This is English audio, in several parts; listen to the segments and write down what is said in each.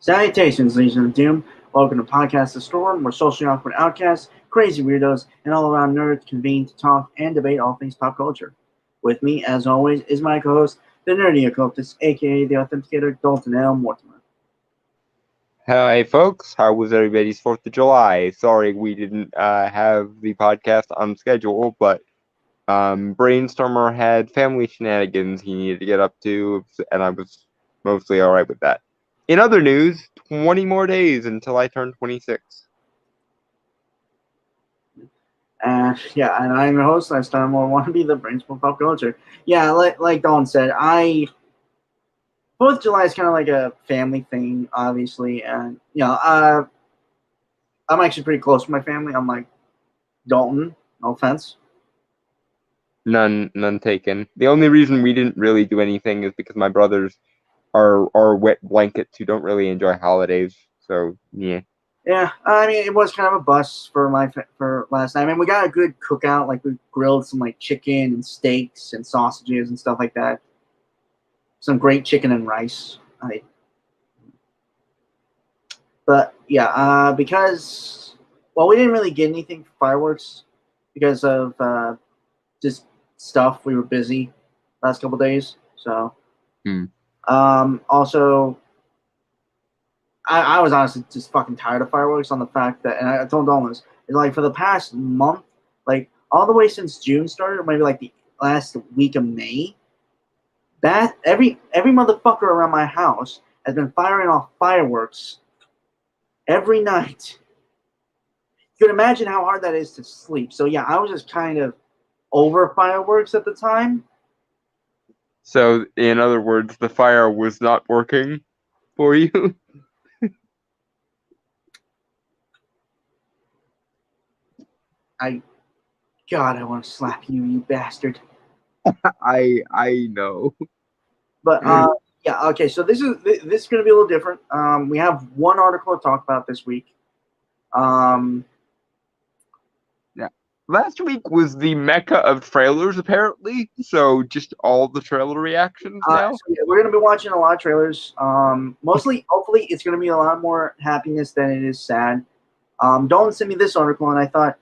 Salutations, ladies and gentlemen. Welcome to Podcast The Storm, where socially awkward outcasts, crazy weirdos, and all-around nerds convene to talk and debate all things pop culture. With me, as always, is my co-host, the nerdy occultist, aka the authenticator, Dalton L. Mortimer. Hi, folks. How was everybody's 4th of July? Sorry we didn't have the podcast on schedule, but Brainstormer had family shenanigans he needed to get up to, and I was mostly alright with that. In other news, 20 more days until I turn 26. And I'm your host. Last time I want to be the Brainstorm Pop Culture. Yeah, like Dalton said, 4th of July is kind of like a family thing, obviously, and I'm actually pretty close with my family. I'm like Dalton, no offense. None taken. The only reason we didn't really do anything is because my brothers are wet blankets who don't really enjoy holidays. So yeah. Yeah, I mean it was kind of a bust for last night. I mean we got a good cookout, like we grilled some like chicken and steaks and sausages and stuff like that. Some great chicken and rice. Because we didn't really get anything for fireworks because of just stuff. We were busy last couple days, so. Also, I was honestly just fucking tired of fireworks on the fact that, and I told Dalton this, like for the past month, like all the way since June started, or maybe like the last week of May, that every motherfucker around my house has been firing off fireworks every night. You can imagine how hard that is to sleep. So yeah, I was just kind of over fireworks at the time. So, in other words, the fire was not working for you? God, I want to slap you, you bastard. I know. But yeah, okay. So this is going to be a little different. We have one article to talk about this week. Yeah. Last week was the mecca of trailers, apparently. So just all the trailer reactions now. So yeah, we're going to be watching a lot of trailers. Mostly, hopefully, it's going to be a lot more happiness than it is sad. Dalton sent me this article, and I thought,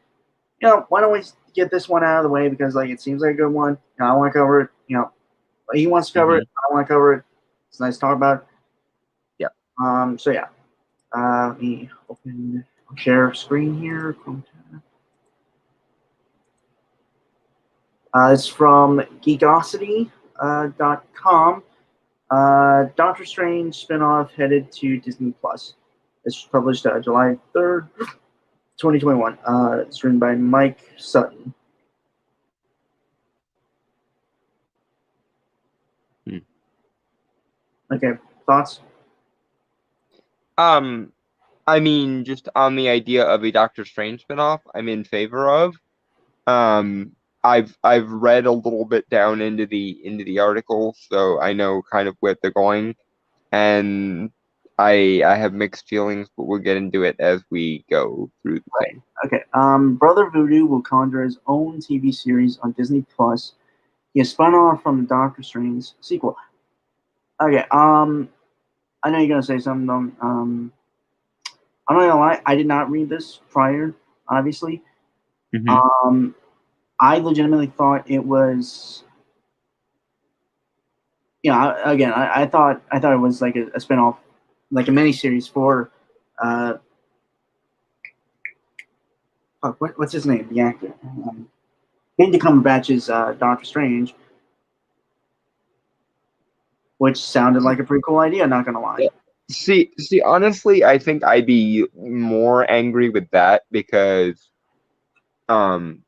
why don't we get this one out of the way because like it seems like a good one. I want to cover it. He wants to cover it. I want to cover it. It's nice to talk about. Yeah. So yeah. Let me share screen here. It's from Geekosity.com. Doctor Strange spinoff headed to Disney Plus. It's published July 3rd, 2021. It's written by Mike Sutton. Okay, thoughts? I mean, just on the idea of a Doctor Strange spinoff, I'm in favor of. I've read a little bit down into the article, so I know kind of where they're going, and I have mixed feelings, but we'll get into it as we go through the thing. Okay. Brother Voodoo will conjure his own TV series on Disney Plus. He has spun off from the Doctor Strange sequel. Okay. I know you're gonna say something. I'm not gonna lie. I did not read this prior, obviously. I legitimately thought it was. Again, I thought it was like a spinoff, like a miniseries for, uh, what's his name, the actor, Benedict Cumberbatch's Doctor Strange, which sounded like a pretty cool idea. Not gonna lie. See, honestly, I think I'd be more angry with that because, um,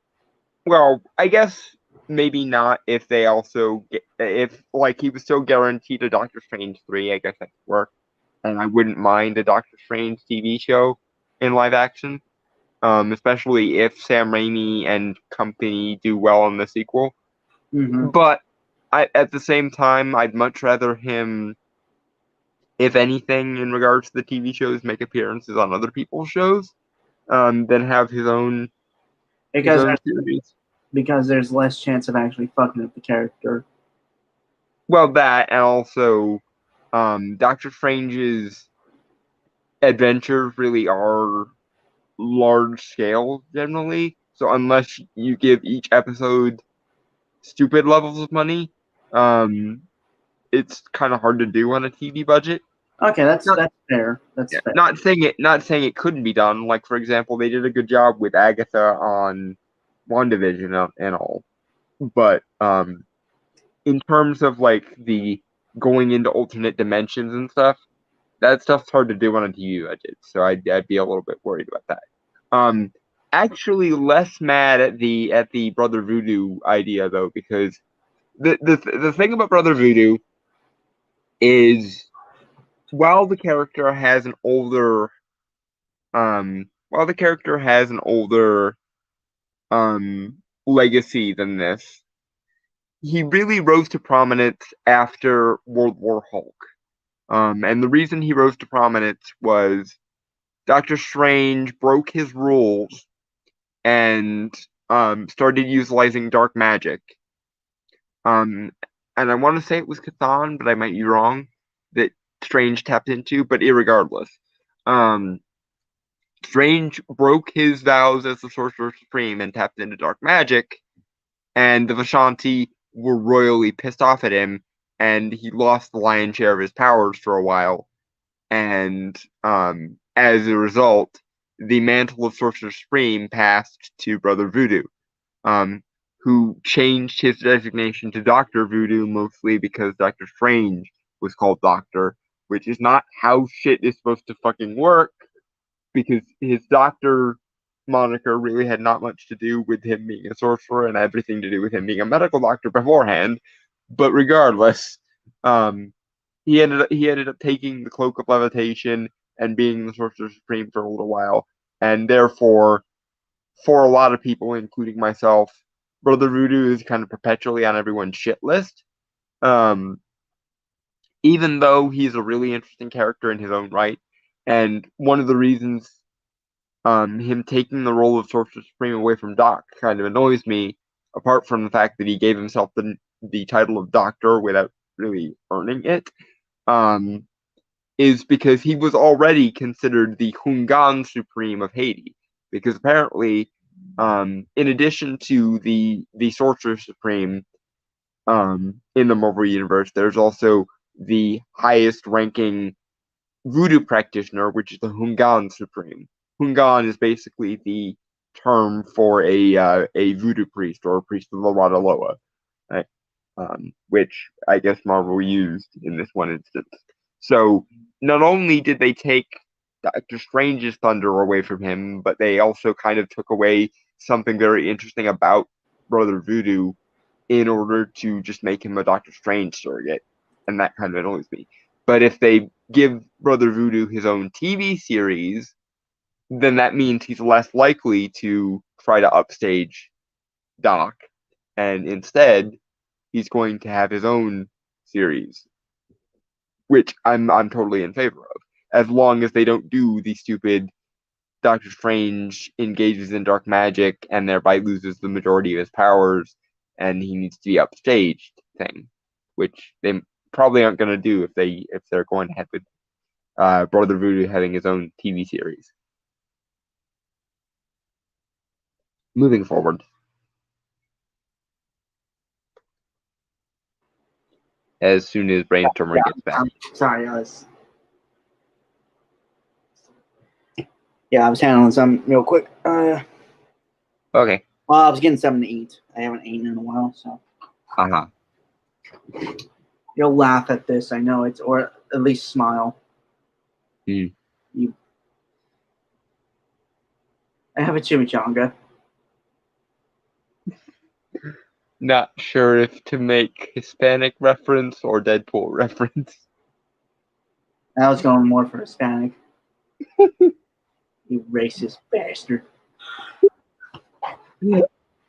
well, I guess maybe not if they also if like he was still guaranteed a Doctor Strange 3, I guess that could work, and I wouldn't mind a Doctor Strange TV show in live action, especially if Sam Raimi and company do well in the sequel. Hmm. But at the same time, I'd much rather him, if anything, in regards to the TV shows, make appearances on other people's shows, than have his Because own series. there's less chance of actually fucking up the character. Well, that and also, Doctor Strange's adventures really are large scale generally. So unless you give each episode stupid levels of money, um, it's kind of hard to do on a TV budget. Okay, that's Not, that's fair. That's yeah, fair. not saying it couldn't be done. Like for example, they did a good job with Agatha on WandaVision and all, but in terms of like the going into alternate dimensions and stuff, that stuff's hard to do on a TV budget. So I'd be a little bit worried about that. Um, Actually, less mad at the Brother Voodoo idea though, because the thing about Brother Voodoo is while the character has an older while the character has an older legacy than this, he really rose to prominence after World War Hulk. And the reason he rose to prominence was Doctor Strange broke his rules and started utilizing dark magic. Um, and I want to say it was Cthon, but I might be wrong, that Strange tapped into, but irregardless. Um, Strange broke his vows as the Sorcerer Supreme and tapped into dark magic, and the Vishanti were royally pissed off at him, and he lost the lion's share of his powers for a while. And as a result, the mantle of Sorcerer Supreme passed to Brother Voodoo, um, who changed his designation to Doctor Voodoo mostly because Doctor Strange was called Doctor, which is not how shit is supposed to fucking work, because his Doctor moniker really had not much to do with him being a sorcerer and everything to do with him being a medical doctor beforehand. But regardless, um, he ended up taking the cloak of levitation and being the sorcerer supreme for a little while, and therefore, for a lot of people, including myself, Brother Voodoo is kind of perpetually on everyone's shit list. Um, Even though he's a really interesting character in his own right, and one of the reasons him taking the role of Sorcerer Supreme away from Doc kind of annoys me, apart from the fact that he gave himself the title of Doctor without really earning it, um, is because he was already considered the Hungan Supreme of Haiti. Because apparently, in addition to the Sorcerer Supreme in the Marvel Universe, there's also the highest ranking voodoo practitioner, which is the Hungan Supreme. Hungan is basically the term for a voodoo priest or a priest of the Radaloa, right? Which I guess Marvel used in this one instance. So not only did they take Doctor Strange's thunder away from him, but they also kind of took away something very interesting about Brother Voodoo in order to just make him a Doctor Strange surrogate, and that kind of annoys me. But if they give Brother Voodoo his own TV series, then that means he's less likely to try to upstage Doc, and instead he's going to have his own series, which I'm totally in favor of, as long as they don't do the stupid Doctor Strange engages in dark magic and thereby loses the majority of his powers, and he needs to be upstaged thing, which they probably aren't going to do if they're going ahead with Brother Voodoo having his own TV series. Moving forward, as soon as Brainstormer gets back. I'm sorry, I was handling some real quick. Okay. Well, I was getting something to eat. I haven't eaten in a while, so Uh-huh. you'll laugh at this. I know it's, or at least smile. Mm. I have a chimichanga. Not sure if to make Hispanic reference or Deadpool reference. I was going more for Hispanic. You racist bastard.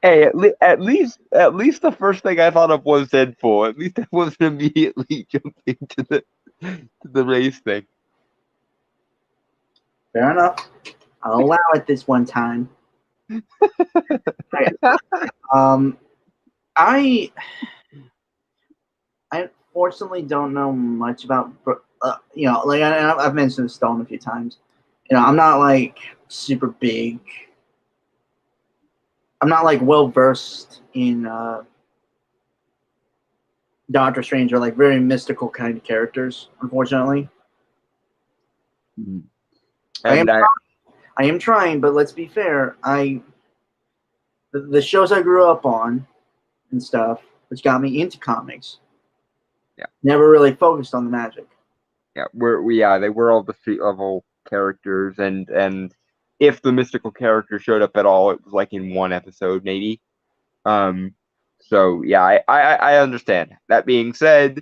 Hey, at least the first thing I thought of was Deadpool. At least I wasn't immediately jumping to the race thing. Fair enough. I'll allow it this one time. I unfortunately don't know much about, like I've mentioned Stone a few times. I'm not like super big. I'm not like well versed in Doctor Strange or like very mystical kind of characters, unfortunately. And I am trying, but let's be fair. The shows I grew up on and stuff, which got me into comics, never really focused on the magic. Yeah, they were all the street level characters, and if the mystical character showed up at all, it was like in one episode maybe. So yeah, I understand. That being said,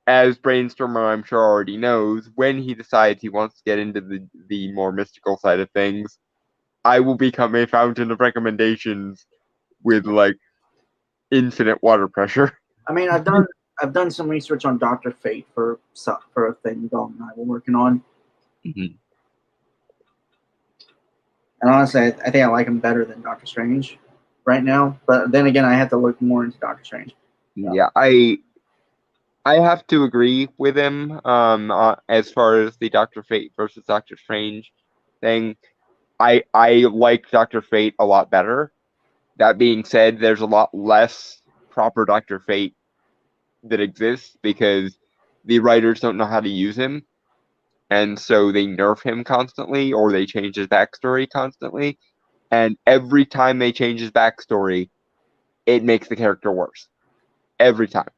as Brainstormer I'm sure already knows, when he decides he wants to get into the more mystical side of things, I will become a fountain of recommendations with like infinite water pressure. I mean, I've done some research on Doctor Fate for a thing Dalton and I were working on. Mm-hmm. And honestly, I think I like him better than Doctor Strange right now. But then again, I have to look more into Doctor Strange. Yeah, I have to agree with him. As far as the Doctor Fate versus Doctor Strange thing, I like Doctor Fate a lot better. That being said, there's a lot less proper Doctor Fate that exists because the writers don't know how to use him, and so they nerf him constantly or they change his backstory constantly. And every time they change his backstory, it makes the character worse. Every time.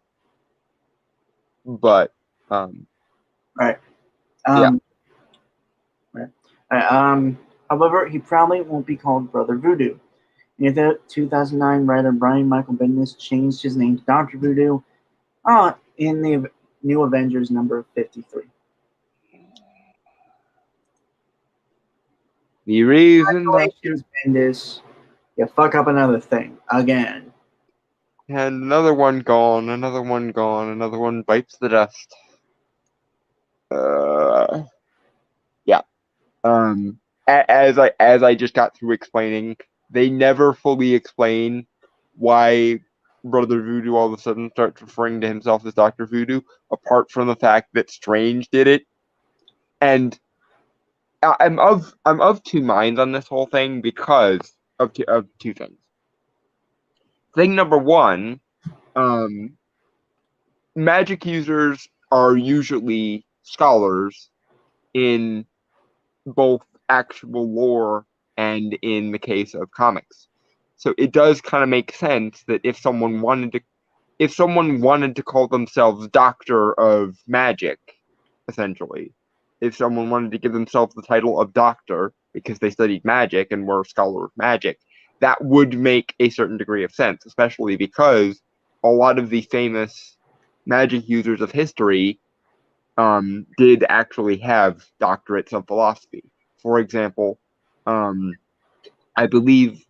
But right. Yeah. Right. However, he probably won't be called Brother Voodoo. In the 2009, writer Brian Michael Bendis changed his name to Dr. Voodoo in the New Avengers number 53. The reason Congratulations, Bendis. You fuck up another thing again. And another one gone, another one gone, another one bites the dust. Yeah. As I just got through explaining, they never fully explain why Brother Voodoo all of a sudden starts referring to himself as Dr. Voodoo, apart from the fact that Strange did it. And I'm of two minds on this whole thing because of two things. Thing number one, magic users are usually scholars in both actual lore and in the case of comics. So it does kind of make sense that if someone wanted to call themselves Doctor of Magic, essentially, if someone wanted to give themselves the title of Doctor because they studied magic and were a scholar of magic, that would make a certain degree of sense, especially because a lot of the famous magic users of history did actually have doctorates of philosophy. For example, I believe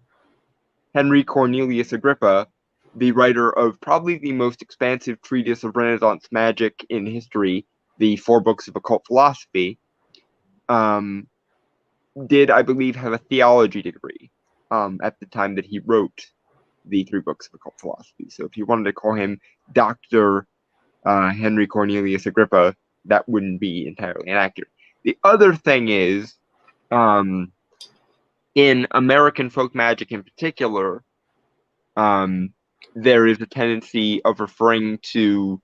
Henry Cornelius Agrippa, the writer of probably the most expansive treatise of Renaissance magic in history, the Four Books of Occult Philosophy, did, I believe, have a theology degree at the time that he wrote the Three Books of Occult Philosophy. So if you wanted to call him Dr. Henry Cornelius Agrippa, that wouldn't be entirely inaccurate. The other thing is, in American folk magic in particular, there is a tendency of referring to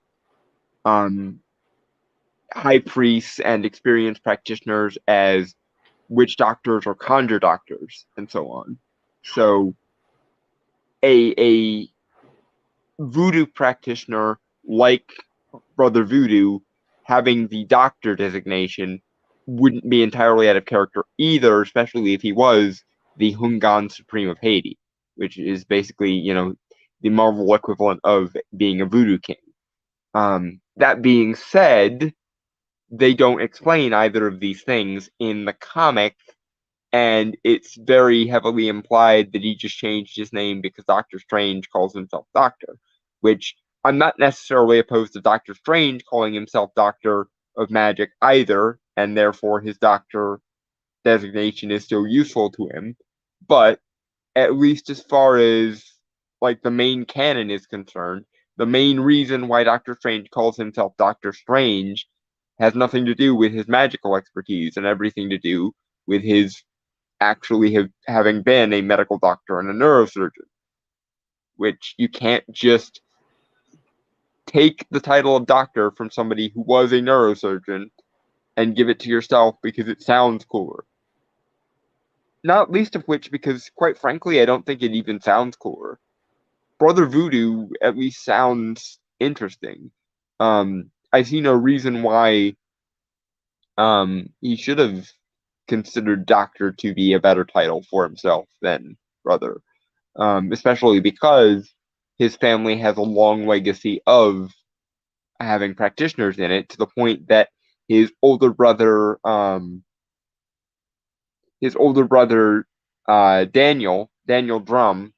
um, high priests and experienced practitioners as witch doctors or conjure doctors, and so on. So a voodoo practitioner like Brother Voodoo having the doctor designation wouldn't be entirely out of character either, especially if he was the Hungan Supreme of Haiti, which is basically, the Marvel equivalent of being a voodoo king. That being said, they don't explain either of these things in the comic, and it's very heavily implied that he just changed his name because Doctor Strange calls himself Doctor, which I'm not necessarily opposed to Doctor Strange calling himself Doctor of Magic either, and therefore his Doctor designation is still useful to him. But at least as far as like the main canon is concerned, the main reason why Doctor Strange calls himself Doctor Strange has nothing to do with his magical expertise and everything to do with his actually having been a medical doctor and a neurosurgeon, which you can't just take the title of doctor from somebody who was a neurosurgeon and give it to yourself because it sounds cooler. Not least of which because, quite frankly, I don't think it even sounds cooler. Brother Voodoo at least sounds interesting. I see no reason why he should have considered Doctor to be a better title for himself than Brother. Especially because his family has a long legacy of having practitioners in it, to the point that his older brother, Daniel Drum,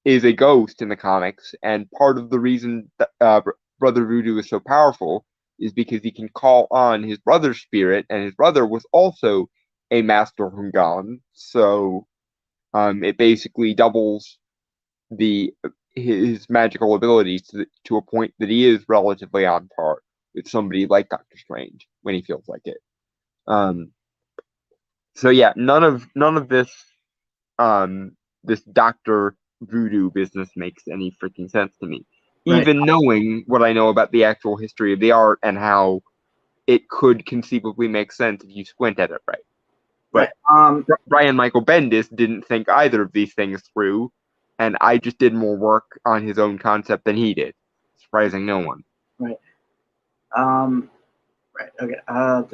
is a ghost in the comics, and part of the reason that Brother Voodoo is so powerful is because he can call on his brother's spirit, and his brother was also a master Hungan, so it basically doubles his magical abilities to a point that he is relatively on par with somebody like Doctor Strange when he feels like it. So yeah, none of this Doctor Voodoo business makes any freaking sense to me. Right. Even knowing what I know about the actual history of the art and how it could conceivably make sense if you squint at it right. But Brian Michael Bendis didn't think either of these things through, and I just did more work on his own concept than he did, surprising no one. Right. Right. Okay. I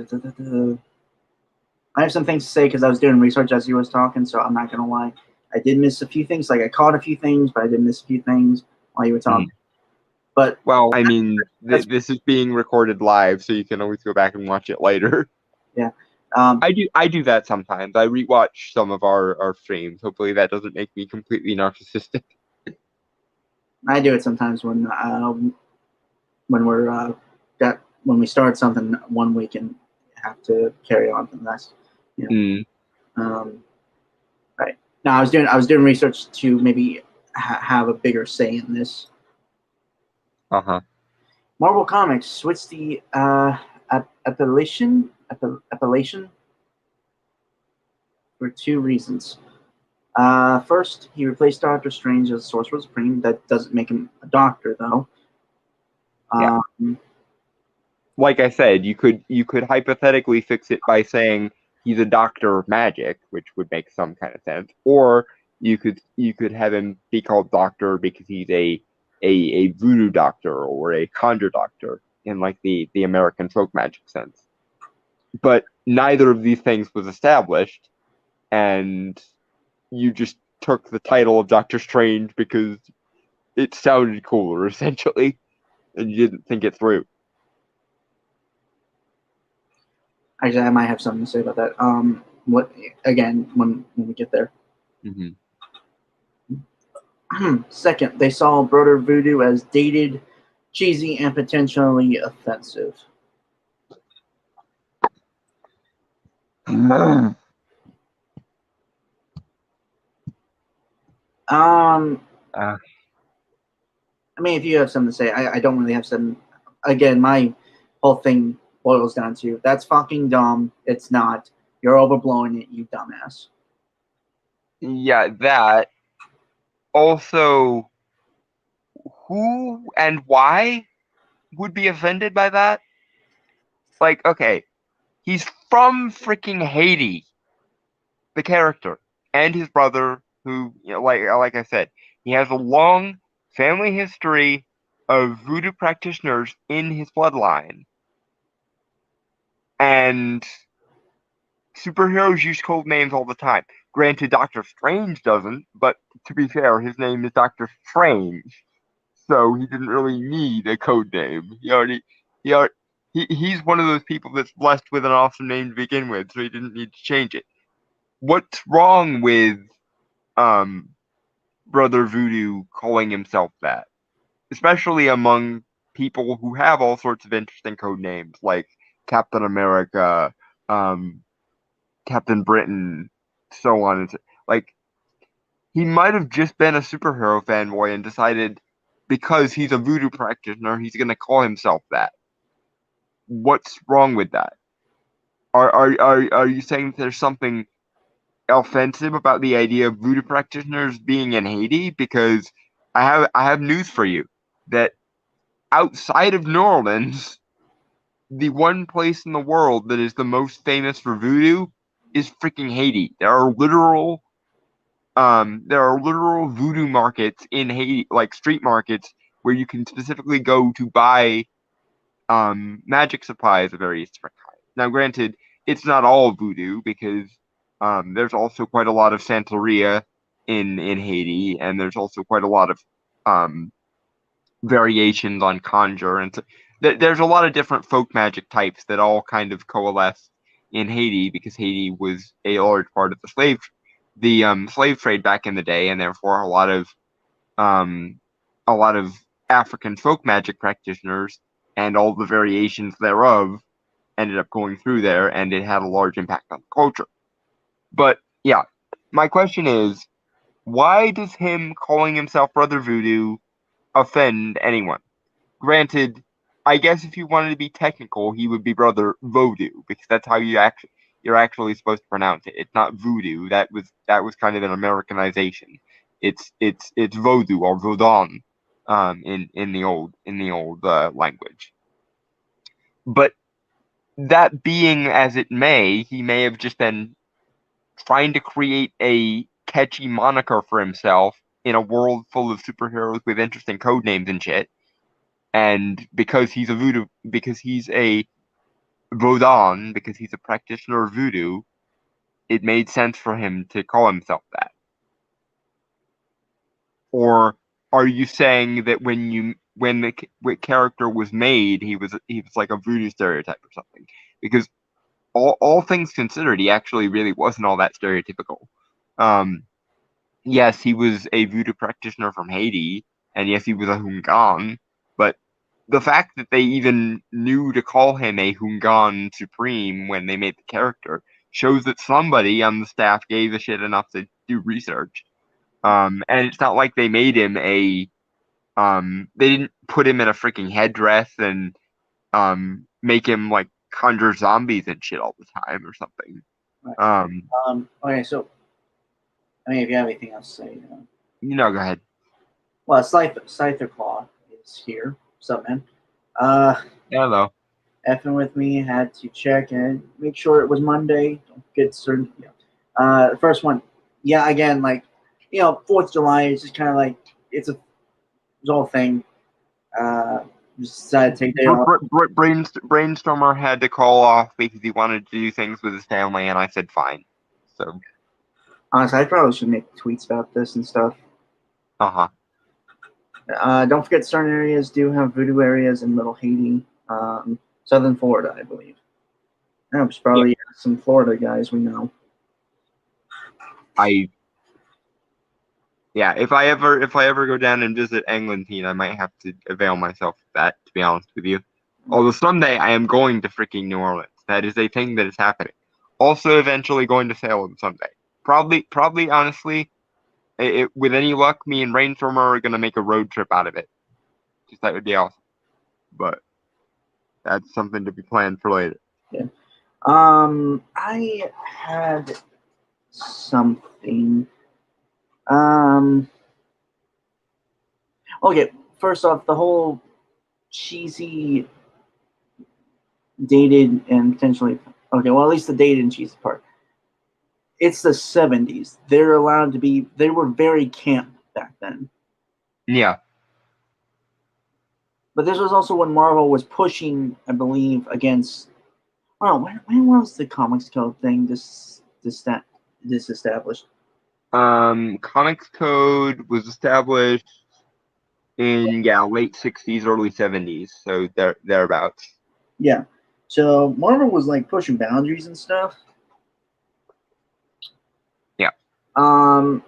have some things to say because I was doing research as you was talking, so I'm not gonna lie. I did miss a few things. Like I caught a few things, but I did miss a few things while you were talking. But well, I mean, this is being recorded live, so you can always go back and watch it later. Yeah. I do that sometimes. I rewatch some of our streams. Hopefully, that doesn't make me completely narcissistic. I do it sometimes when we're when we start something one week and have to carry on for the next. Right. Now I was doing research to maybe have a bigger say in this. Marvel Comics switched the appellation for two reasons. First, he replaced Doctor Strange as Sorcerer Supreme. That doesn't make him a doctor, though. Yeah. Like I said, you could hypothetically fix it by saying he's a doctor of magic, which would make some kind of sense, or you could have him be called Doctor because he's a voodoo doctor or a conjure doctor in like the American folk magic sense. But neither of these things was established, and you just took the title of Doctor Strange because it sounded cooler, essentially, and you didn't think it through. Actually, I might have something to say about that. What again when we get there? Second, they saw Brother Voodoo as dated, cheesy, and potentially offensive. I mean, if you have something to say, I don't really have something. Again, my whole thing boils down to that's fucking dumb. It's not. You're overblowing it, you dumbass. Yeah, that. Also, who and why would be offended by that. Like, okay, he's from freaking Haiti, the character, and his brother, who, like I said, he has a long family history of voodoo practitioners in his bloodline, and superheroes use code names all the time. Granted, Doctor Strange doesn't, but to be fair, his name is Doctor Strange, so he didn't really need a code name. He already, he's one of those people that's blessed with an awesome name to begin with, so he didn't need to change it. What's wrong with um Brother Voodoo calling himself that? Especially among people who have all sorts of interesting code names like Captain America, um, Captain Britain, so on and so. Like, he might have just been a superhero fanboy and decided because he's a voodoo practitioner, he's gonna call himself that. What's wrong with that? Are you saying that there's something offensive about the idea of voodoo practitioners being in Haiti? Because I have news for you that outside of New Orleans, the one place in the world that is the most famous for voodoo is freaking Haiti. There are literal voodoo markets in Haiti, like street markets, where you can specifically go to buy magic supplies of various different kinds. Now, granted, it's not all voodoo because there's also quite a lot of Santeria in Haiti, and there's also quite a lot of um, variations on conjure, and so, there's a lot of different folk magic types that all kind of coalesce in Haiti because Haiti was a large part of the slave trade back in the day, and therefore um, a lot of African folk magic practitioners and all the variations thereof ended up going through there, and it had a large impact on the culture. But yeah, my question is, why does him calling himself Brother Voodoo offend anyone? Granted, I guess if you wanted to be technical, he would be Brother Vodou because that's how you're actually supposed to pronounce it. It's not voodoo. That was kind of an Americanization. It's Vodou or Vodon, in the old language. But that being as it may, he may have just been trying to create a catchy moniker for himself in a world full of superheroes with interesting code names and shit. And because he's a Vodon, because he's a practitioner of voodoo, it made sense for him to call himself that. Or are you saying that when the character was made, he was like a voodoo stereotype or something? Because all things considered, he actually really wasn't all that stereotypical. Um, yes, he was a voodoo practitioner from Haiti, and yes, he was a Hungan, but the fact that they even knew to call him a Hungan Supreme when they made the character shows that somebody on the staff gave a shit enough to do research. And it's not like they made him they didn't put him in a freaking headdress and make him like conjure zombies and shit all the time or something. Right. Um, Okay, so I mean, if you have anything else to say, go ahead. well, Scyther Claw is here. What's up, man? Uh, Hello. effing with me, had to check and make sure it was Monday. Don't get certain. Yeah. The first one, yeah. Again, like 4th of July is just kind of like it's a whole thing. Just decided to take day off. Brainstormer had to call off because he wanted to do things with his family, and I said fine. So, Honestly, I probably should make tweets about this and stuff. uh-huh. Don't forget, certain areas do have voodoo areas in Little Haiti, southern Florida, I believe. There's probably some Florida guys we know. If I ever go down and visit Eglantine, I might have to avail myself of that, to be honest with you. Although someday I am going to freaking New Orleans. That is a thing that is happening. Also, eventually going to Salem someday. Probably, honestly, with any luck, me and Brainstormer are gonna make a road trip out of it. Just that would be awesome. But that's something to be planned for later. Yeah. I had something. Okay, first off, the whole cheesy, dated, and potentially okay. Well, at least the dated and cheesy part. It's the 70s. They're allowed to be. They were very camp back then. Yeah. But this was also when Marvel was pushing, I believe, against. Oh, when was the Comics Code thing disestablished? Comics Code was established in late 60s, early 70s, so thereabouts. Yeah. So Marvel was like pushing boundaries and stuff. Yeah. And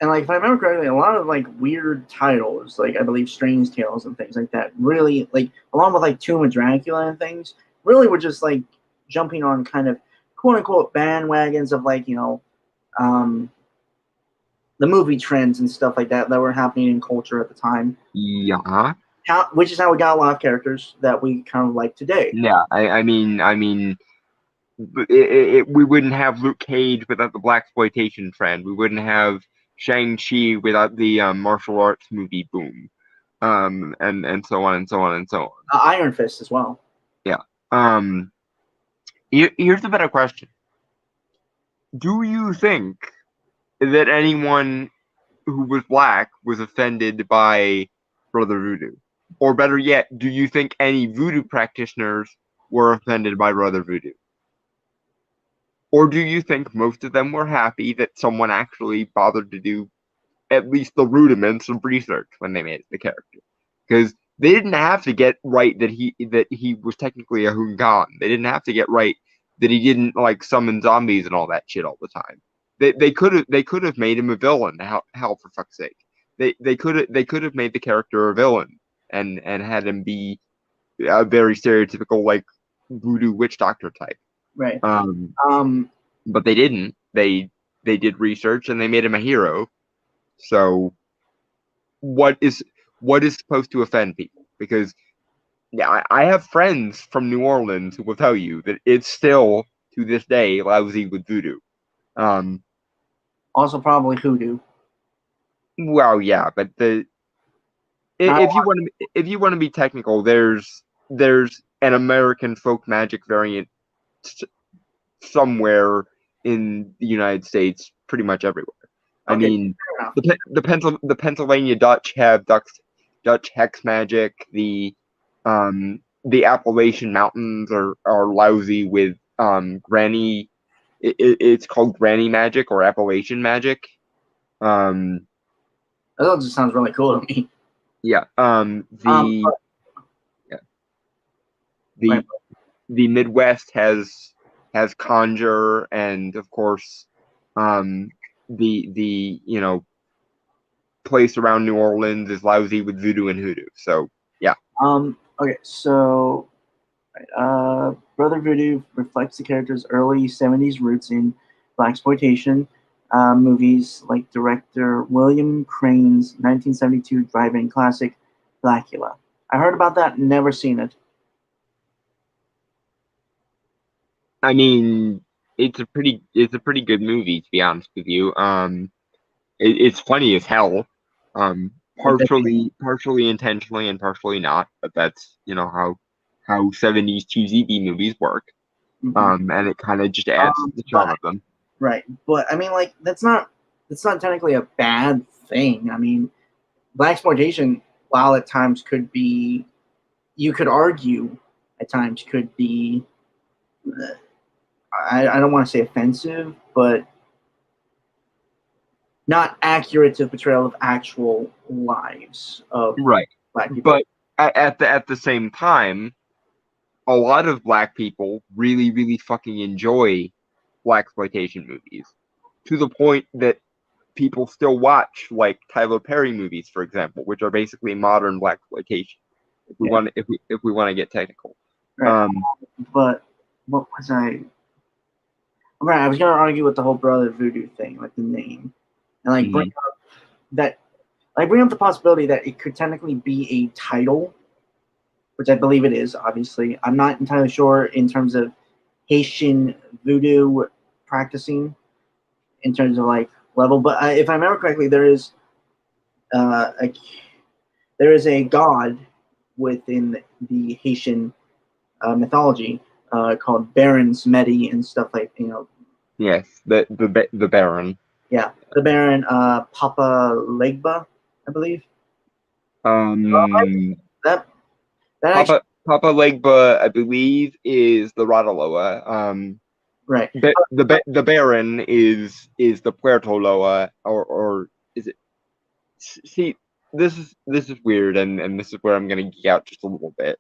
like if I remember correctly, a lot of like weird titles, like I believe Strange Tales and things like that, really like along with like Tomb of Dracula and things, really were just like jumping on kind of quote unquote bandwagons of like, um the movie trends and stuff like that were happening in culture at the time. Yeah. Which is how we got a lot of characters that we kind of like today. Yeah. I mean, we wouldn't have Luke Cage without the blaxploitation trend. We wouldn't have Shang-Chi without the martial arts movie boom. And so on and so on and so on. Iron Fist as well. Yeah. Here's a better question. Do you think that anyone who was black was offended by Brother Voodoo? Or better yet, do you think any voodoo practitioners were offended by Brother Voodoo? Or do you think most of them were happy that someone actually bothered to do at least the rudiments of research when they made the character? Because they didn't have to get right that he was technically a Hungan. They didn't have to get right that he didn't like summon zombies and all that shit all the time. They could have made him a villain. Hell, for fuck's sake. They could have made the character a villain and had him be a very stereotypical like voodoo witch doctor type. Right. But they didn't. They did research and they made him a hero. So what is supposed to offend people? Because yeah, I have friends from New Orleans who will tell you that it's still to this day lousy with voodoo. Also probably hoodoo. Well, yeah, but if you want to be technical, there's an American folk magic variant somewhere in the United States, pretty much everywhere. I mean, the Pennsylvania Dutch have Dutch hex magic. The Appalachian Mountains are lousy with granny. It's called granny magic or Appalachian magic. That just sounds really cool to me. Yeah. The Midwest has conjure, and of course, the place around New Orleans is lousy with voodoo and hoodoo. So yeah. Okay, so Brother Voodoo reflects the character's early 70s roots in blaxploitation movies like director William Crane's 1972 drive-in classic Blackula. I heard about that, never seen it. I mean, it's a pretty good movie, to be honest with you. It's funny as hell. Partially intentionally and partially not, but that's how 70s cheesy B movies work. Mm-hmm. And it kind of just adds to the charm of them. Right, but I mean, like that's not technically a bad thing. I mean, blaxploitation, while at times could be, you could argue, at times could be. I don't want to say offensive, but not accurate to the portrayal of actual lives of right. Black people. But at the same time, a lot of Black people really, really fucking enjoy blaxploitation movies, to the point that people still watch like Tyler Perry movies, for example, which are basically modern blaxploitation. If we want to get technical. Right. But what was I? Right, I was gonna argue with the whole Brother Voodoo thing, like the name, and like bring up the possibility that it could technically be a title, which I believe it is. Obviously, I'm not entirely sure in terms of Haitian voodoo practicing, in terms of like level. But if I remember correctly, there is a god within the Haitian mythology called Baron Samedi and stuff like Yes, the Baron. yeah, the Baron Papa Legba, I believe. Um, That that actually Papa Legba, I believe, is the Radaloa. right. The Baron is the Puerto Loa, or is it? See, this is weird, and this is where I'm gonna geek out just a little bit.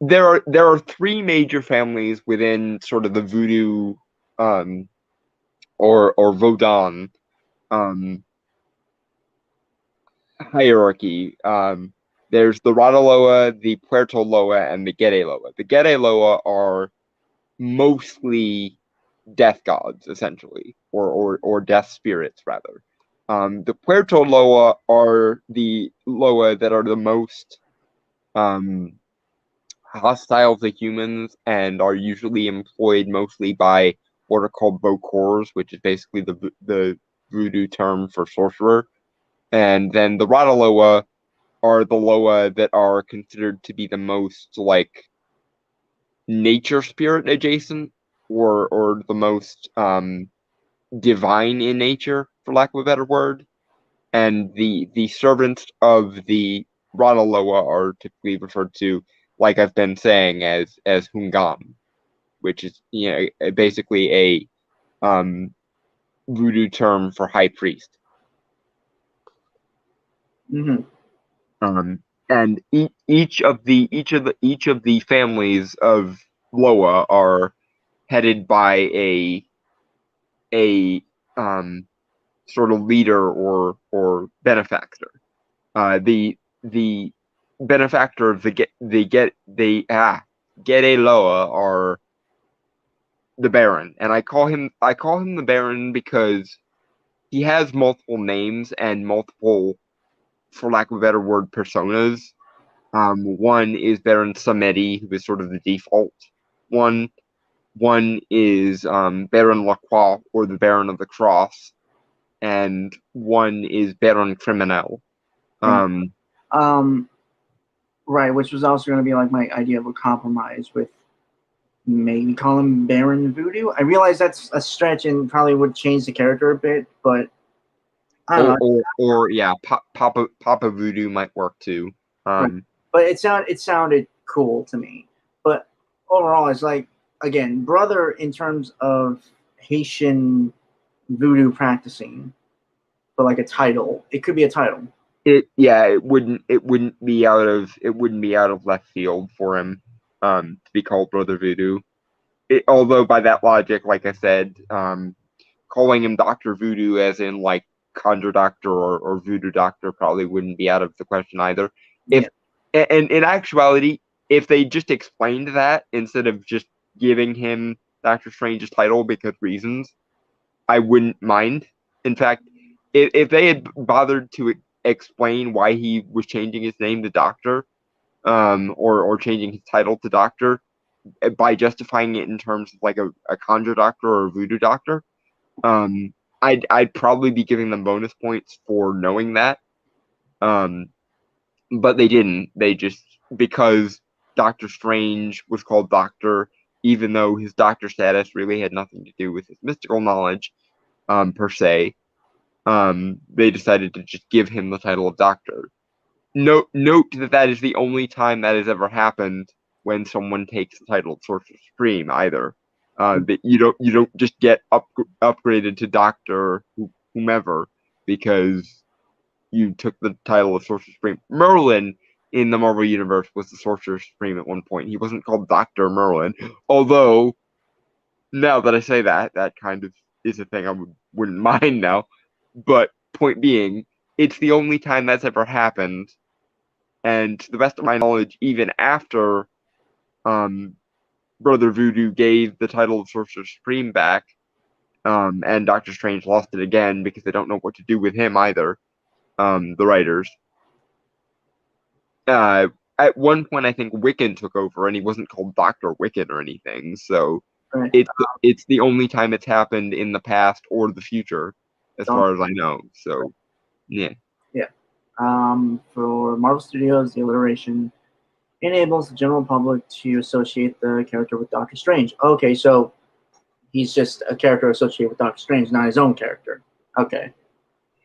There are three major families within sort of the voodoo, or Vodun, hierarchy. There's the Radaloa, the Puerto Loa, and the Gede Loa. The Gede Loa are mostly death gods, essentially, or death spirits, rather. The Puerto Loa are the Loa that are the most hostile to humans and are usually employed mostly by what are called Bokors, which is basically the voodoo term for sorcerer. And then the Radaloa are the Loa that are considered to be the most like nature spirit adjacent, or the most divine in nature, for lack of a better word. And the servants of the Radaloa are typically referred to, like I've been saying, as Hungam, which is basically a voodoo term for high priest. Mm-hmm. And each of the families of Loa are headed by a sort of leader or benefactor. The benefactor of Gede Loa are the Baron, and I call him the Baron because he has multiple names and multiple, for lack of a better word, personas. One is Baron Samedi, who is sort of the default one. One is Baron Lacroix, or the Baron of the Cross, and one is Baron Criminel. Right, which was also going to be like my idea of a compromise with maybe call him Baron Voodoo. I realize that's a stretch and probably would change the character a bit, but I don't know. Or yeah, Papa Voodoo might work too. Right. But it sounded cool to me. But overall, it's like again, brother in terms of Haitian voodoo practicing, but like a title. It could be a title. It wouldn't be out of left field for him to be called Brother Voodoo. Although by that logic, like I said, calling him Dr. Voodoo as in like conjure doctor or voodoo doctor probably wouldn't be out of the question either. If and in actuality, if they just explained that instead of just giving him Doctor Strange's title because reasons, I wouldn't mind. In fact, if they had bothered to explain why he was changing his name to Doctor, or changing his title to Doctor, by justifying it in terms of like a conjure doctor or a voodoo doctor, I'd probably be giving them bonus points for knowing that. But they didn't. They just, because Doctor Strange was called Doctor, even though his Doctor status really had nothing to do with his mystical knowledge, per se, they decided to just give him the title of Doctor. Note that is the only time that has ever happened when someone takes the title of Sorcerer Supreme either. That you don't just get upgraded to Doctor whomever because you took the title of Sorcerer Supreme. Merlin in the Marvel Universe was the Sorcerer Supreme at one point. He wasn't called Dr. Merlin, although now that I say that kind of is a thing I wouldn't mind now. But point being, it's the only time that's ever happened. And to the best of my knowledge, even after Brother Voodoo gave the title of Sorcerer Supreme back, and Doctor Strange lost it again because they don't know what to do with him either, the writers. At one point, I think Wiccan took over, and he wasn't called Dr. Wiccan or anything. So Right. it's the only time it's happened in the past or the future, as far as I know. So, yeah. Yeah. For Marvel Studios, the alliteration enables the general public to associate the character with Doctor Strange. Okay, so he's just a character associated with Doctor Strange, not his own character. Okay.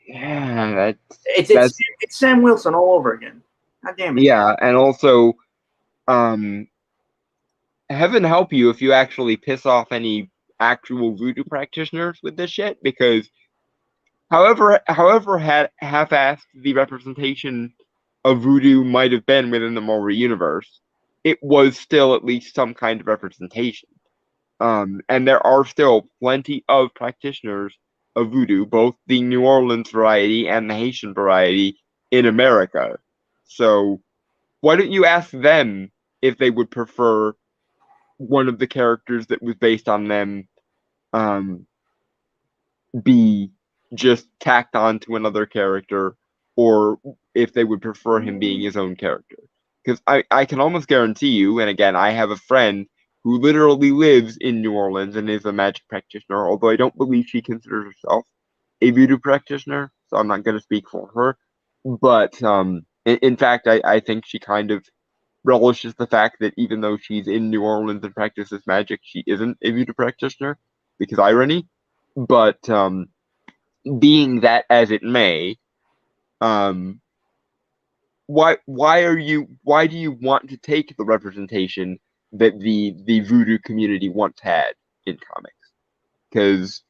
Yeah, It's it's that's it's Sam Wilson all over again. God damn it. yeah, and also, um, heaven help you if you actually piss off any actual voodoo practitioners with this shit, because however half-assed the representation of voodoo might have been within the Marvel universe, it was still at least some kind of representation. And there are still plenty of practitioners of voodoo, both the New Orleans variety and the Haitian variety in America. So why don't you ask them if they would prefer one of the characters that was based on them um, be just tacked on to another character, or if they would prefer him being his own character. Because I can almost guarantee you, and again, I have a friend who literally lives in New Orleans and is a magic practitioner, although I don't believe she considers herself a voodoo practitioner, so I'm not going to speak for her. But in fact, I think she kind of relishes the fact that even though she's in New Orleans and practices magic, she isn't a voodoo practitioner, because irony. But being that as it may, um, why do you want to take the representation that the voodoo community once had in comics? Because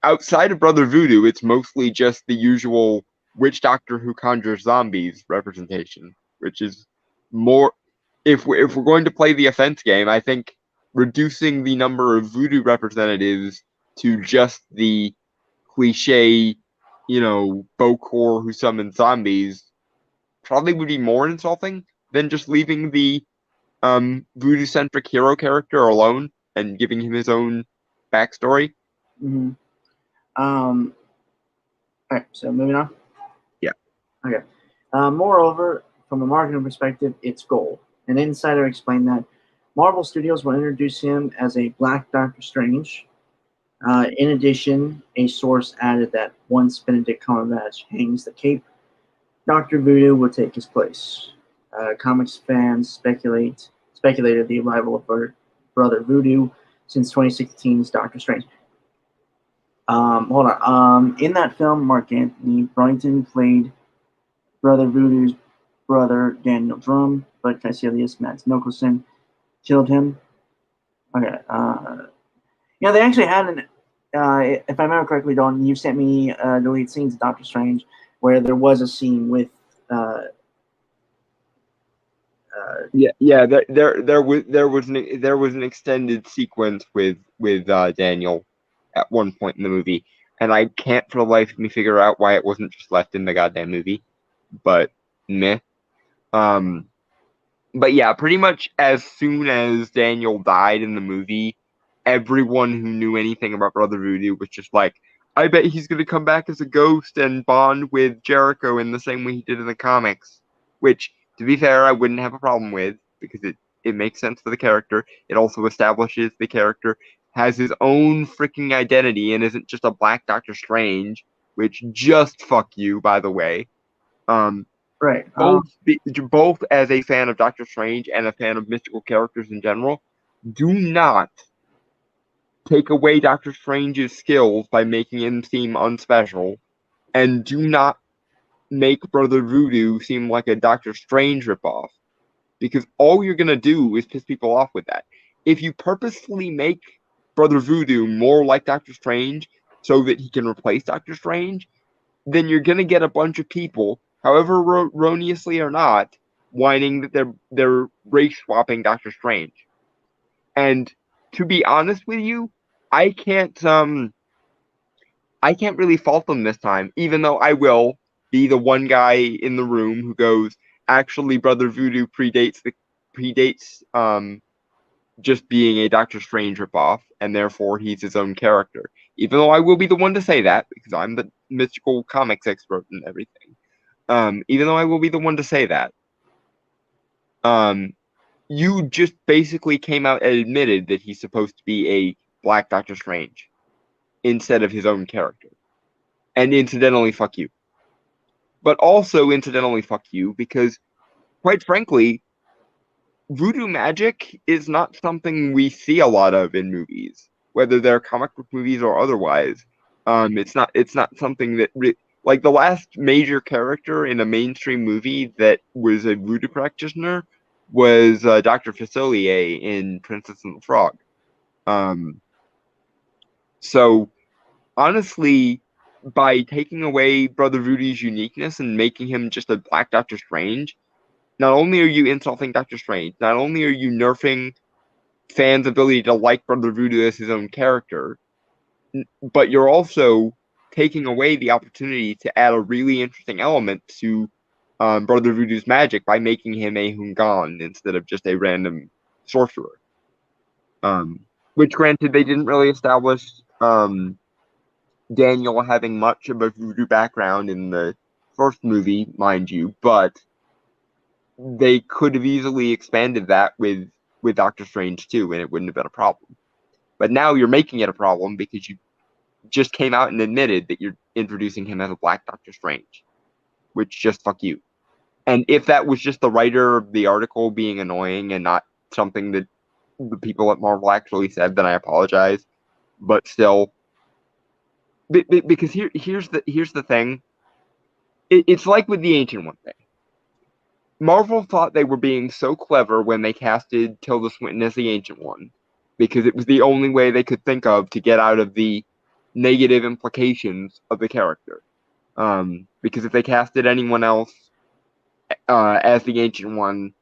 outside of Brother Voodoo, it's mostly just the usual witch doctor who conjures zombies representation, which is more. If we're going to play the offense game, I think reducing the number of voodoo representatives to just the cliche, Bokor who summons zombies probably would be more insulting than just leaving the voodoo centric hero character alone and giving him his own backstory. Mm-hmm. All right, so moving on. Yeah. Okay. Moreover, from a marketing perspective, it's gold. An insider explained that Marvel Studios will introduce him as a Black Doctor Strange. In addition, a source added that once Benedict Cumberbatch hangs the cape, Doctor Voodoo will take his place. Comics fans speculated the arrival of Brother Voodoo since 2016's Doctor Strange. Hold on. In that film, Mark Anthony Bryan played Brother Voodoo's brother, Daniel Drum, but Kaecilius Mads Mikkelsen killed him. Okay. They actually had an. If I remember correctly, Don, you sent me deleted scenes of Doctor Strange where there was a scene with. Yeah. There was an extended sequence with Daniel at one point in the movie, and I can't for the life of me figure out why it wasn't just left in the goddamn movie. But meh. But yeah, pretty much as soon as Daniel died in the movie, everyone who knew anything about Brother Voodoo was just like, I bet he's gonna come back as a ghost and bond with Jericho in the same way he did in the comics. Which, to be fair, I wouldn't have a problem with, because it makes sense for the character. It also establishes the character has his own freaking identity and isn't just a Black Doctor Strange, which just fuck you, by the way. Right. Both as a fan of Doctor Strange and a fan of mystical characters in general, do not take away Doctor Strange's skills by making him seem unspecial, and do not make Brother Voodoo seem like a Doctor Strange ripoff, because all you're gonna do is piss people off with that. If you purposefully make Brother Voodoo more like Doctor Strange so that he can replace Doctor Strange, then you're gonna get a bunch of people, however erroneously or not, whining that they're race swapping Doctor Strange. And to be honest with you, I can't really fault them this time, even though I will be the one guy in the room who goes, actually Brother Voodoo predates just being a Doctor Strange ripoff, and therefore he's his own character. Even though I will be the one to say that, because I'm the mystical comics expert and everything. Even though I will be the one to say that. You just basically came out and admitted that he's supposed to be a Black Doctor Strange instead of his own character. And incidentally, fuck you. but also incidentally fuck you because, quite frankly, voodoo magic is not something we see a lot of in movies, whether they're comic book movies or otherwise. It's not something that like the last major character in a mainstream movie that was a voodoo practitioner was Dr. Facilier in Princess and the Frog. Um, so honestly, by taking away Brother Voodoo's uniqueness and making him just a Black Doctor Strange, not only are you insulting Doctor Strange, not only are you nerfing fans' ability to like Brother Voodoo as his own character, but you're also taking away the opportunity to add a really interesting element to Brother Voodoo's magic by making him a Hungan instead of just a random sorcerer. Which, granted, they didn't really establish Daniel having much of a voodoo background in the first movie, mind you, but they could have easily expanded that with Doctor Strange too, and it wouldn't have been a problem. But now you're making it a problem because you just came out and admitted that you're introducing him as a Black Doctor Strange, which just fuck you. And if that was just the writer of the article being annoying and not something that the people at Marvel actually said, then I apologize. But still, because here's the thing. It's like with the Ancient One thing. Marvel thought they were being so clever when they casted Tilda Swinton as the Ancient One, because it was the only way they could think of to get out of the negative implications of the character. Because if they casted anyone else as the Ancient One,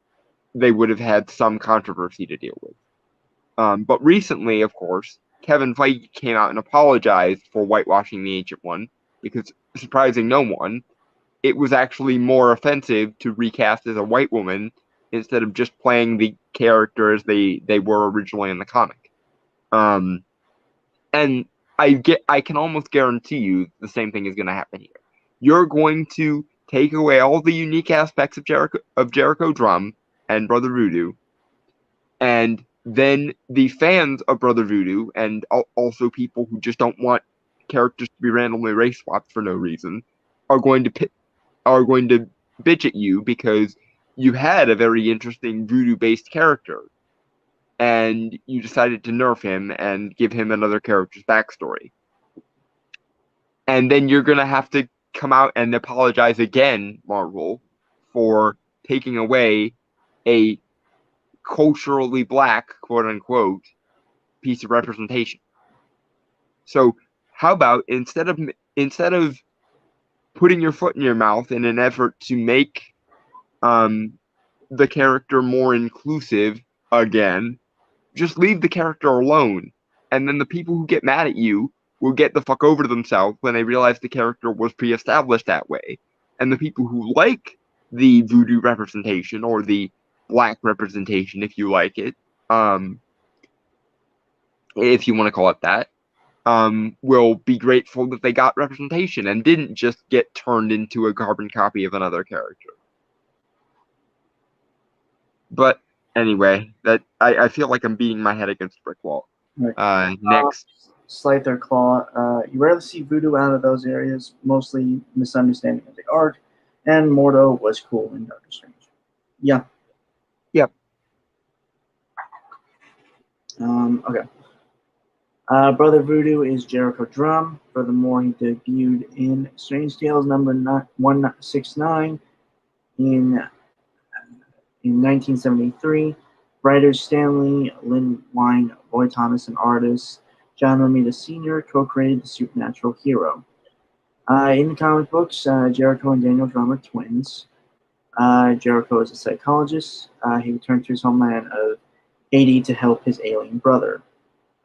they would have had some controversy to deal with. But recently, of course, Kevin Feige came out and apologized for whitewashing the Ancient One, because, surprising no one, it was actually more offensive to recast as a white woman instead of just playing the character as they were originally in the comic. And I can almost guarantee you the same thing is going to happen here. You're going to take away all the unique aspects of Jericho Drum and Brother Voodoo, and then the fans of Brother Voodoo and also people who just don't want characters to be randomly race swapped for no reason are going to bitch at you because you had a very interesting voodoo-based character, and you decided to nerf him and give him another character's backstory. And then you're going to have to come out and apologize again, Marvel, for taking away a culturally black, quote-unquote, piece of representation. So how about instead of putting your foot in your mouth in an effort to make the character more inclusive again, just leave the character alone, and then the people who get mad at you will get the fuck over themselves when they realize the character was pre-established that way. And the people who like the voodoo representation, or the black representation, if you like it, if you want to call it that, will be grateful that they got representation and didn't just get turned into a carbon copy of another character. But anyway, that I feel like I'm beating my head against a brick wall. Right. Next. Scyther Claw. You rarely see voodoo out of those areas, mostly misunderstanding of the art, and Mordo was cool in Doctor Strange. Yeah. Yep. Okay. Brother Voodoo is Jericho Drum. Furthermore, he debuted in Strange Tales number 169 in 1973. Writers Stanley Linwine, Roy Thomas, and artist John Romita Sr. co-created the supernatural hero. In the comic books, Jericho and Daniel Drum are twins. Jericho is a psychologist. He returned to his homeland of Haiti to help his alien brother.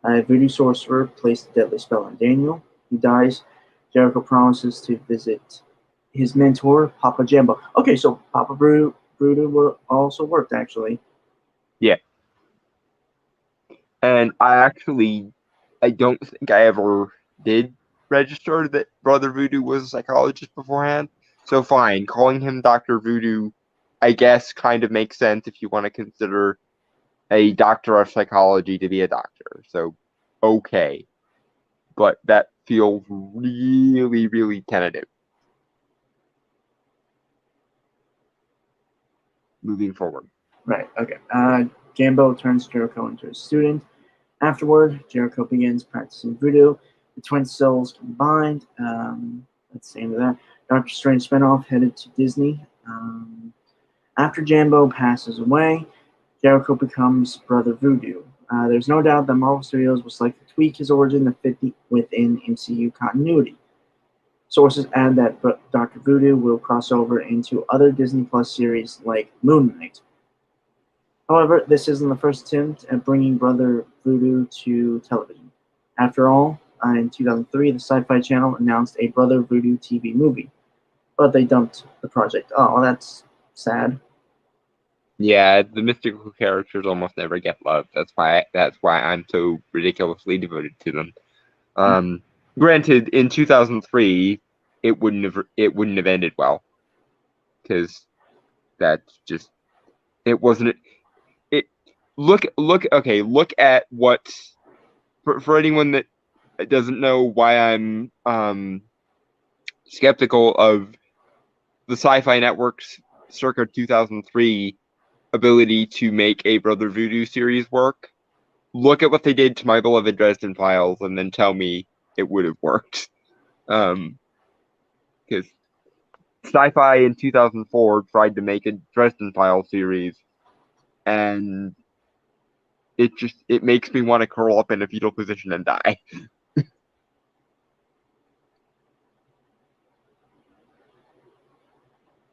A voodoo sorcerer placed a deadly spell on Daniel. He dies. Jericho promises to visit his mentor, Papa Jambo. Okay, so Papa Voodoo also worked, actually. Yeah. And I don't think I ever did register that Brother Voodoo was a psychologist beforehand. So fine, calling him Dr. Voodoo, I guess, kind of makes sense if you want to consider a doctor of psychology to be a doctor. So, okay. But that feels really, really tentative. moving forward. Right. Okay. Jambo turns Jericho into a student. Afterward, Jericho begins practicing voodoo. The twin souls combined. That's the end of that. Doctor Strange spinoff headed to Disney. After Jambo passes away, Jericho becomes Brother Voodoo. There's no doubt that Marvel Studios was likely to tweak his origin to fit within MCU continuity. Sources add that Dr. Voodoo will cross over into other Disney Plus series like Moon Knight. However, this isn't the first attempt at bringing Brother Voodoo to television. After all, in 2003, the Sci-Fi Channel announced a Brother Voodoo TV movie, but they dumped the project. Oh, that's sad. Yeah, the mystical characters almost never get love. That's why I'm so ridiculously devoted to them. Granted, in 2003, it wouldn't have ended well, because that's just it wasn't it. Look at what for anyone that doesn't know why I'm skeptical of the Sci-Fi Network's circa 2003 ability to make a Brother Voodoo series work. Look at what they did to My Beloved Dresden Files, and then tell me it would have worked. Because Sci-Fi in 2004 tried to make a Dresden Files series, and it makes me want to curl up in a fetal position and die.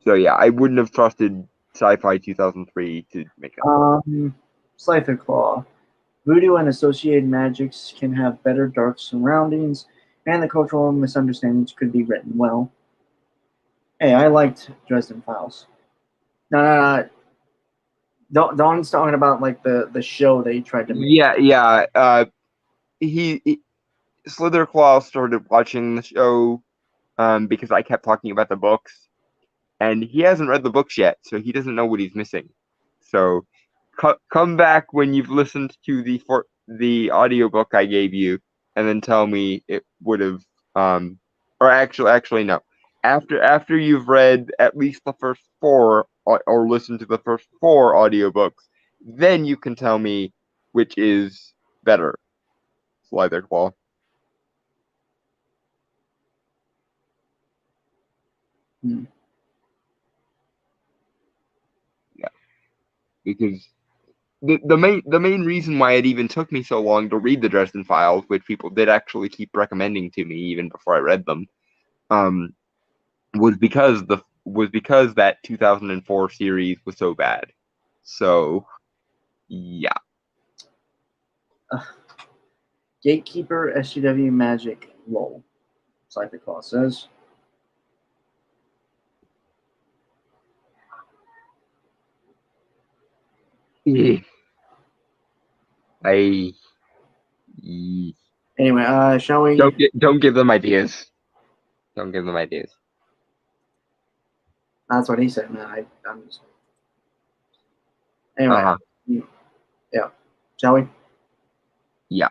So yeah, I wouldn't have trusted Sci-Fi 2003 to make it. Slifer Claw. Voodoo and associated magics can have better dark surroundings, and the cultural misunderstandings could be written well. Hey, I liked Dresden Files. No. Don's talking about like the show they tried to make. Yeah. He Slitherclaw started watching the show because I kept talking about the books, and he hasn't read the books yet, so he doesn't know what he's missing. So come back when you've listened to the audiobook I gave you, and then tell me it would have or actually no. After you've read at least the first 4 or listened to the first 4 audiobooks, then you can tell me which is better. Slitherclaw. Yeah, because the main reason why it even took me so long to read the Dresden Files, which people did actually keep recommending to me even before I read them, was because that 2004 series was so bad. So, yeah. Gatekeeper SGW Magic lol. Slifer Claw says. Anyway, shall we? Don't give them ideas. Don't give them ideas. That's what he said, man. I'm just. Anyway, yeah. Shall we? Yeah.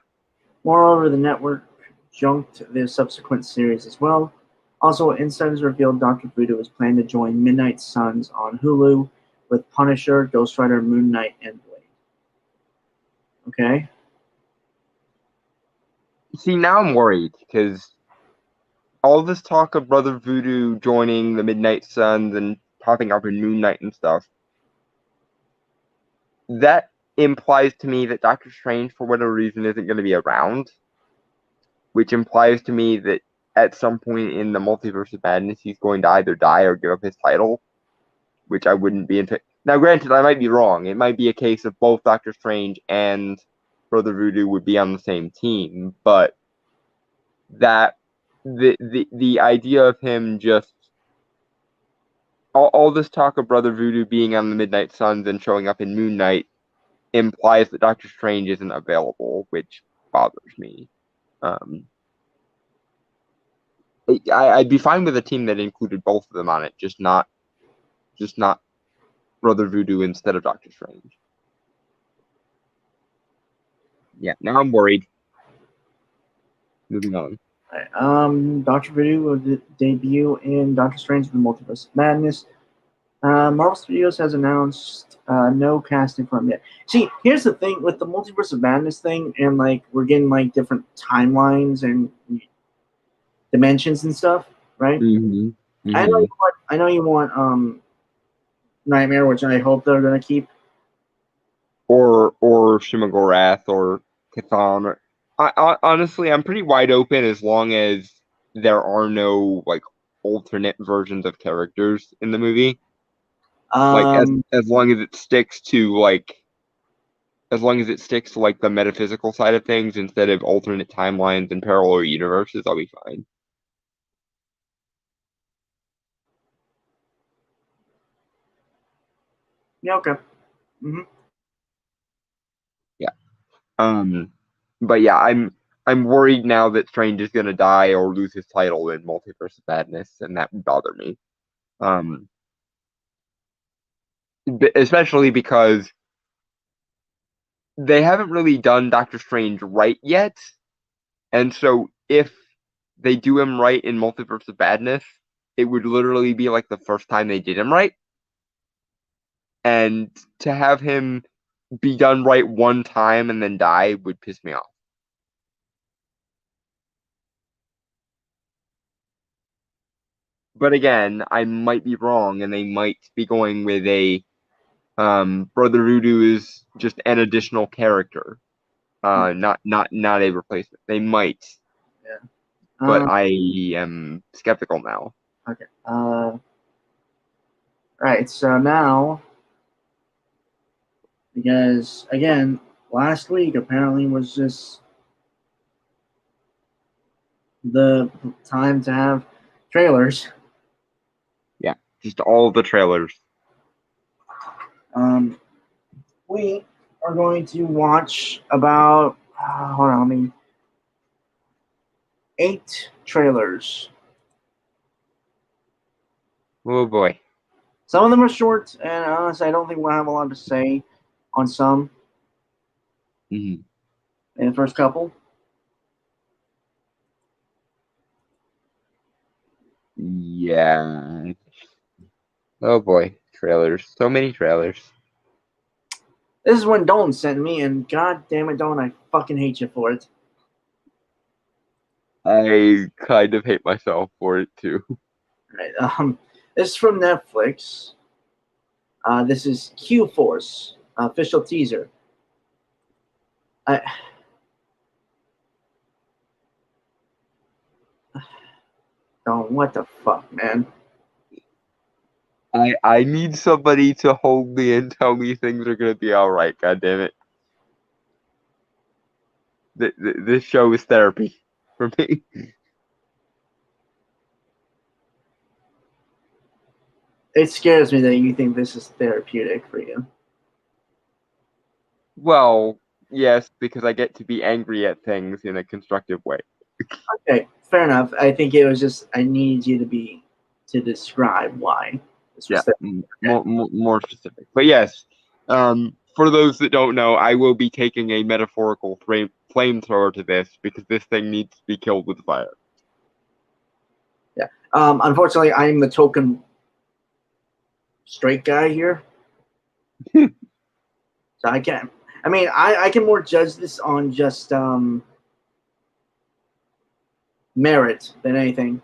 Moreover, the network junked the subsequent series as well. Also, insiders revealed Dr. Voodoo is planning to join Midnight Suns on Hulu with Punisher, Ghost Rider, Moon Knight, and Blade. Okay. See, now I'm worried because all this talk of Brother Voodoo joining the Midnight Suns and popping up in Moon Knight and stuff, that implies to me that Doctor Strange, for whatever reason, isn't going to be around, which implies to me that at some point in the Multiverse of Madness, he's going to either die or give up his title, which I wouldn't be into. Now, granted, I might be wrong. It might be a case of both Doctor Strange and Brother Voodoo would be on the same team, but that the idea of him just all this talk of Brother Voodoo being on the Midnight Suns and showing up in Moon Knight implies that Doctor Strange isn't available, which bothers me. I'd be fine with a team that included both of them on it, just not Brother Voodoo instead of Doctor Strange. Yeah, now I'm worried. Moving on. Right. Dr. Voodoo will debut in Doctor Strange: The Multiverse of Madness. Marvel Studios has announced no casting firm yet. See, here's the thing with the Multiverse of Madness thing, and like we're getting like different timelines and dimensions and stuff, right? Mm-hmm. I know Mm-hmm. you want. I know you want Nightmare, which I hope they're gonna keep. Or Shimaggorath or Cthon. Honestly, I'm pretty wide open as long as there are no like alternate versions of characters in the movie. Like Um, as long as it sticks to like as long as it sticks to like the metaphysical side of things instead of alternate timelines and parallel universes, I'll be fine. yeah, okay. Hmm. Yeah. Um, but yeah, I'm worried now that Strange is gonna die or lose his title in Multiverse of Madness, and that would bother me. Um, especially because they haven't really done Doctor Strange right yet, and so if they do him right in Multiverse of Madness, it would literally be like the first time they did him right, and to have him be done right one time and then die would piss me off. But again, I might be wrong, and they might be going with a Brother Voodoo is just an additional character, not a replacement. They might, Yeah. but I am skeptical now. Okay. Right. So now, because again, last week apparently was just the time to have trailers. Yeah, just all the trailers. Um, we are going to watch about hold on, let me 8 trailers. Oh boy. Some of them are short, and honestly, I don't think we'll have a lot to say on some Mhm. in the first couple. Yeah. Oh boy, trailers. So many trailers. This is when Dalton sent me, and god damn it, Dalton, I fucking hate you for it. I kind of hate myself for it too. Right. This is from Netflix. This is Q Force official teaser. I Dalton, what the fuck, man? I need somebody to hold me and tell me things are gonna be all right. God damn it! This show is therapy for me. It scares me that you think this is therapeutic for you. Well, yes, because I get to be angry at things in a constructive way. Okay, fair enough. I think it was just I needed you to describe why this Yeah, was there. Okay. more specific. But yes, for those that don't know, I will be taking a metaphorical flamethrower to this because this thing needs to be killed with fire. Yeah. Unfortunately, I'm the token straight guy here, so I can't. I mean, I can more judge this on just merit than anything.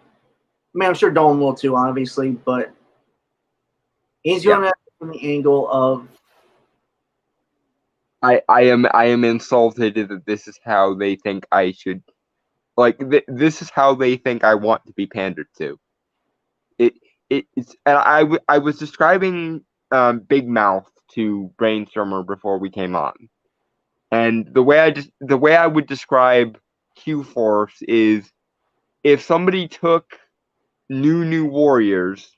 I mean, I'm sure Dolan will too, obviously, but he's Yeah, going to from the angle of I am insulted that this is how they think I should this is how they think I want to be pandered to. It it's and I was describing Big Mouth to Brainstormer before we came on. And the way I would describe Q Force is if somebody took New Warriors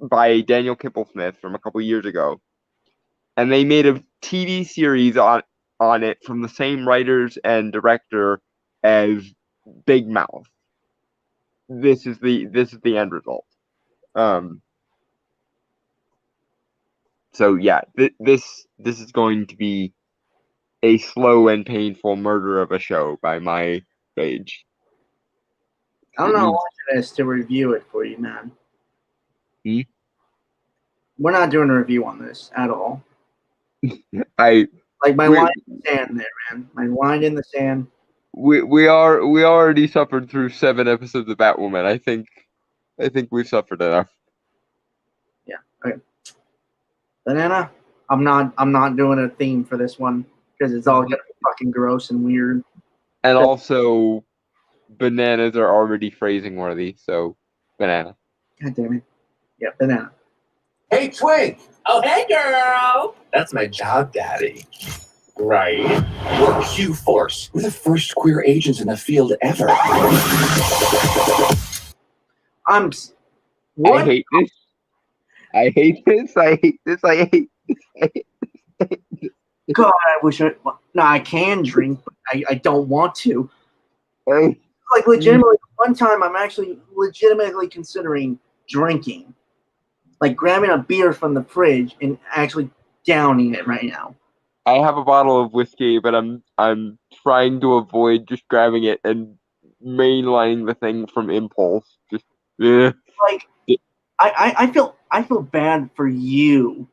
by Daniel Kibblesmith from a couple years ago, and they made a TV series on it from the same writers and director as Big Mouth. This is the end result. Um, so yeah, this is going to be a slow and painful murder of a show by my age. I'm It not needs. watching this to review it for you, man. Hmm? we're not doing a review on this at all. I Like my we line in the sand there, man. My line in the sand. we already suffered through 7 episodes of Batwoman. I think we've suffered enough. Yeah. Okay. Banana. I'm not doing a theme for this one because it's all gonna be fucking gross and weird. And also, bananas are already phrasing worthy, so banana. God damn it. Yeah, banana. Hey, Twink! Oh, hey, girl! That's my job, Daddy. Right. We're Q-Force. We're the first queer agents in the field ever. I'm. What? I hate this. I hate this. I hate this. I hate this. I hate God, I wish I. No, I can drink, but I don't want to. this. Like legitimately, one time I'm actually legitimately considering drinking, like grabbing a beer from the fridge and actually downing it right now. I have a bottle of whiskey, but I'm trying to avoid just grabbing it and mainlining the thing from impulse. Just Like, I feel bad for you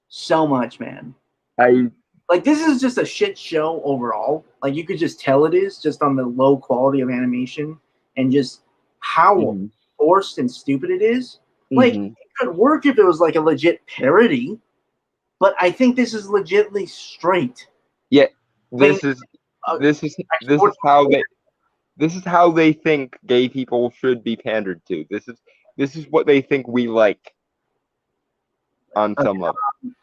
so much, man. I Like this is just a shit show overall. Like you could just tell it is just on the low quality of animation and just how mhm, forced and stupid it is. Like mhm. it could work if it was like a legit parody, but I think this is legitimately straight. Yeah, Playing this is a, this is a this is how they think gay people should be pandered to. This is what they think we like on some level.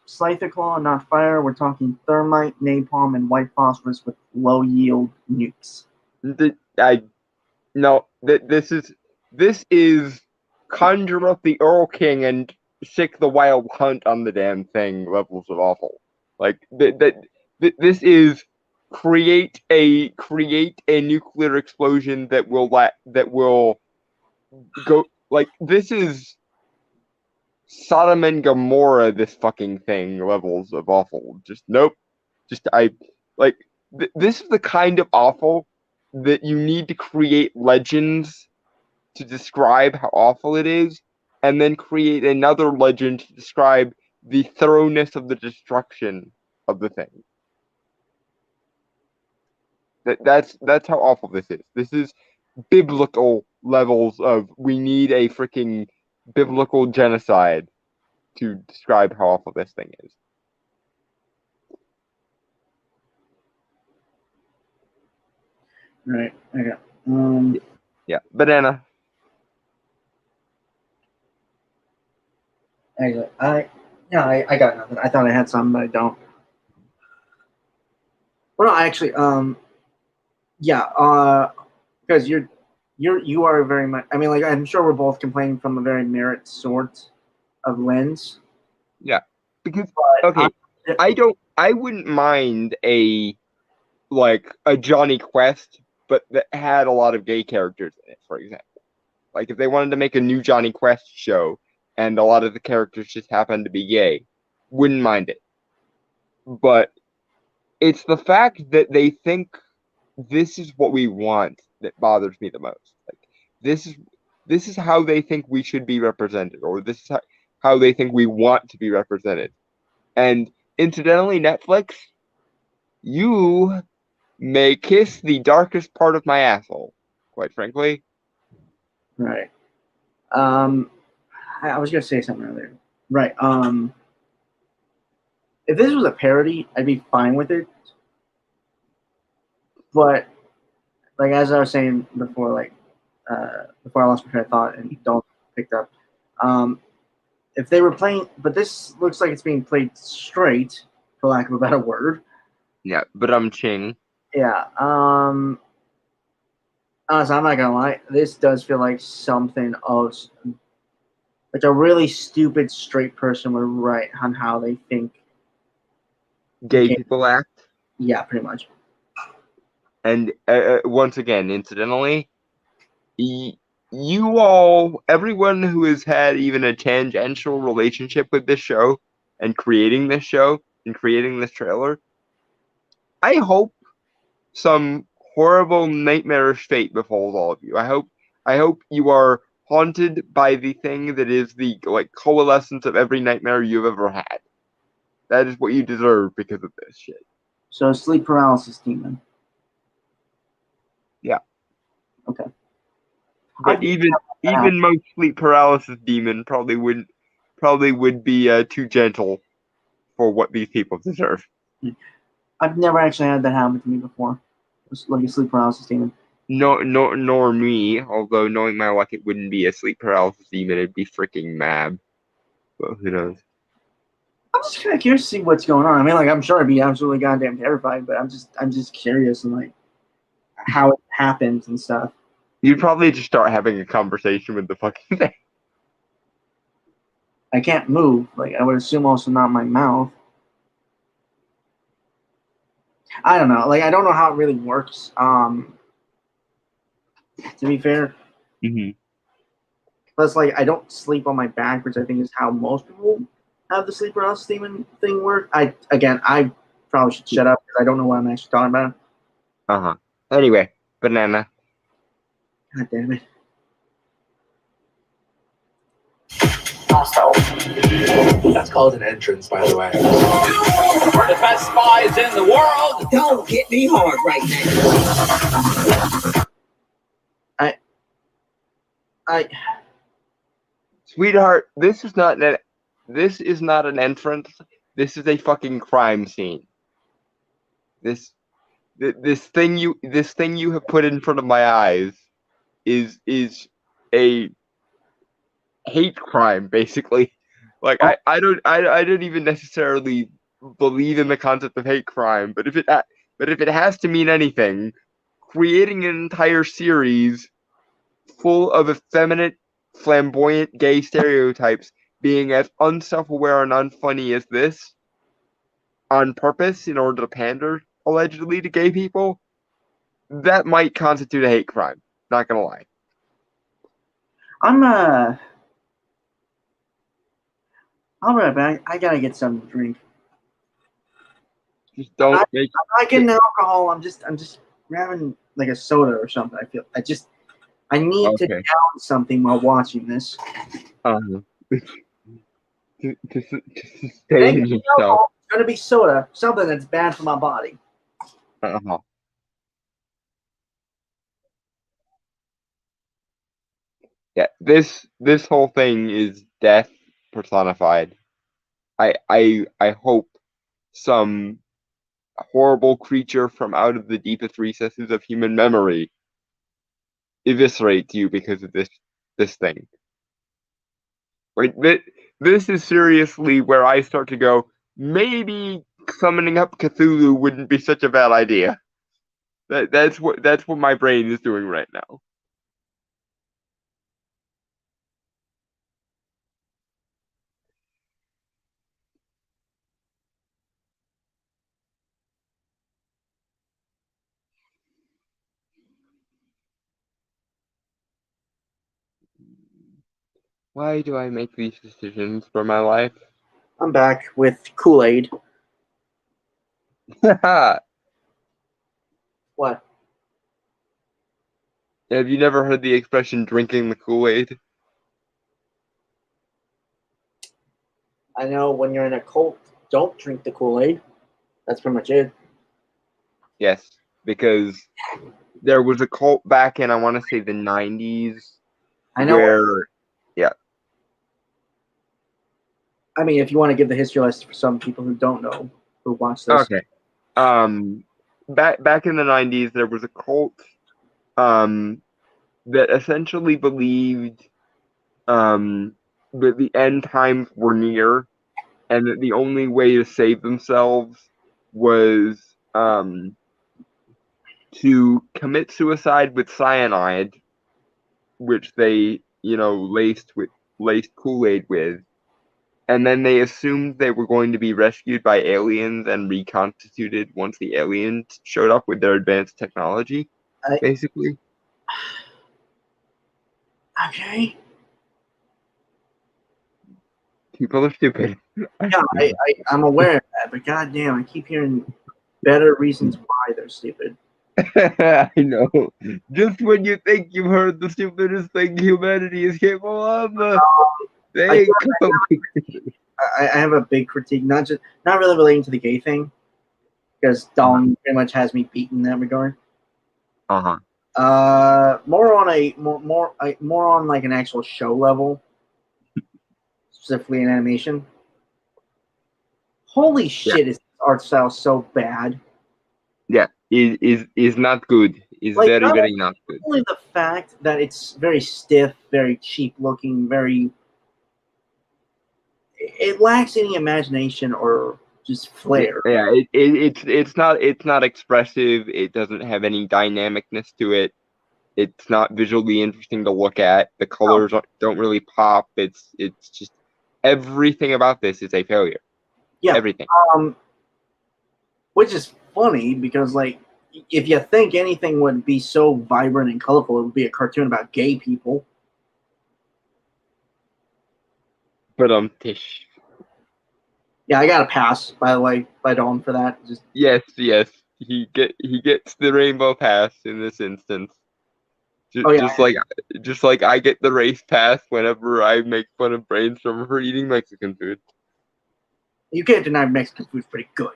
Scyther not fire. We're talking thermite, napalm, and white phosphorus with low yield nukes. I no, this is conjure up the Earl King and sick the wild hunt on the damn thing levels of awful. Like this is create a nuclear explosion that will go like this is Sodom and Gomorrah, this fucking thing levels of awful. Just nope. Just I like this is the kind of awful that you need to create legends to describe how awful it is, and then create another legend to describe the thoroughness of the destruction of the thing. That's how awful this is. This is biblical levels of we need a freaking biblical genocide to describe how awful this thing is. Right. Okay. Yeah, banana. Actually, I got nothing. I thought I had some, but I don't. Well, no, actually, yeah, because you are very much. I mean, like I'm sure we're both complaining from a very merit sort of lens. Yeah, because But okay, I wouldn't mind a Johnny Quest, but that had a lot of gay characters in it, for example. Like if they wanted to make a new Johnny Quest show and a lot of the characters just happened to be gay, wouldn't mind it. But it's the fact that they think this is what we want that bothers me the most. Like this is this is how they think we should be represented, or this is how they think we want to be represented. And incidentally, Netflix, you may kiss the darkest part of my asshole, quite frankly. right. I was gonna say something earlier. Right. If this was a parody, I'd be fine with it. But like as I was saying before, before I lost my train of thought and don't picked up. Um, if they were playing, but this looks like it's being played straight, for lack of a better word. Yeah, but I'm Ching. Yeah. Honestly, I'm not gonna lie. This does feel like something of like a really stupid straight person would write on how they think. Gay Gay. people act. Yeah, pretty much. And once again, incidentally, you all, everyone who has had even a tangential relationship with this show and creating this show and creating this trailer, I hope some horrible nightmarish fate befalls all of you. I hope you are haunted by the thing that is the like coalescence of every nightmare you've ever had. That is what you deserve because of this shit. So sleep paralysis demon. Yeah. Okay. But even most sleep paralysis demon probably would be too gentle for what these people deserve. I've never actually had that happen to me before. It's like a sleep paralysis demon. Nor me. Although knowing my luck, it wouldn't be a sleep paralysis demon. It'd be freaking Mab. But who knows? I'm just kind of curious to see what's going on. I mean, like, I'm sure I'd be absolutely goddamn terrified, but I'm just curious and like how it happens and stuff. You'd probably just start having a conversation with the fucking thing. I can't move. Like, I would assume also not my mouth. I don't know. Like, I don't know how it really works. To be fair, Mm-hmm. plus, like, I don't sleep on my back, which I think is how most people have the sleep paralysis demon thing work. I probably should shut up because I don't know what I'm actually talking about. Uh-huh. Anyway, banana. God damn it. Also, that's called an entrance, by the way. We're the best spies in the world. Don't hit me hard right now. Sweetheart, this is not an entrance. This is a fucking crime scene. This thing you have put in front of my eyes is a hate crime, basically. Like I don't even necessarily believe in the concept of hate crime, but if it has to mean anything, creating an entire series full of effeminate, flamboyant gay stereotypes being as unself-aware and unfunny as this on purpose in order to pander allegedly to gay people, that might constitute a hate crime. Not gonna lie. I'll be right back. I gotta get something to drink. Just don't I'm make. not getting alcohol. I'm just grabbing like a soda or something. I need to Okay. down something while watching this. To sustain yourself. Alcohol, it's gonna be soda, something that's bad for my body. Uh-huh. Yeah, this whole thing is death personified. I hope some horrible creature from out of the deepest recesses of human memory eviscerates you because of this thing. Like this is seriously where I start to go, maybe summoning up Cthulhu wouldn't be such a bad idea. That's what my brain is doing right now. Why do I make these decisions for my life? I'm back with Kool-Aid. What? Have you never heard the expression drinking the Kool-Aid? I know when you're in a cult, don't drink the Kool-Aid. That's pretty much it. Yes, because there was a cult back in, I want to say, the 90s. I know. Where, yeah. I mean, if you want to give the history lesson for some people who don't know, who watch this. Okay. Back in the 90s, there was a cult that essentially believed that the end times were near and that the only way to save themselves was to commit suicide with cyanide, which they, laced Kool-Aid with. And then they assumed they were going to be rescued by aliens and reconstituted once the aliens showed up with their advanced technology, basically. Okay. People are stupid. Yeah, I'm aware of that, but goddamn, I keep hearing better reasons why they're stupid. I know. Just when you think you've heard the stupidest thing humanity is capable of, I, they come. I have a big critique, not really relating to the gay thing, because Dom pretty much has me beat in that regard. Uh-huh. More on more on like an actual show level, specifically in animation. Holy shit, is this art style so bad? Yeah, is not good. Is Like very, not very not good. only the fact that it's very stiff, very cheap looking, it lacks any imagination or just flair. Yeah, it's not expressive. It doesn't have any dynamicness to it. It's not visually interesting to look at. The colors don't really pop. It's just everything about this is a failure. Yeah. Everything. Which is funny because like if you think anything would be so vibrant and colorful, it would be a cartoon about gay people. But Tish. Yeah, I got a pass, by the way, by Dawn for that. Just Yes. He gets the rainbow pass in this instance. Oh, yeah. Just like I get the race pass whenever I make fun of Brainstorm for eating Mexican food. You can't deny Mexican food's pretty good.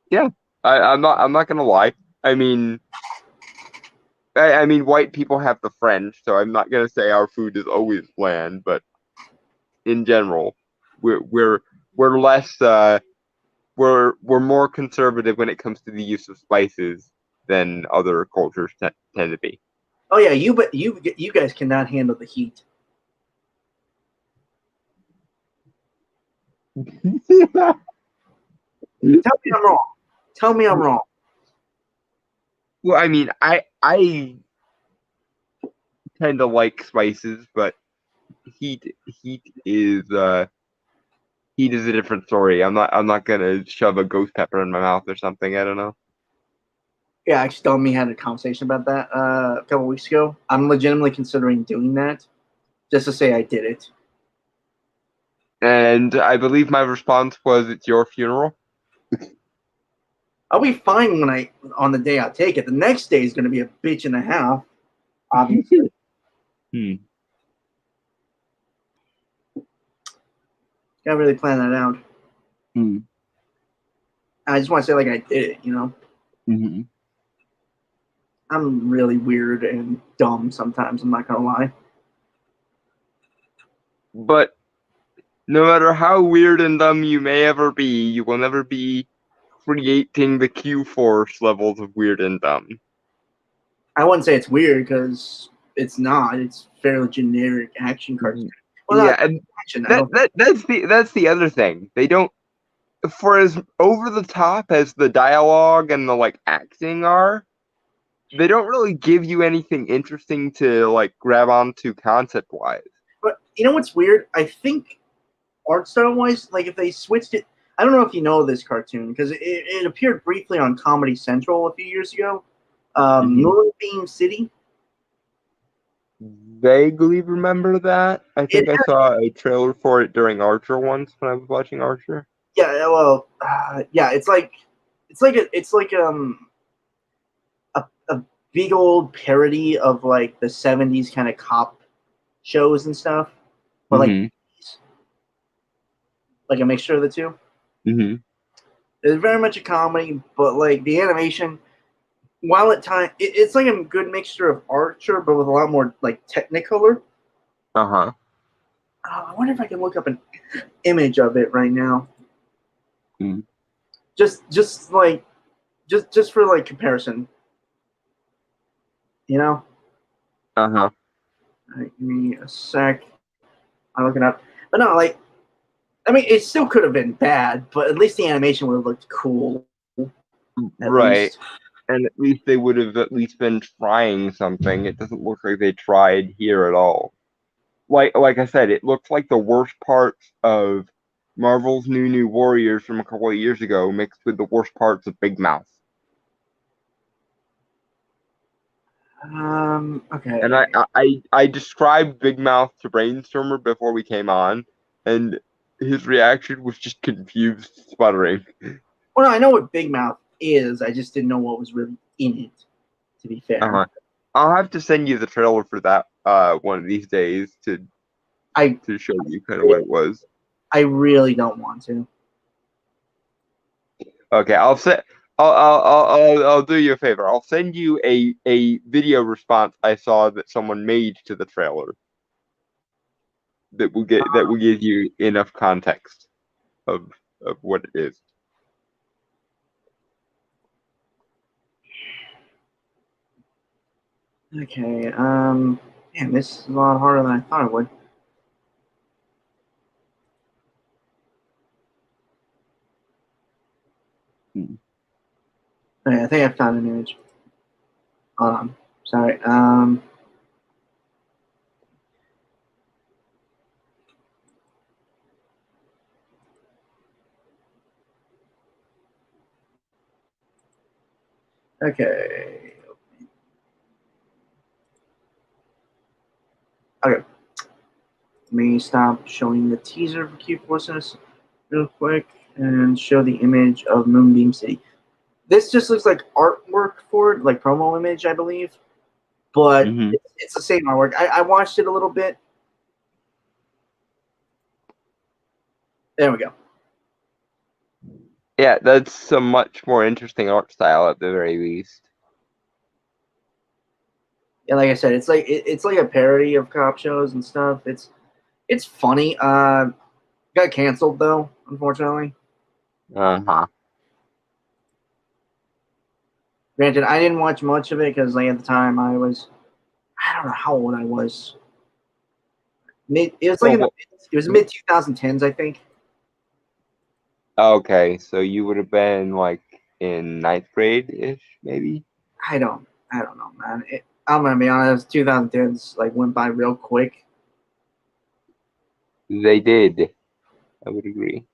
Yeah, I'm not gonna lie. I mean, white people have the French, so I'm not gonna say our food is always bland, but in general, we're less we're more conservative when it comes to the use of spices than other cultures tend to be. Oh yeah, you guys cannot handle the heat. Tell me I'm wrong. Tell me I'm wrong. Well, I mean, I tend to like spices, but heat is heat is a different story. I'm not gonna shove a ghost pepper in my mouth or something. I don't know. Yeah, actually, Don me had a conversation about that a couple weeks ago. I'm legitimately considering doing that, just to say I did it. And I believe my response was, "It's your funeral." I'll be fine on the day I take it. The next day is going to be a bitch and a half, obviously. Gotta really plan that out. I just want to say like I did it, you know. Mm-hmm. I'm really weird and dumb sometimes. I'm not gonna lie. But no matter how weird and dumb you may ever be, you will never be creating the Q-Force levels of weird and dumb. I wouldn't say it's weird because it's not. It's fairly generic action cartoon. Well, yeah, and action, that's the other thing. They don't, for as over the top as the dialogue and the like acting are, they don't really give you anything interesting to like grab onto concept wise. But you know what's weird? I think art style wise, like if they switched it, I don't know if you know this cartoon because it appeared briefly on Comedy Central a few years ago. Moonbeam City. Vaguely remember that. I think I saw a trailer for it during Archer once when I was watching Archer. Yeah, well, yeah, it's like a big old parody of like the 70s kind of cop shows and stuff, but like a mixture of the two. Mm-hmm. It's very much a comedy, but like the animation, while at times it's like a good mixture of Archer, but with a lot more like Technicolor. Uh-huh. I wonder if I can look up an image of it right now. Just for like comparison, you know. Uh-huh. Give me a sec. I'm looking up, but no, like, I mean, it still could have been bad, but at least the animation would have looked cool. Right. Least. And at least they would have at least been trying something. It doesn't look like they tried here at all. Like I said, it looks like the worst parts of Marvel's New Warriors from a couple of years ago mixed with the worst parts of Big Mouth. Okay. And I described Big Mouth to Brainstormer before we came on, and his reaction was just confused, sputtering. Well, no, I know what Big Mouth is. I just didn't know what was really in it. To be fair, Uh-huh. I'll have to send you the trailer for that one of these days to show you kind of what it was. I really don't want to. Okay, I'll do you a favor. I'll send you a video response I saw that someone made to the trailer that will give you enough context of what it is. Okay. Man, this is a lot harder than I thought it would. Okay, I think I found an image. Hold on. Sorry. Okay. Okay. Let me stop showing the teaser for Q-Forces real quick and show the image of Moonbeam City. This just looks like artwork for it, like promo image, I believe. But it's the same artwork. I watched it a little bit. There we go. Yeah, that's a much more interesting art style at the very least. Yeah, like I said, it's like a parody of cop shows and stuff. It's funny. Got canceled though, unfortunately. Uh-huh. Granted, I didn't watch much of it because like at the time I don't know how old I was. It was mid 2010s, I think. Okay, so you would have been like in ninth grade-ish, maybe? I don't know, man. I'm gonna be honest. 2010s like went by real quick. They did. I would agree.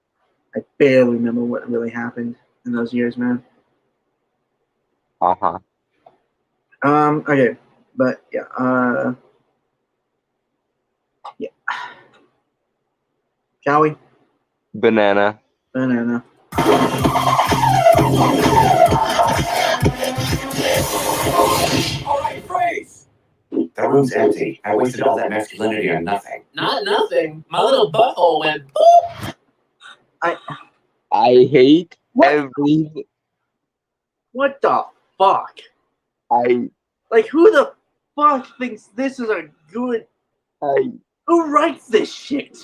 I barely remember what really happened in those years, man. Uh-huh. Okay, but yeah. Yeah. Shall we? Banana. Banana. All right, freeze! That room's empty. I wasted all that masculinity on nothing. Not nothing. My little butthole went boop. I hate What? every. What the fuck? I. Like, who the fuck thinks this is a good? Who writes this shit?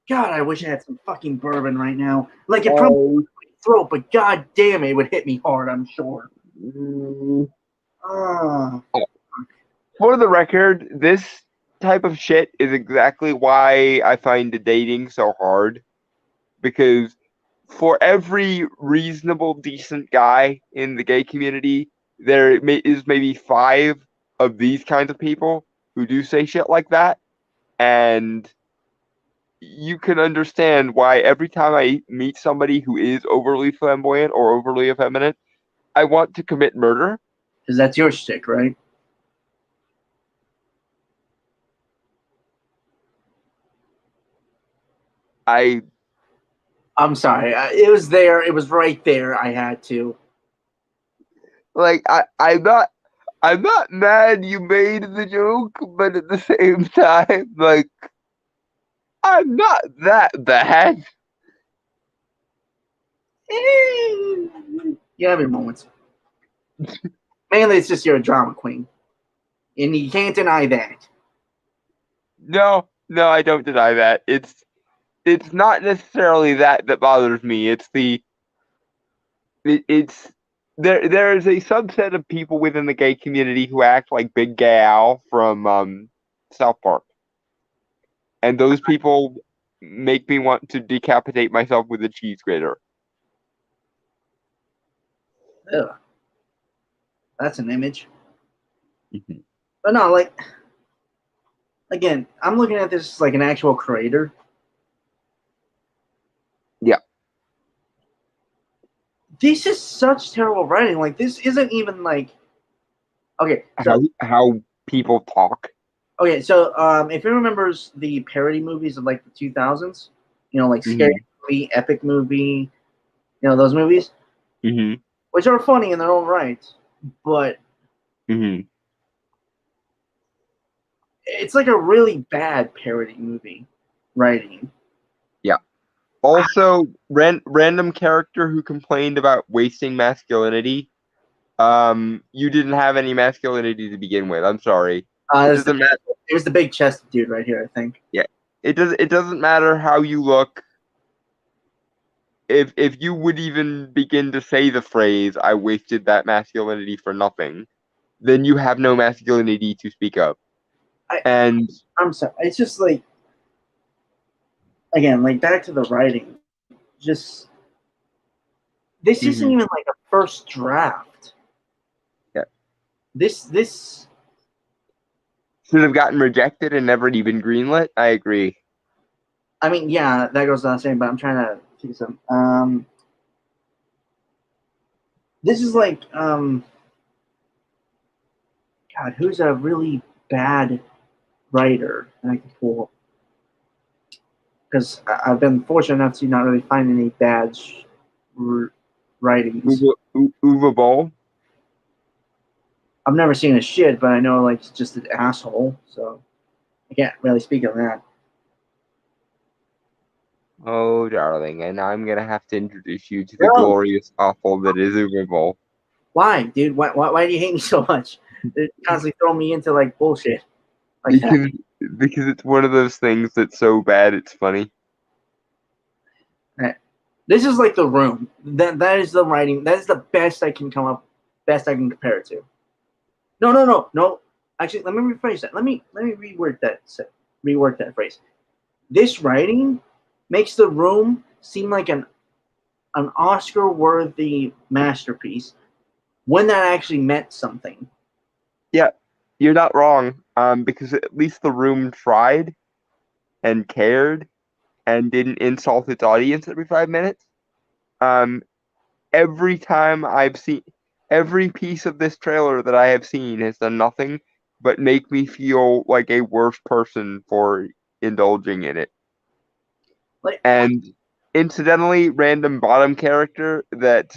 God, I wish I had some fucking bourbon right now. Like, it probably would throat, but god damn it would hit me hard, I'm sure. For the record, this type of shit is exactly why I find dating so hard. Because for every reasonable, decent guy in the gay community, there is maybe 5 of these kinds of people who do say shit like that. And you can understand why every time I meet somebody who is overly flamboyant or overly effeminate, I want to commit murder. Because that's your shtick, right? I'm sorry. It was there. It was right there. I had to. Like, I'm not mad you made the joke, but at the same time, like, I'm not that bad. You have your moments. Mainly, it's just you're a drama queen. And you can't deny that. No, I don't deny that. It's not necessarily that bothers me. It's there is a subset of people within the gay community who act like Big Gay Al from South Park. And those people make me want to decapitate myself with a cheese grater. Ugh. That's an image. But no, like, again, I'm looking at this like an actual creator. Yeah. This is such terrible writing. Like, this isn't even like. Okay. So, how people talk. Okay, so if you remembers the parody movies of like the 2000s, you know, like Scary movie, Epic movie, those movies, Mm-hmm. which are funny in their own right, but Mm-hmm. it's like a really bad parody movie writing. Yeah. Also, random character who complained about wasting masculinity. You didn't have any masculinity to begin with. I'm sorry. It doesn't matter. It was the big chested dude right here, I think. Yeah. It doesn't matter how you look. If you would even begin to say the phrase "I wasted that masculinity for nothing," then you have no masculinity to speak of. And I'm sorry. It's just like, again, like back to the writing. Just this isn't even like a first draft. Yeah. This should have gotten rejected and never even greenlit. I agree. I mean, yeah, that goes without saying, but I'm trying to think of some. This is like, God, who's a really bad writer that I can pull? Because I've been fortunate enough to not really find any bad writings. Uwe Boll. I've never seen a shit, but I know like he's just an asshole, so I can't really speak on that. Oh, darling, and I'm gonna have to introduce you to the glorious awful that is Uwe Boll. Why, dude? Why do you hate me so much? They're constantly throwing me into like bullshit. Like because it's one of those things that's so bad it's funny. This is like The Room. That is the writing. That is the best I can compare it to. No. Actually, let me rephrase that. Let me rework that phrase. This writing makes The Room seem like an Oscar-worthy masterpiece when that actually meant something. Yeah, you're not wrong. Because at least The Room tried and cared and didn't insult its audience every 5 minutes. Every time I've seen every piece of this trailer that I have seen has done nothing but make me feel like a worse person for indulging in it. And incidentally, random bottom character that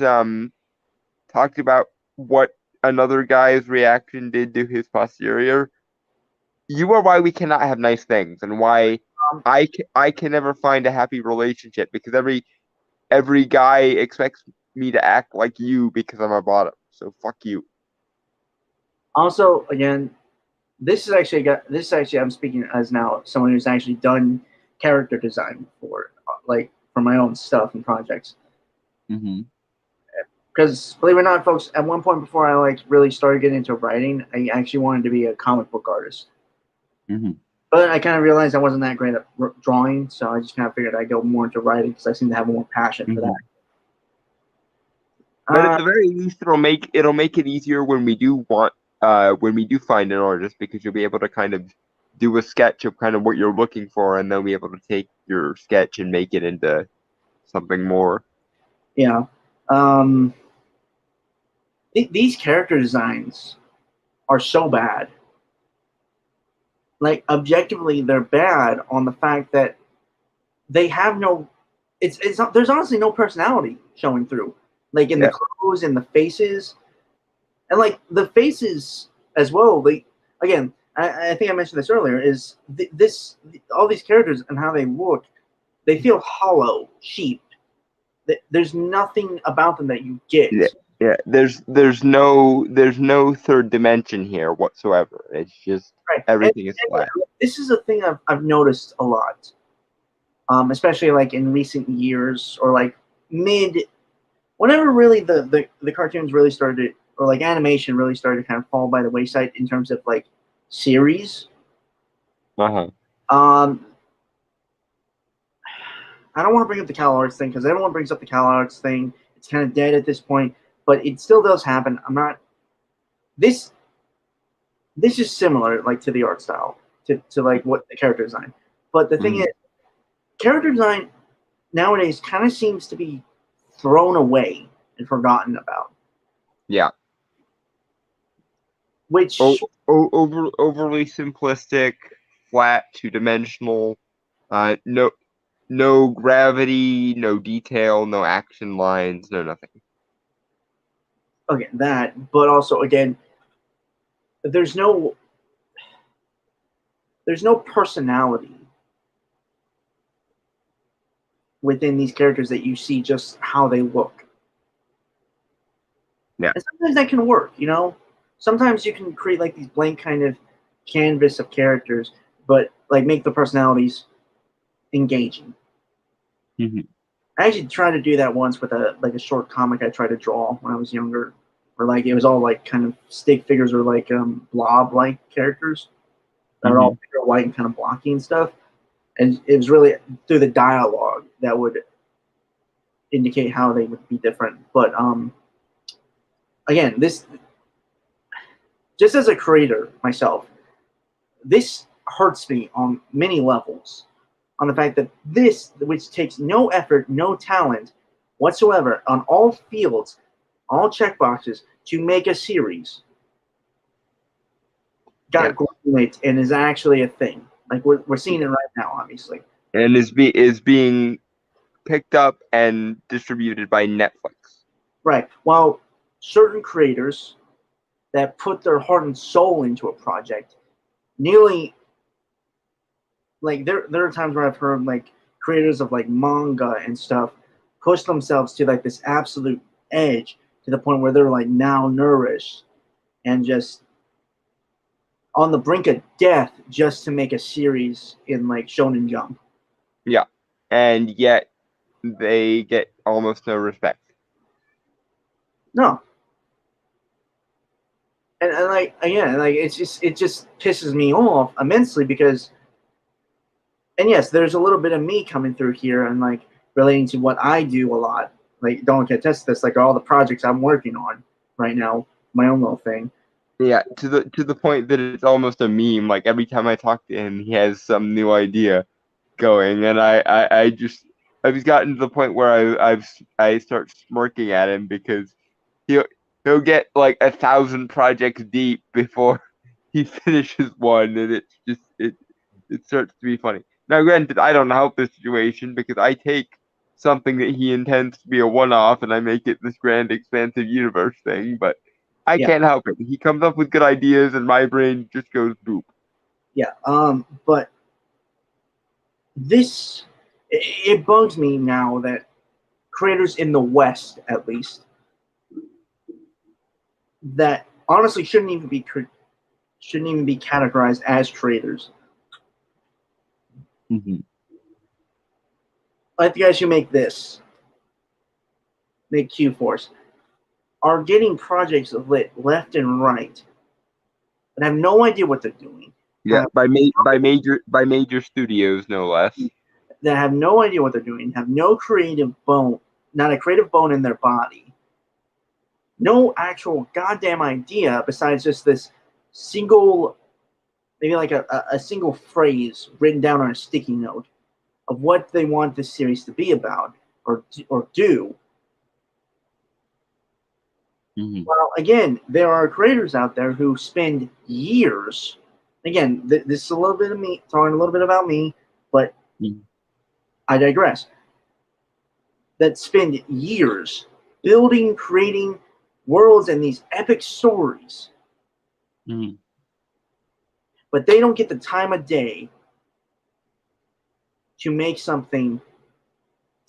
talked about what another guy's reaction did to his posterior. You are why we cannot have nice things, and why I can never find a happy relationship, because every guy expects me to act like you because I'm a bottom. So fuck you. Also, again, this is actually I'm speaking as now someone who's actually done character design for my own stuff and projects. Mm-hmm. Because believe it or not, folks, at one point before I like really started getting into writing, I actually wanted to be a comic book artist. Mm-hmm. But I kind of realized I wasn't that great at drawing, so I just kind of figured I'd go more into writing because I seem to have more passion for that. But at the very least, it'll make it easier when we do find an artist, because you'll be able to kind of do a sketch of kind of what you're looking for, and they'll be able to take your sketch and make it into something more. Yeah. These character designs are so bad. Like, objectively, they're bad on the fact that they have no. It's not, there's honestly no personality showing through, like in the clothes, in the faces, and like the faces as well. Like, again, I think I mentioned this earlier. Is all these characters and how they look, they feel hollow, cheap. There's nothing about them that you get. Yeah, there's no third dimension here whatsoever. It's just everything is flat. This is a thing I've noticed a lot, especially like in recent years, or like whenever really the cartoons really started, or like animation really started to kind of fall by the wayside in terms of like series. Uh-huh. I don't want to bring up the CalArts thing because everyone brings up the CalArts thing. It's kind of dead at this point, but it still does happen. I'm not. This is similar, like, to the art style, to like what the character design. But the thing is, character design nowadays kind of seems to be thrown away and forgotten about. Yeah. Which overly simplistic, flat, two-dimensional. no gravity, no detail, no action lines, no nothing. Okay, that, but also again, there's no personality within these characters that you see just how they look. Yeah. And sometimes that can work, you know? Sometimes you can create like these blank kind of canvas of characters, but like make the personalities engaging. Mhm. I actually tried to do that once with a short comic I tried to draw when I was younger, where like it was all like kind of stick figures or like blob like characters that are all pure white and kind of blocky and stuff. And it was really through the dialogue that would indicate how they would be different. But again, this just as a creator myself, this hurts me on many levels. On the fact that this, which takes no effort, no talent whatsoever on all fields, all checkboxes to make a series, got greenlit and is actually a thing. Like we're seeing it right now, obviously. And is being picked up and distributed by Netflix. Right. While certain creators that put their heart and soul into a project nearly like there are times where I've heard like creators of like manga and stuff push themselves to like this absolute edge to the point where they're like now nourished and just on the brink of death just to make a series in like Shonen Jump. Yeah. And yet they get almost no respect. No. And like again, like it just pisses me off immensely because and yes, there's a little bit of me coming through here and like relating to what I do a lot. Like don't get test this, like all the projects I'm working on right now, my own little thing. Yeah, to the point that it's almost a meme. Like every time I talk to him, he has some new idea going, and I've gotten to the point where I start smirking at him because he'll get like 1,000 projects deep before he finishes one, and it's just it starts to be funny. Now, granted, I don't help this situation because I take something that he intends to be a one-off and I make it this grand, expansive universe thing, but I Yeah. can't help it. He comes up with good ideas, and my brain just goes boop. Yeah. But this it bugs me now that creators in the West, at least, that honestly shouldn't even be categorized as creators. Mm-hmm. Like the guys who make Q-Force, are getting projects lit left and right, and have no idea what they're doing. Yeah, by major studios, no less. That have no idea what they're doing, have no creative bone, not a creative bone in their body, no actual goddamn idea besides just this single, maybe like a single phrase written down on a sticky note of what they want this series to be about or do. Mm-hmm. Well, again, there are creators out there who spend years. Again, this is a little bit of me talking a little bit about me, but I digress. That spend years building, creating worlds and these epic stories, but they don't get the time of day to make something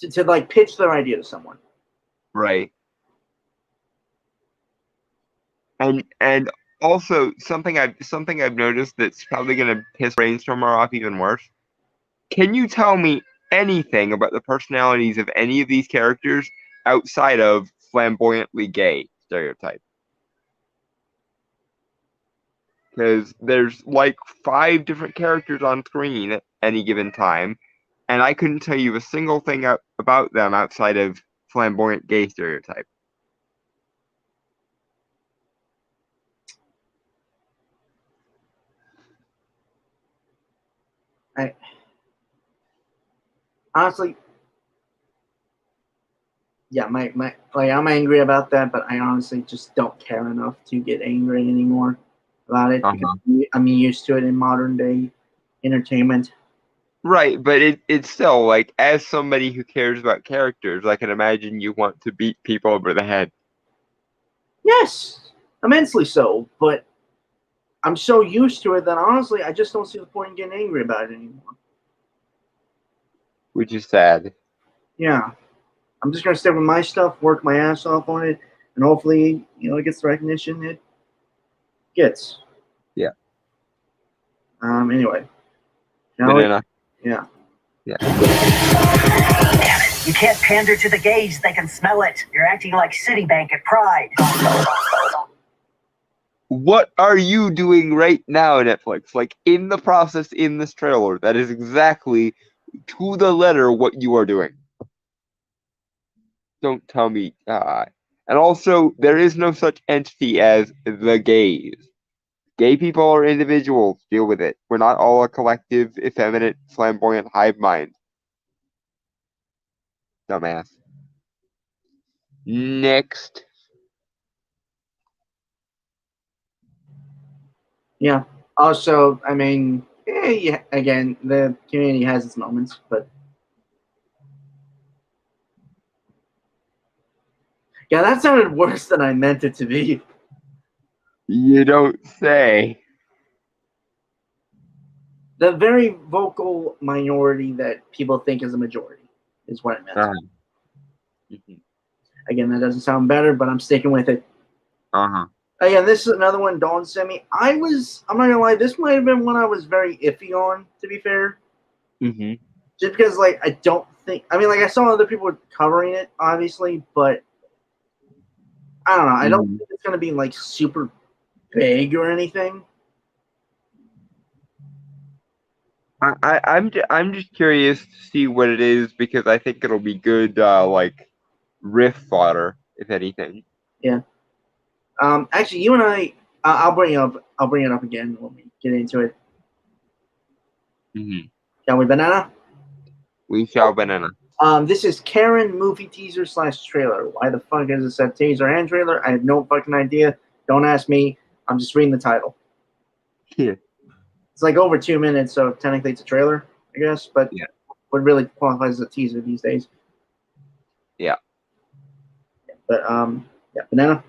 to like pitch their idea to someone. Right. And also something I've noticed that's probably gonna piss Brainstormer off even worse. Can you tell me anything about the personalities of any of these characters outside of flamboyantly gay stereotype? Because there's like 5 different characters on screen at any given time, and I couldn't tell you a single thing about them outside of flamboyant gay stereotype. Honestly, yeah, my like I'm angry about that, but I honestly just don't care enough to get angry anymore about it because I'm used to it in modern day entertainment. Right, but it's still like, as somebody who cares about characters, I can imagine you want to beat people over the head. Yes, immensely so. But I'm so used to it that honestly, I just don't see the point in getting angry about it anymore. Which is sad. Yeah, I'm just gonna stick with my stuff, work my ass off on it, and hopefully, it gets the recognition it gets. Yeah. Anyway. Banana. Yeah. Yeah. You can't pander to the gays. They can smell it. You're acting like Citibank at Pride. What are you doing right now, Netflix? Like, in the process in this trailer, that is exactly to the letter what you are doing. Don't tell me. And also, there is no such entity as the gays. Gay people are individuals. Deal with it. We're not all a collective, effeminate, flamboyant hive mind. Dumbass. Next. Yeah. Also, I mean, yeah, again, the community has its moments, but yeah, that sounded worse than I meant it to be. You don't say. The very vocal minority that people think is a majority is what I meant. Mhm. Again, that doesn't sound better, but I'm sticking with it. Uh-huh. Again, this is another one Dawn sent me. I'm not gonna lie, this might have been one I was very iffy on, to be fair. Mm-hmm. Just because, like, I don't think, I mean, like, I saw other people covering it, obviously, but I don't know. I don't think it's gonna be, like, super big or anything. I'm just curious to see what it is, because I think it'll be good, like, riff fodder, if anything. Yeah. Actually, you and I'll bring it up again when we get into it. Mm-hmm. Shall we, Banana? We shall, Banana. This is Karen movie teaser / trailer. Why the fuck is it said teaser and trailer? I have no fucking idea. Don't ask me. I'm just reading the title. Yeah. It's like over 2 minutes, so technically it's a trailer, I guess, but Yeah. what really qualifies as a teaser these days. Yeah. But yeah, Banana.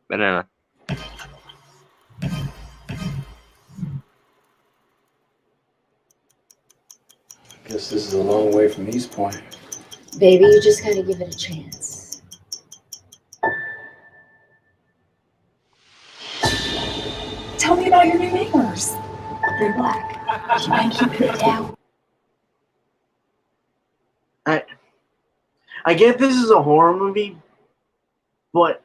Banana. Guess this is a long way from East Point. Baby, you just gotta give it a chance. Tell me about your new neighbors. They're black. Do you mind keeping it down? I get this is a horror movie, but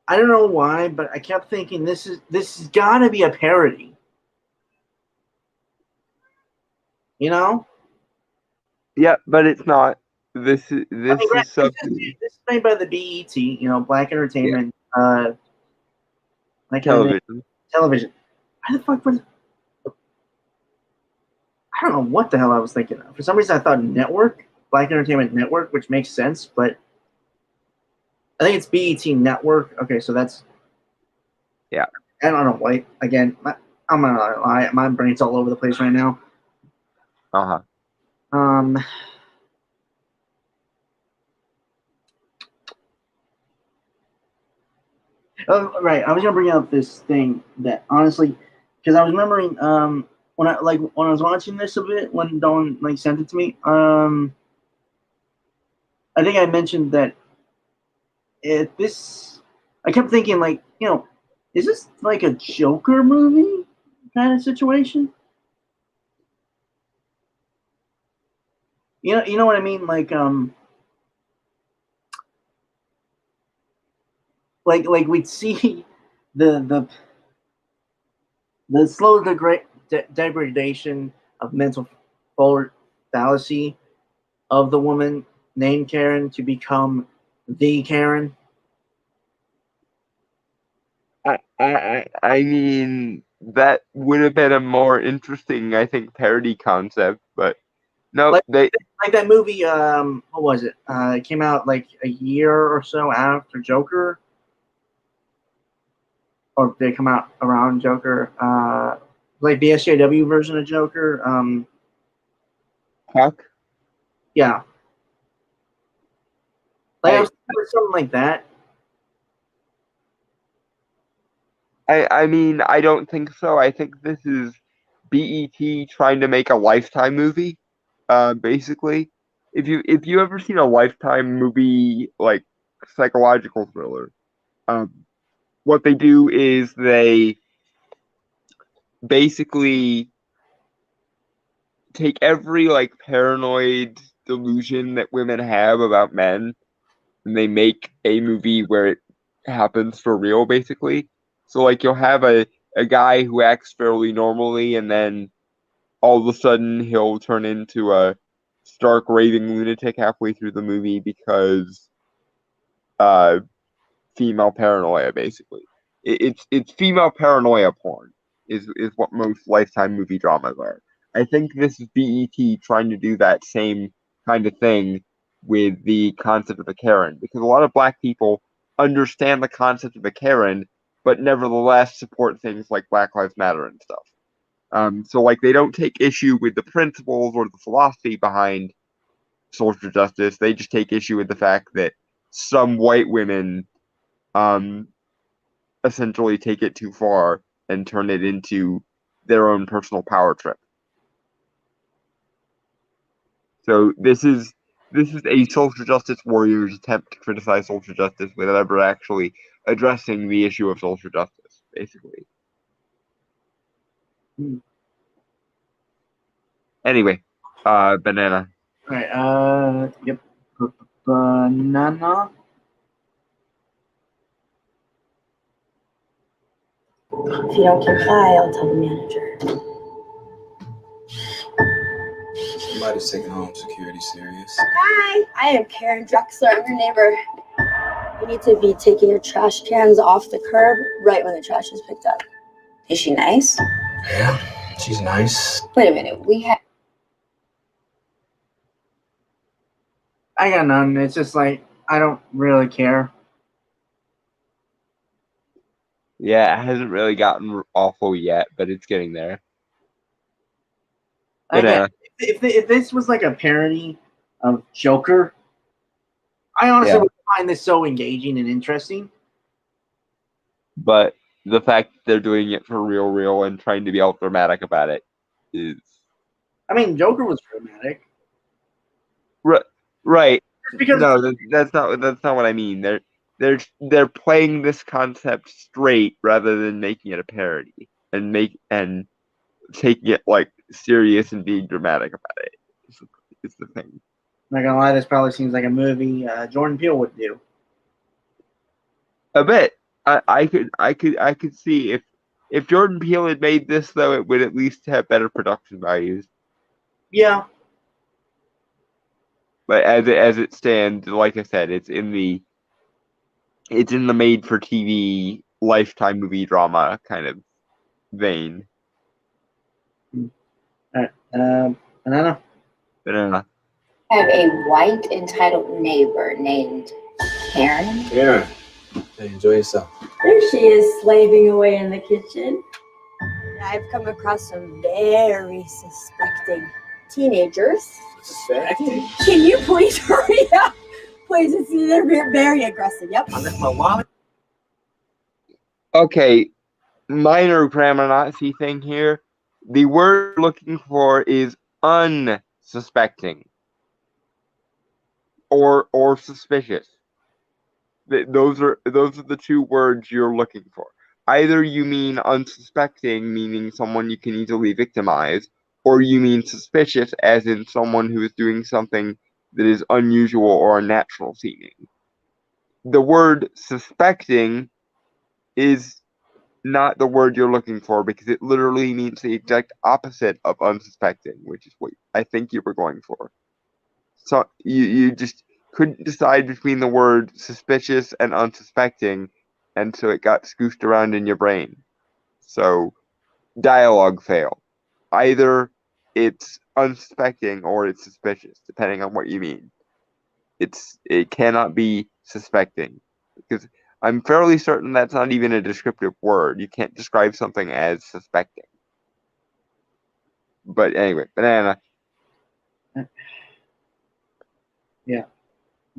I don't know why, but I kept thinking this has got to be a parody. You know? Yeah, but it's not. This is I mean, something. this is made by the BET, Black Entertainment, like Television. television. Why the fuck was? I don't know what the hell I was thinking of. For some reason, I thought network, Black Entertainment Network, which makes sense, but I think it's BET Network. Okay, so that's. Yeah. I don't know. Like again, I'm gonna lie. My brain's all over the place right now. Uh-huh. Oh, right. I was gonna bring up this thing that honestly, because I was remembering when I was watching this a bit when Dawn sent it to me. I think I mentioned that I kept thinking is this like a Joker movie kind of situation? You know what I mean? Like we'd see the slow degradation of mental fallacy of the woman named Karen to become the Karen. I mean, that would have been a more interesting, I think, parody concept, but no, Like that movie. What was it? It came out like a year or so after Joker, or did it come out around Joker? Like the SJW version of Joker. Huck. Yeah. Like I I- was thinking of something like that. I mean, I don't think so. I think this is BET trying to make a Lifetime movie. Basically, if you ever seen a Lifetime movie like psychological thriller, what they do is they basically take every like paranoid delusion that women have about men, and they make a movie where it happens for real, basically. So like you'll have a guy who acts fairly normally, and then all of a sudden he'll turn into a stark raving lunatic halfway through the movie because uh female paranoia, basically. It's female paranoia porn is what most Lifetime movie dramas are. I think this is BET trying to do that same kind of thing with the concept of a Karen, because a lot of black people understand the concept of a Karen, but nevertheless support things like Black Lives Matter and stuff. So like they don't take issue with the principles or the philosophy behind social justice. They just take issue with the fact that some white women um, essentially take it too far and turn it into their own personal power trip. So this is a social justice warrior's attempt to criticize social justice without ever actually addressing the issue of social justice, basically. Anyway, banana. Alright, yep. Banana. If you don't comply, I'll tell the manager. Somebody's taking home security serious. Hi, I am Karen Drexler. I'm your neighbor. You need to be taking your trash cans off the curb right when the trash is picked up. Is she nice? Yeah, she's nice. Wait a minute. We have. I got none. It's just like I don't really care. Yeah, it hasn't really gotten awful yet, but it's getting there. Again, if this was like a parody of Joker, I honestly would find this so engaging and interesting. But the fact that they're doing it for real and trying to be all dramatic about it is I mean, Joker was dramatic. right. Just because No, that's not what I mean. They're playing this concept straight rather than making it a parody and taking it like serious and being dramatic about it. It's the thing. I'm not gonna lie, this probably seems like a movie Jordan Peele would do. A bit. I could see if Jordan Peele had made this, though, it would at least have better production values. Yeah. But as it stands, like I said, it's in the made for TV Lifetime movie drama kind of vein. Banana. But I have a white entitled neighbor named Karen. Karen, hey, enjoy yourself. There she is, slaving away in the kitchen. I've come across some very suspecting teenagers. Suspecting? Can you please hurry up? Please, they're very aggressive. Yep. I left my wallet. okay, minor grammar Nazi thing here. The word you're looking for is unsuspecting or suspicious. Those are the two words you're looking for. Either you mean unsuspecting, meaning someone you can easily victimize, or you mean suspicious, as in someone who is doing something that is unusual or unnatural seeming. The word suspecting is not the word you're looking for because it literally means the exact opposite of unsuspecting, which is what I think you were going for. So you just couldn't decide between the word suspicious and unsuspecting, and so it got scooshed around in your brain. So dialogue fail. Either it's unsuspecting or it's suspicious, depending on what you mean. It cannot be suspecting because I'm fairly certain that's not even a descriptive word. You can't describe something as suspecting. But anyway, banana. Yeah.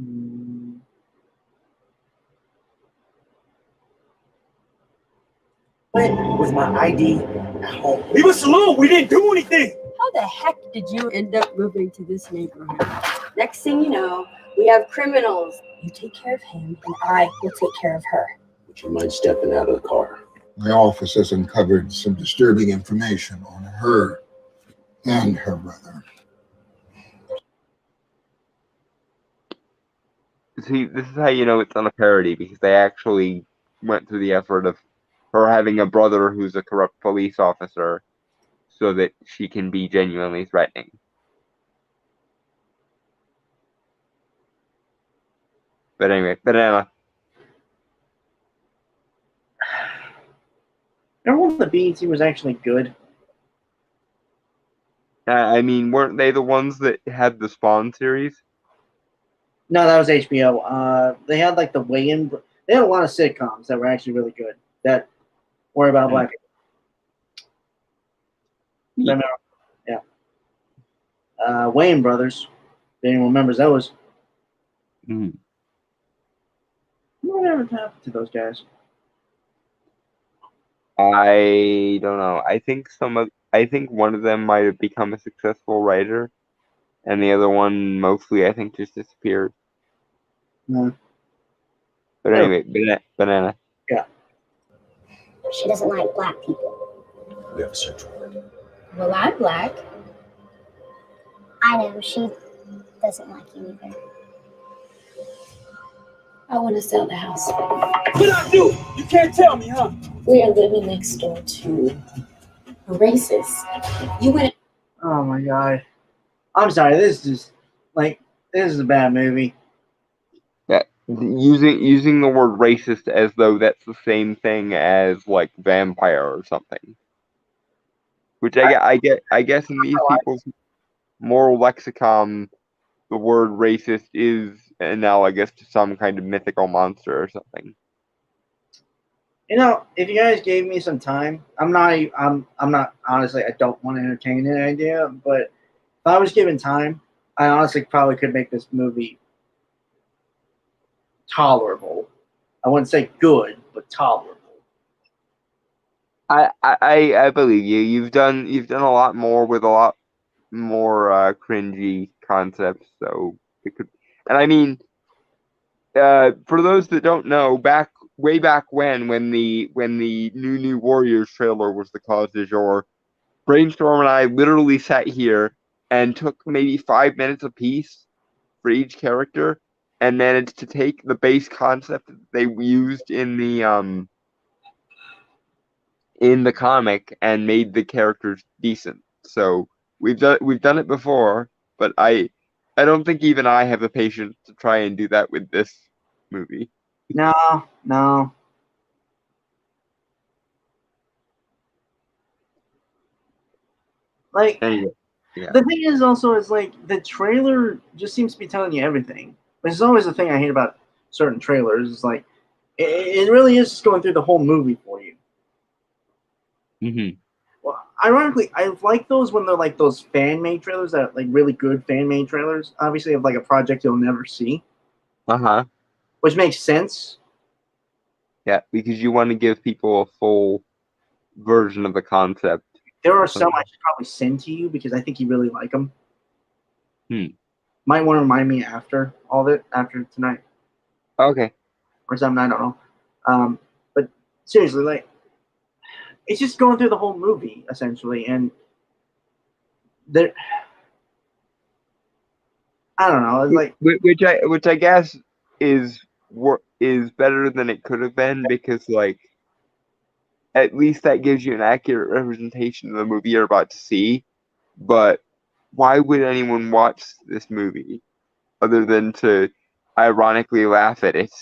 Mm. Went with my ID at home. Leave us alone. We didn't do anything. How the heck did you end up moving to this neighborhood? Next thing you know, we have criminals. You take care of him, and I will take care of her. Would you mind stepping out of the car? My office has uncovered some disturbing information on her and her brother. See, this is how you know it's not a parody, because they actually went through the effort of her having a brother who's a corrupt police officer so that she can be genuinely threatening. But anyway, Banana. Remember when the BET was actually good? I mean, weren't they the ones that had the Spawn series? No, that was HBO. They had like the Weigh-In. They had a lot of sitcoms that were actually really good. That were about black people. Remember? Yeah. Wayne Brothers. If anyone remembers those. Mm. Whatever happened to those guys? I don't know. I think one of them might have become a successful writer, and the other one mostly I think just disappeared. No. But anyway, Banana. Yeah. She doesn't like black people. We have a search warrant. Well, I'm black. I know, she doesn't like you either. I want to sell the house. What I do? You can't tell me, huh? We are living next door to a racist. You went. Oh my god. I'm sorry. This is a bad movie. Yeah, using the word racist as though that's the same thing as like vampire or something. Which I guess in these people's moral lexicon, the word racist is analogous to some kind of mythical monster or something. You know, if you guys gave me some time, I'm not honestly. I don't want to entertain the idea, but if I was given time, I honestly probably could make this movie tolerable. I wouldn't say good, but tolerable. I believe you. You've done a lot more with a lot more cringy concepts, so it could. And I mean, for those that don't know, way back when the New Warriors trailer was the cause du jour, Brainstorm and I literally sat here and took maybe 5 minutes apiece for each character and managed to take the base concept that they used in the comic and made the characters decent. So we've done it before, but I don't think even I have the patience to try and do that with this movie. No. Like, anyway, yeah. The thing is also is like the trailer just seems to be telling you everything. Which is always the thing I hate about certain trailers. Is like it really is just going through the whole movie for you. Mm-hmm. Well, ironically, I like those when they're like those fan-made trailers that are like really good fan-made trailers. Obviously, of like a project you'll never see. Uh-huh. Which makes sense. Yeah, because you want to give people a full version of the concept. There are some I should probably send to you because I think you really like them. Might want to remind me after tonight. Okay. Or something, I don't know. But seriously, like, it's just going through the whole movie essentially, and there. I don't know. It's like which I guess is better than it could have been because like at least that gives you an accurate representation of the movie you're about to see. But why would anyone watch this movie other than to ironically laugh at it?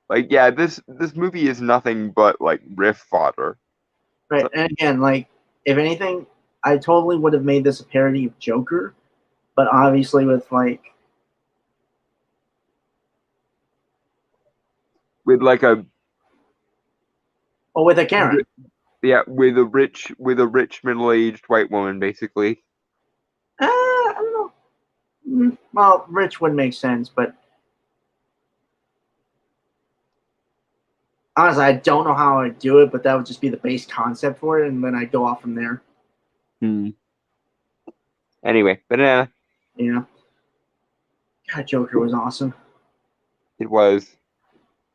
Like, yeah, this movie is nothing but like riff fodder. Right, and again, like, if anything, I totally would have made this a parody of Joker, but obviously with like with a Karen. Yeah, with a rich middle-aged white woman, basically. I don't know. Well, Rich would make sense, but honestly, I don't know how I'd do it, but that would just be the base concept for it, and then I'd go off from there. Anyway, Banana. Yeah. God, Joker was awesome. It was.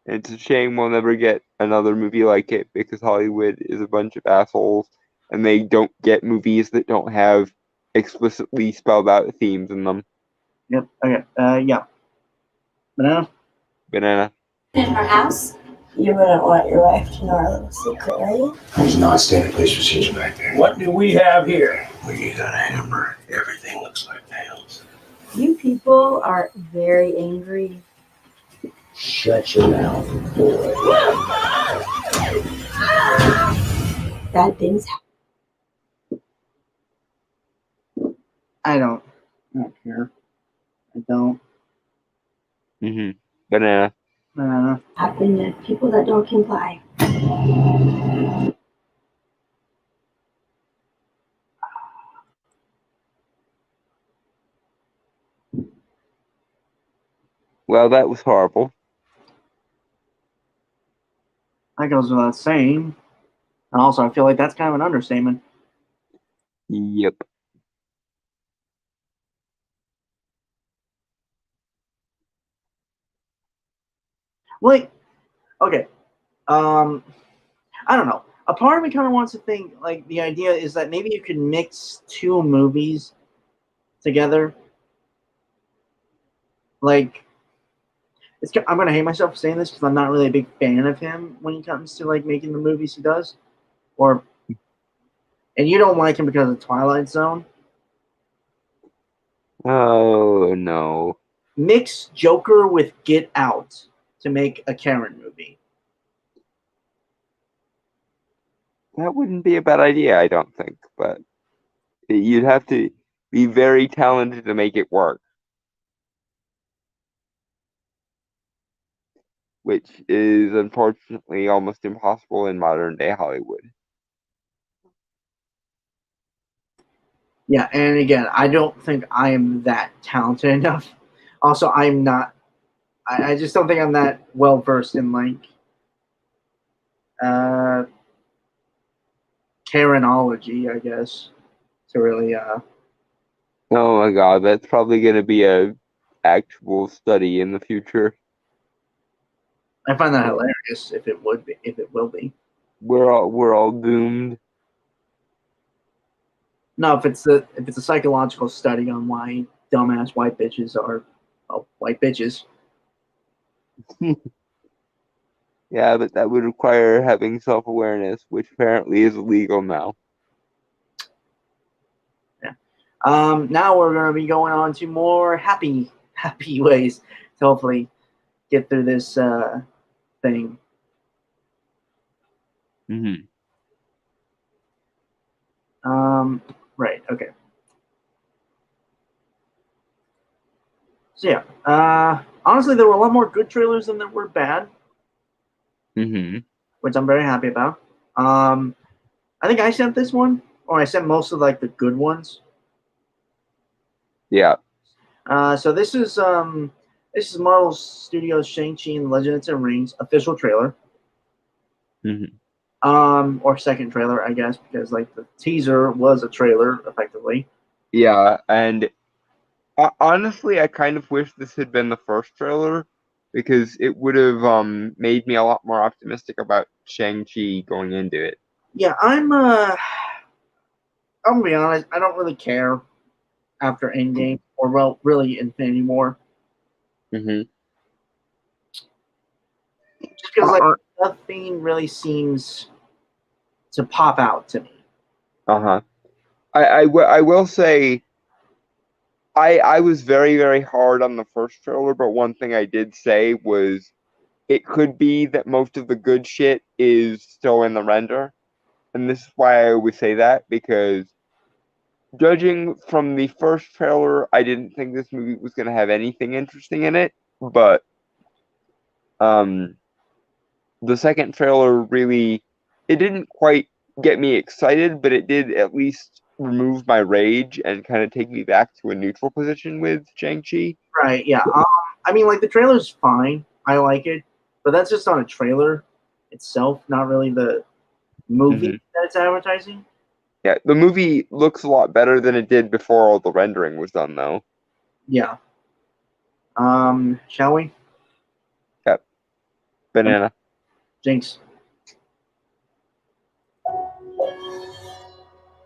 It's a shame we'll never get another movie like it because Hollywood is a bunch of assholes and they don't get movies that don't have explicitly spelled out themes in them. Yep. Okay. Yeah. Banana. Banana. In her house? You wouldn't want your wife to know our little secret, are you? There's not a standing place procedure back there. What do we have here? We got a hammer. Everything looks like nails. You people are very angry. Shut your mouth, boy. Bad things happen. I don't care. I don't. Banana. Happen to people that don't comply. Well, that was horrible. That goes without saying. And also, I feel like that's kind of an understatement. Yep. Like, okay. I don't know. A part of me kind of wants to think, like, the idea is that maybe you could mix two movies together. Like, I'm going to hate myself for saying this because I'm not really a big fan of him when it comes to, like, making the movies he does. And you don't like him because of Twilight Zone. Oh, no. Mix Joker with Get Out to make a Karen movie. That wouldn't be a bad idea, I don't think, but you'd have to be very talented to make it work. Which is unfortunately almost impossible in modern day Hollywood. Yeah, and again, I don't think I am that talented enough. Also, I'm not. I just don't think I'm that well versed in like Karenology, I guess, to really. Oh my god, that's probably going to be a actual study in the future. I find that hilarious. If it would be, if it will be. We're all doomed. No, if it's a psychological study on why dumbass white bitches are white bitches. Yeah, but that would require having self-awareness, which apparently is illegal now. Yeah. Now we're going to be going on to more happy ways to hopefully get through this thing. Right. Okay. So yeah. Honestly, there were a lot more good trailers than there were bad. Which I'm very happy about. I think I sent this one, or I sent most of like the good ones. Yeah. So this is Marvel Studios Shang-Chi and the Legend of the Ten Rings official trailer. Or second trailer, I guess, because like the teaser was a trailer effectively. Yeah, and honestly, I kind of wish this had been the first trailer because it would have made me a lot more optimistic about Shang-Chi going into it. Yeah, I'm gonna be honest, I don't really care after Endgame, or well, really Infinity War. Just because like nothing really seems to pop out to me. I will say I was very, very hard on the first trailer, but one thing I did say was it could be that most of the good shit is still in the render. And this is why I always say that, because judging from the first trailer, I didn't think this movie was going to have anything interesting in it, but the second trailer really, it didn't quite get me excited, but it did at least remove my rage and kind of take me back to a neutral position with Shang-Chi. Right, yeah. I mean, like, the trailer's fine. I like it. But that's just on a trailer itself, not really the movie that it's advertising. Yeah, the movie looks a lot better than it did before all the rendering was done, though. Yeah. Shall we? Yep. Banana. Jinx.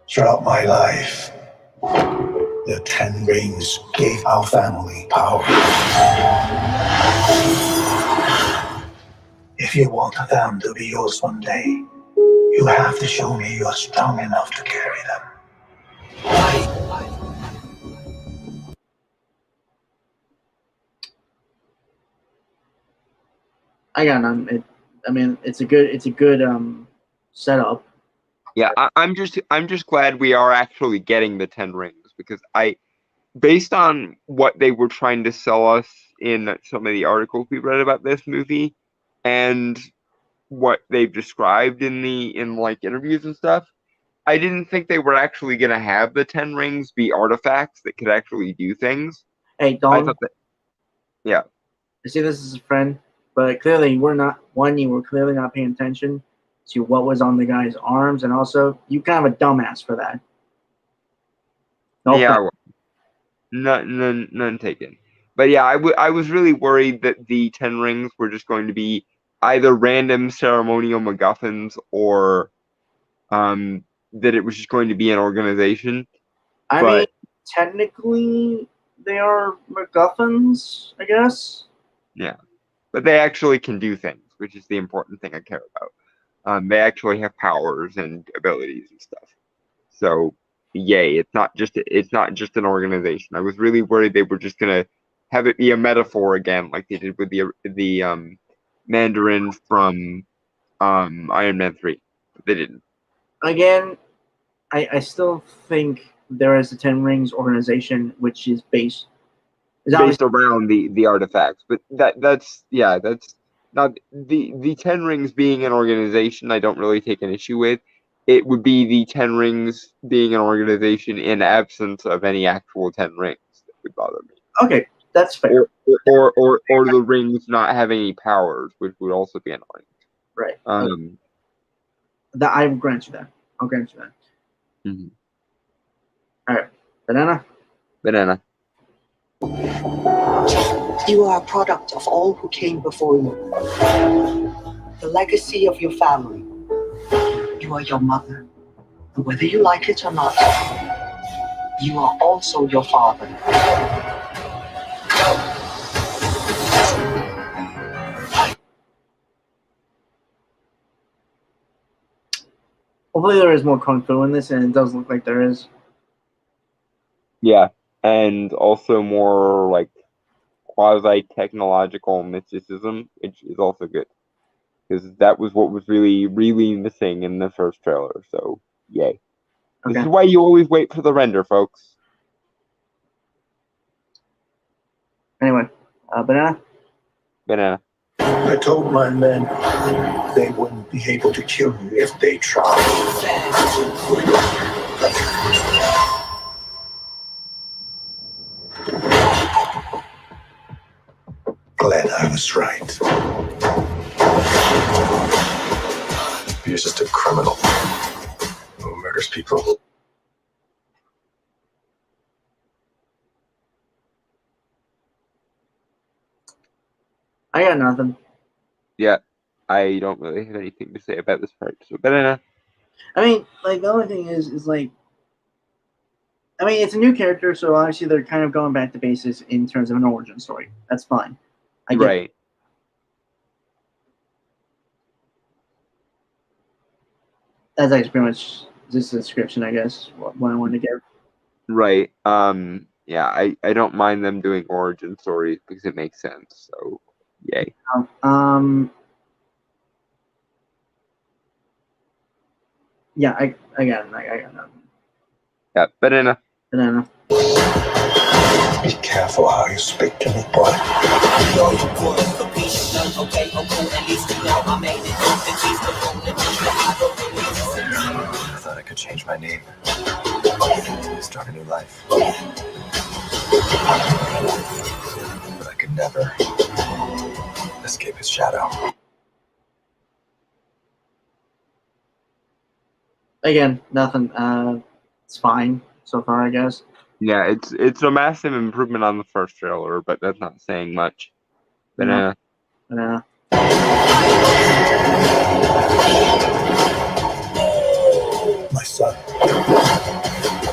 Throughout my life, the 10 rings gave our family power. If you want them to be yours one day, you have to show me you're strong enough to carry them. I got none. I mean, it's a good setup. Yeah, I'm just glad we are actually getting the 10 rings, because based on what they were trying to sell us in some of the articles we read about this movie, and what they've described in like interviews and stuff, I didn't think they were actually gonna have the 10 rings be artifacts that could actually do things. Hey, I Don. thought that, yeah. I see this as a friend, but clearly you were clearly not paying attention to what was on the guy's arms, and also you kind of a dumbass for that. Yeah, none taken. But yeah, I was really worried that the 10 rings were just going to be either random ceremonial MacGuffins or that it was just going to be an organization. I mean, technically, they are MacGuffins, I guess. Yeah, but they actually can do things, which is the important thing I care about. They actually have powers and abilities and stuff. So, yay! It's not just an organization. I was really worried they were just gonna have it be a metaphor again, like they did with the Mandarin from Iron Man 3. But they didn't. Again, I still think there is a 10 Rings organization, which is based around the artifacts, but that's not the 10 Rings being an organization. I don't really take an issue with. It would be the 10 Rings being an organization in absence of any actual 10 Rings that would bother me. Okay, that's fair. Or the rings not having any powers, which would also be annoying. Right. That I will grant you that. I'll grant you that. Mm-hmm. All right, Banana. You are a product of all who came before you. The legacy of your family. You are your mother. And whether you like it or not, you are also your father. Hopefully there is more Kung Fu in this, and it does look like there is. Yeah, and also more like quasi-technological mysticism, which is also good. Because that was what was really, really missing in the first trailer, so yay. Okay. This is why you always wait for the render, folks. Anyway, Banana. I told my men they wouldn't be able to kill you if they tried. Glad I was right. He's just a criminal who murders people. I got nothing. Yeah, I don't really have anything to say about this part. So, Banana. I mean, like, the only thing is like, I mean, it's a new character, so obviously they're kind of going back to basis in terms of an origin story. That's fine. I get right. It. That's actually pretty much just a description, I guess, what I wanted to give. Right. Yeah, I don't mind them doing origin stories because it makes sense. So, yay. Yeah, I got it. I got nothing. Yeah, Banana. Be careful how you speak to me, boy. I thought I could could change my name. Start a new life. But I could never escape his shadow. Again, nothing. It's fine so far, I guess. Yeah, it's a massive improvement on the first trailer, but that's not saying much. But No. Yeah. My son,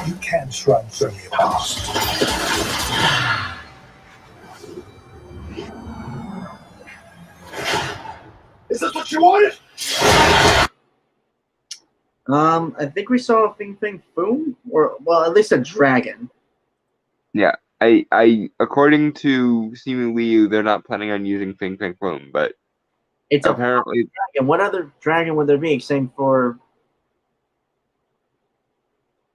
you can't run from your past. Is this what you wanted? I think we saw a Fing Fang Foom, or well, at least a dragon. yeah, I according to Simu Liu, they're not planning on using Fing Fang Foom, but It's apparently a dragon. What other dragon would there be, same for?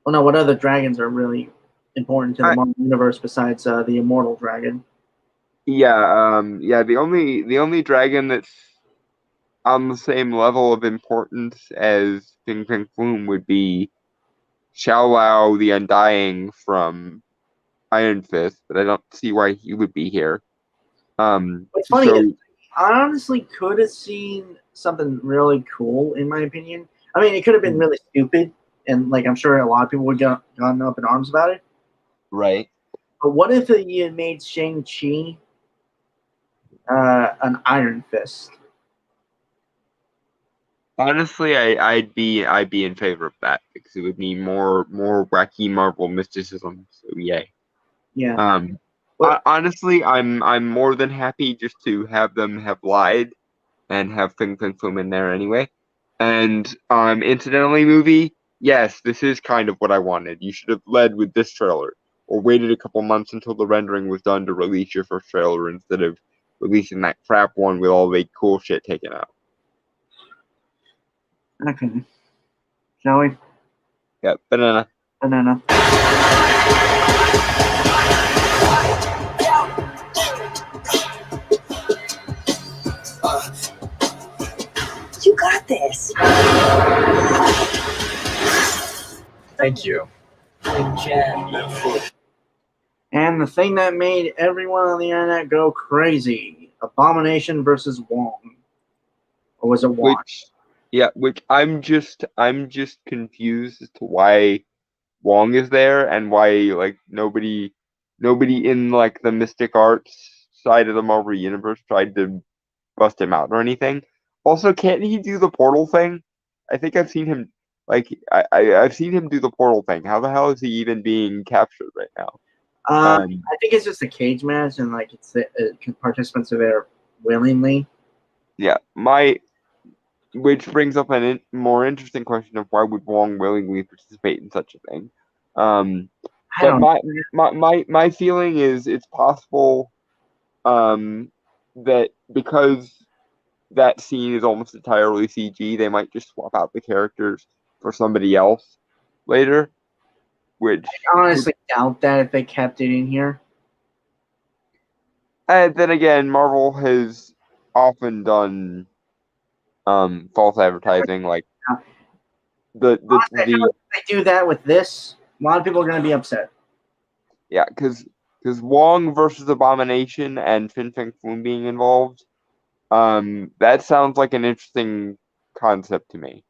Oh no, what other dragons are really important to the Marvel universe besides the immortal dragon? yeah, the only dragon that's on the same level of importance as Fing Fang Foom would be Xiao Lao the Undying from Iron Fist, but I don't see why he would be here. What's funny is I honestly could have seen something really cool, in my opinion. I mean, it could have been really stupid, and like I'm sure a lot of people would get gotten up in arms about it. Right. But what if you had made Shang-Chi an Iron Fist? Honestly, I'd be in favor of that because it would mean more wacky Marvel mysticism. So yay. Yeah. Honestly, I'm more than happy just to have them have lied and have Fing Fang Foom in there anyway. And incidentally, movie, yes, this is kind of what I wanted. You should have led with this trailer or waited a couple months until the rendering was done to release your first trailer instead of releasing that crap one with all the cool shit taken out. Okay. Shall we? Yep, banana. Banana. You got this. Thank you. Good job. And the thing that made everyone on the internet go crazy: Abomination versus Wong. Or was it Wong? Which I'm just confused as to why Wong is there and why like nobody in like the Mystic Arts side of the Marvel Universe tried to bust him out or anything. Also, can't he do the portal thing? I think I've seen him I've seen him do the portal thing. How the hell is he even being captured right now? I think it's just a cage match, and like it's participants are there willingly. Yeah, which brings up a more interesting question of why would Wong willingly participate in such a thing? But my feeling is it's possible that because that scene is almost entirely CG, they might just swap out the characters for somebody else later. Which I honestly doubt that if they kept it in here. And then again, Marvel has often done false advertising, like Honestly, if they do that with this, a lot of people are going to be upset. Yeah, because Wong versus Abomination and Fin Fang Foom being involved, that sounds like an interesting concept to me.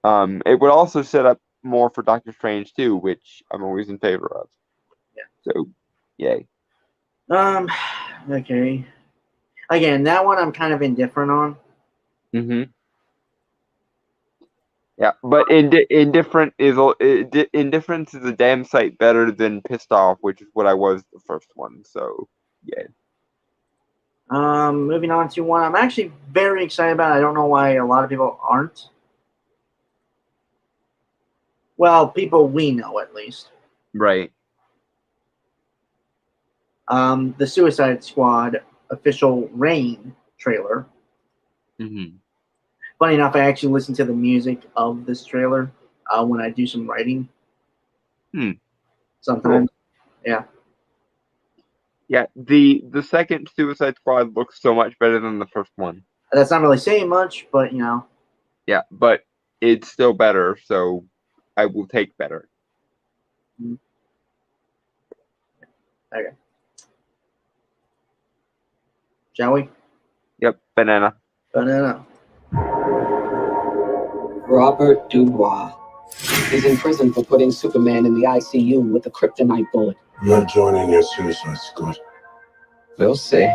It would also set up more for Doctor Strange too, which I'm always in favor of. Yeah. So, yay. Okay. Again, that one I'm kind of indifferent on. Mm-hmm. Yeah, but indifference is a damn sight better than pissed off, which is what I was the first one. So, yeah. Moving on to one I'm actually very excited about. I don't know why a lot of people aren't. Well, people we know at least. Right. The Suicide Squad official Reign trailer. Mm-hmm. Funny enough, I actually listen to the music of this trailer when I do some writing. Sometimes. Cool. Yeah. Yeah, the second Suicide Squad looks so much better than the first one. That's not really saying much, but you know. Yeah, but it's still better, so I will take better. Okay. Shall we? Yep, banana. Banana. Robert Dubois. He's in prison for putting Superman in the ICU with a kryptonite bullet. Not joining your Suicide Squad. We'll see.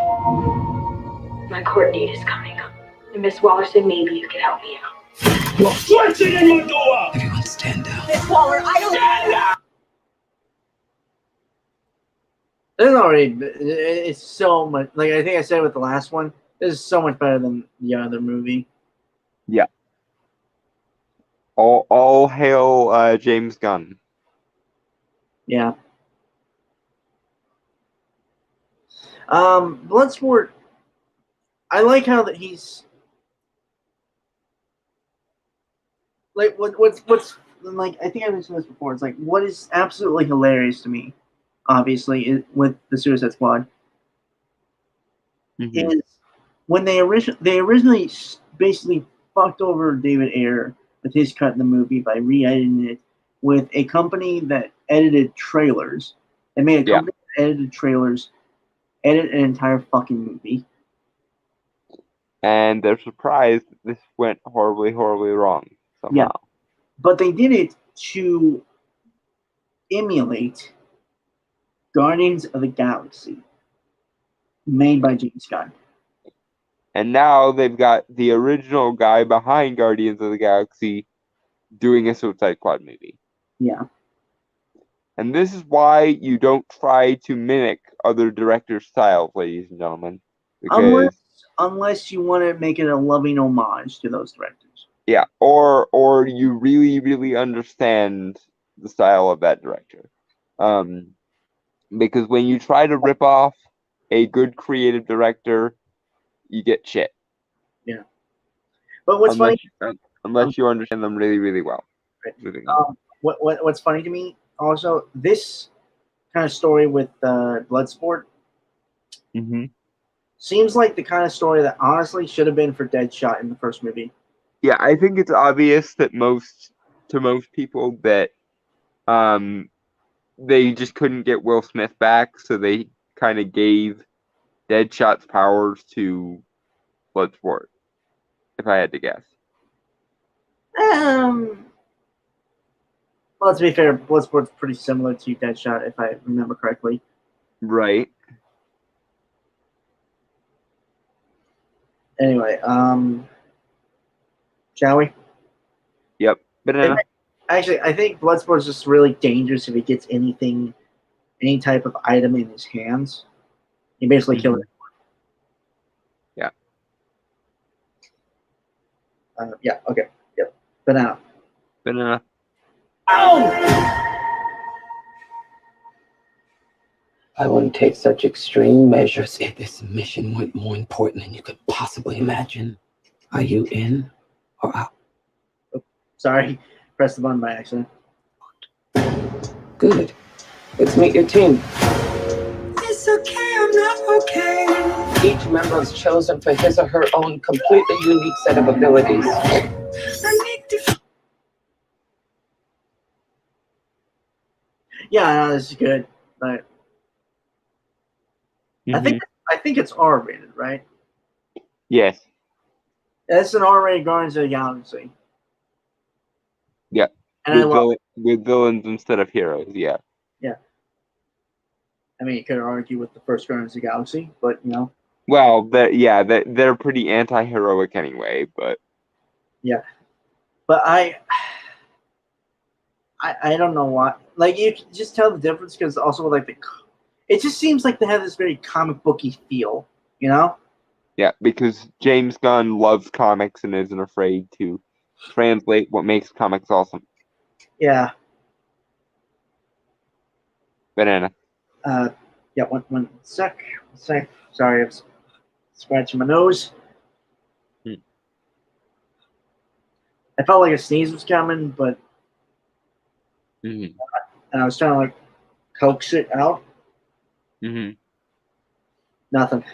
My court date is coming up. And Miss Waller said maybe you could help me out. What's it in my door? Everyone stand down. Miss Waller, I don't Stand up! There's already, it's so much, like I think I said with the last one, this is so much better than the other movie. Yeah. All hail James Gunn. Yeah. Bloodsport, I like how that he's like what's like, I think I mentioned this before. It's like what is absolutely hilarious to me, obviously, with the Suicide Squad, is when they originally basically fucked over David Ayer with his cut in the movie by re-editing it with a company that edited trailers. They made a company that edited trailers, edit an entire fucking movie. And they're surprised this went horribly, horribly wrong somehow. Yeah. But they did it to emulate Guardians of the Galaxy, made by James Gunn. And now they've got the original guy behind Guardians of the Galaxy doing a Suicide Squad movie. Yeah. And this is why you don't try to mimic other directors' styles, ladies and gentlemen. Because Unless you want to make it a loving homage to those directors. yeah, or you really, really understand the style of that director. Because when you try to rip off a good creative director, you get shit. Yeah. But what's unless you understand them really, really well. What's funny to me also, this kind of story with Bloodsport seems like the kind of story that honestly should have been for Deadshot in the first movie. Yeah, I think it's obvious that most people that they just couldn't get Will Smith back, so they kind of gave Deadshot's powers to Bloodsport, if I had to guess. Well, to be fair, Bloodsport's pretty similar to Deadshot, if I remember correctly. Right. Anyway, shall we? Yep. Banana. Actually, I think Bloodsport is just really dangerous if he gets any type of item in his hands. He basically kills it. Yeah. Yeah. Okay. Yep. Banana. Banana. I wouldn't take such extreme measures if this mission went more important than you could possibly imagine. Are you in or out? Oh, sorry. Press the button by accident. Good. Let's meet your team. It's okay, I'm not okay. Each member is chosen for his or her own completely unique set of abilities. I need to... Yeah, no, this is good. But I think it's R-rated, right? Yes. It's an R-rated Guardians of the Galaxy. Yeah. And with villains instead of heroes, yeah. Yeah. I mean, you could argue with the first Guardians of the Galaxy, but you know. Well, they're pretty anti-heroic anyway, but yeah. But I don't know why. Like, you can just tell the difference because also like it just seems like they have this very comic booky feel, you know? Yeah, because James Gunn loves comics and isn't afraid to translate what makes comics awesome. Yeah. Banana. Yeah, one sec. Sorry, I'm scratching my nose. I felt like a sneeze was coming, but and I was trying to like coax it out. Nothing.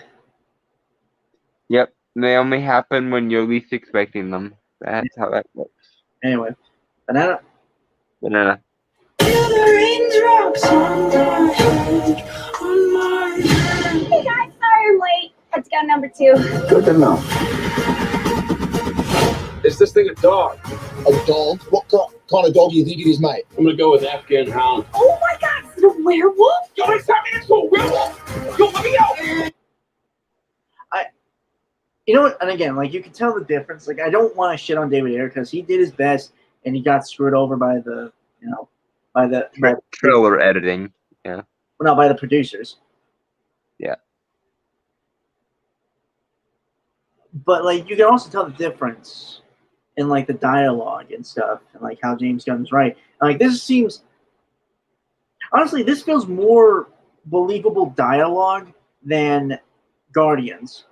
Yep, they only happen when you're least expecting them. That's how that works. Anyway, banana. Banana. Hey guys, sorry I'm late. Had to go number 2. Good to know. Is this thing a dog? A dog? What kind of dog do you think it is, mate? I'm gonna go with Afghan Hound. Oh my god, is it a werewolf? Yo, next time it's a werewolf! Yo, let me out! You know what? And again, like, you can tell the difference. Like, I don't want to shit on David Ayer because he did his best and he got screwed over by the, by the Trailer editing. Yeah. Well, no, by the producers. Yeah. But like, you can also tell the difference in like the dialogue and stuff, and like how James Gunn's right. And, like, this seems, honestly, this feels more believable dialogue than Guardians.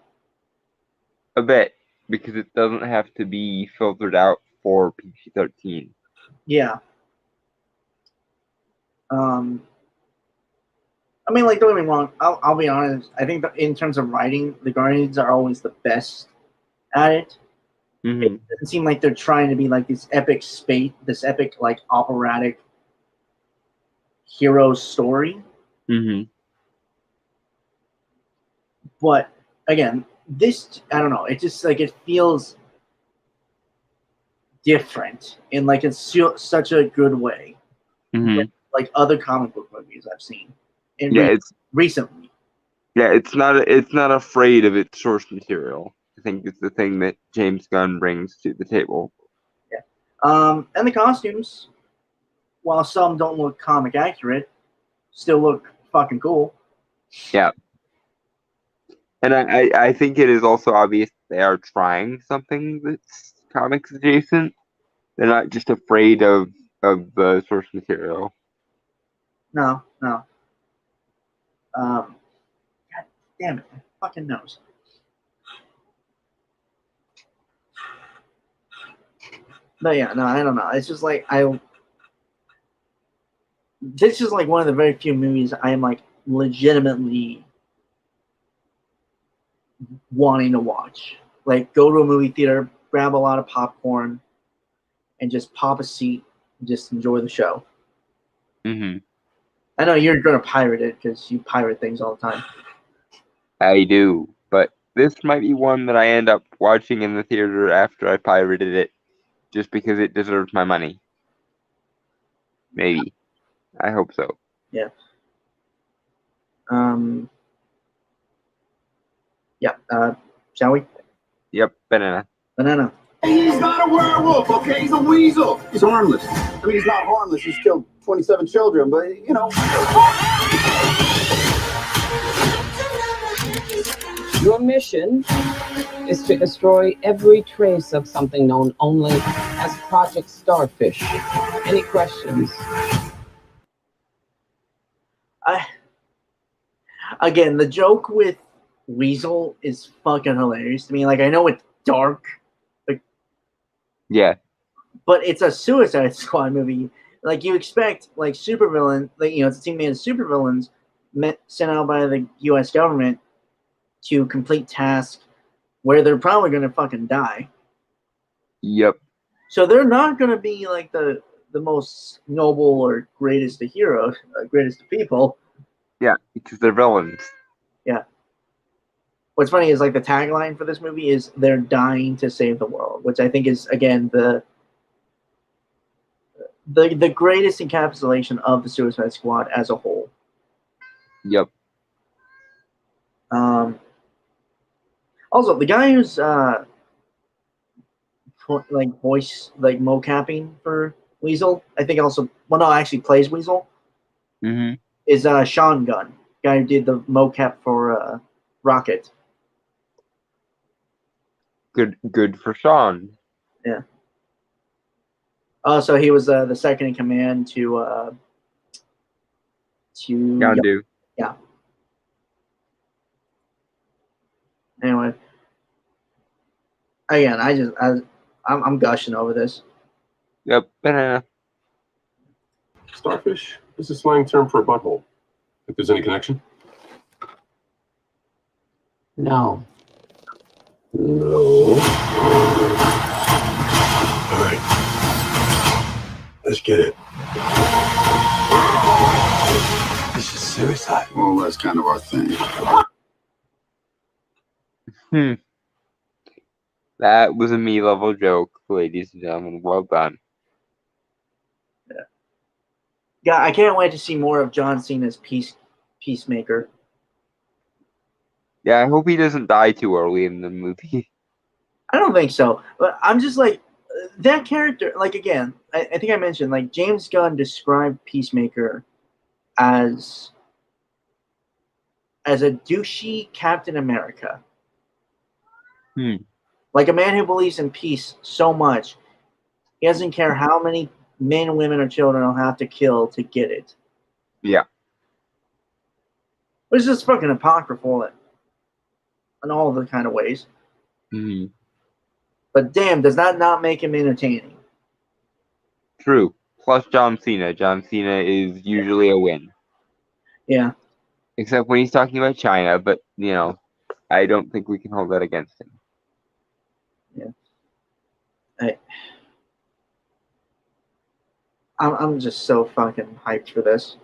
A bit, because it doesn't have to be filtered out for PG-13. Yeah. I mean, like, don't get me wrong. I'll be honest. I think that in terms of writing, the Guardians are always the best at it. Mm-hmm. It doesn't seem like they're trying to be like this epic like operatic hero story. Mm-hmm. But again, this, I don't know. It just like, it feels different in like such a good way. Mm-hmm. Like other comic book movies I've seen. Recently. Yeah, it's not afraid of its source material. I think it's the thing that James Gunn brings to the table. Yeah. And the costumes, while some don't look comic accurate, still look fucking cool. Yeah. And I think it is also obvious they are trying something that's comics adjacent. They're not just afraid of the source material. No. God damn it, my fucking nose. But yeah, no, I don't know. It's just like this is like one of the very few movies I am like legitimately wanting to watch. Like, go to a movie theater, grab a lot of popcorn, and just pop a seat and just enjoy the show. Mm-hmm. I know you're gonna pirate it because you pirate things all the time. I do, but this might be one that I end up watching in the theater after I pirated it, just because it deserves my money. Maybe. I hope so. Yeah. Yeah. Shall we? Yep. Banana. Banana. He's not a werewolf, okay? He's a weasel. He's harmless. I mean, he's not harmless. He's killed 27 children, but, you know. Your mission is to destroy every trace of something known only as Project Starfish. Any questions? Again, the joke with Weasel is fucking hilarious to me. Like, I know it's dark, yeah, but it's a Suicide Squad movie. Like, you expect, like, supervillain, like, it's a team made of supervillains sent out by the U.S. government to complete tasks where they're probably going to fucking die. Yep. So they're not going to be, like, the most noble or greatest of heroes, greatest of people. Yeah, because they're villains. Yeah. What's funny is, like, the tagline for this movie is "They're dying to save the world," which I think is, again, the greatest encapsulation of the Suicide Squad as a whole. Yep. Also, the guy who's voice mocapping for Weasel, I think actually plays Weasel. Mm-hmm. Is Sean Gunn, guy who did the mocap for Rocket. Good for Sean. Yeah. So he was the second in command to Yondu. Yeah. Anyway, again, I'm gushing over this. Yep. Banana. Starfish is a slang term for a butthole. If there's any connection? No. No. All right. Let's get it. This is suicide. Well, that's kind of our thing. That was a me level joke, ladies and gentlemen. Well done. Yeah, I can't wait to see more of John Cena's Peacemaker. Yeah, I hope he doesn't die too early in the movie. I don't think so, but I'm just like that character. Like again, I think I mentioned like James Gunn described Peacemaker as a douchey Captain America. Like a man who believes in peace so much, he doesn't care how many men, women, or children he'll have to kill to get it. Yeah. Which is just fucking apocryphal in all the kind of ways. But damn, does that not make him entertaining? True. Plus John Cena. John Cena is usually a win. Yeah. Except when he's talking about China, but, you know, I don't think we can hold that against him. Yeah. I'm just so fucking hyped for this.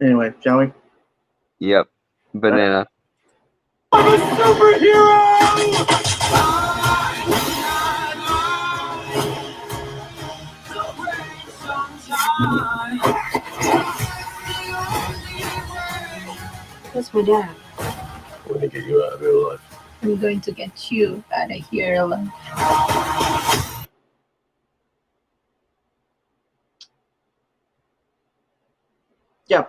Anyway, shall we? Yep. Banana. I'm a superhero! That's my dad. We're gonna get you out of here alive. I'm going to get you out of here alive. Yeah,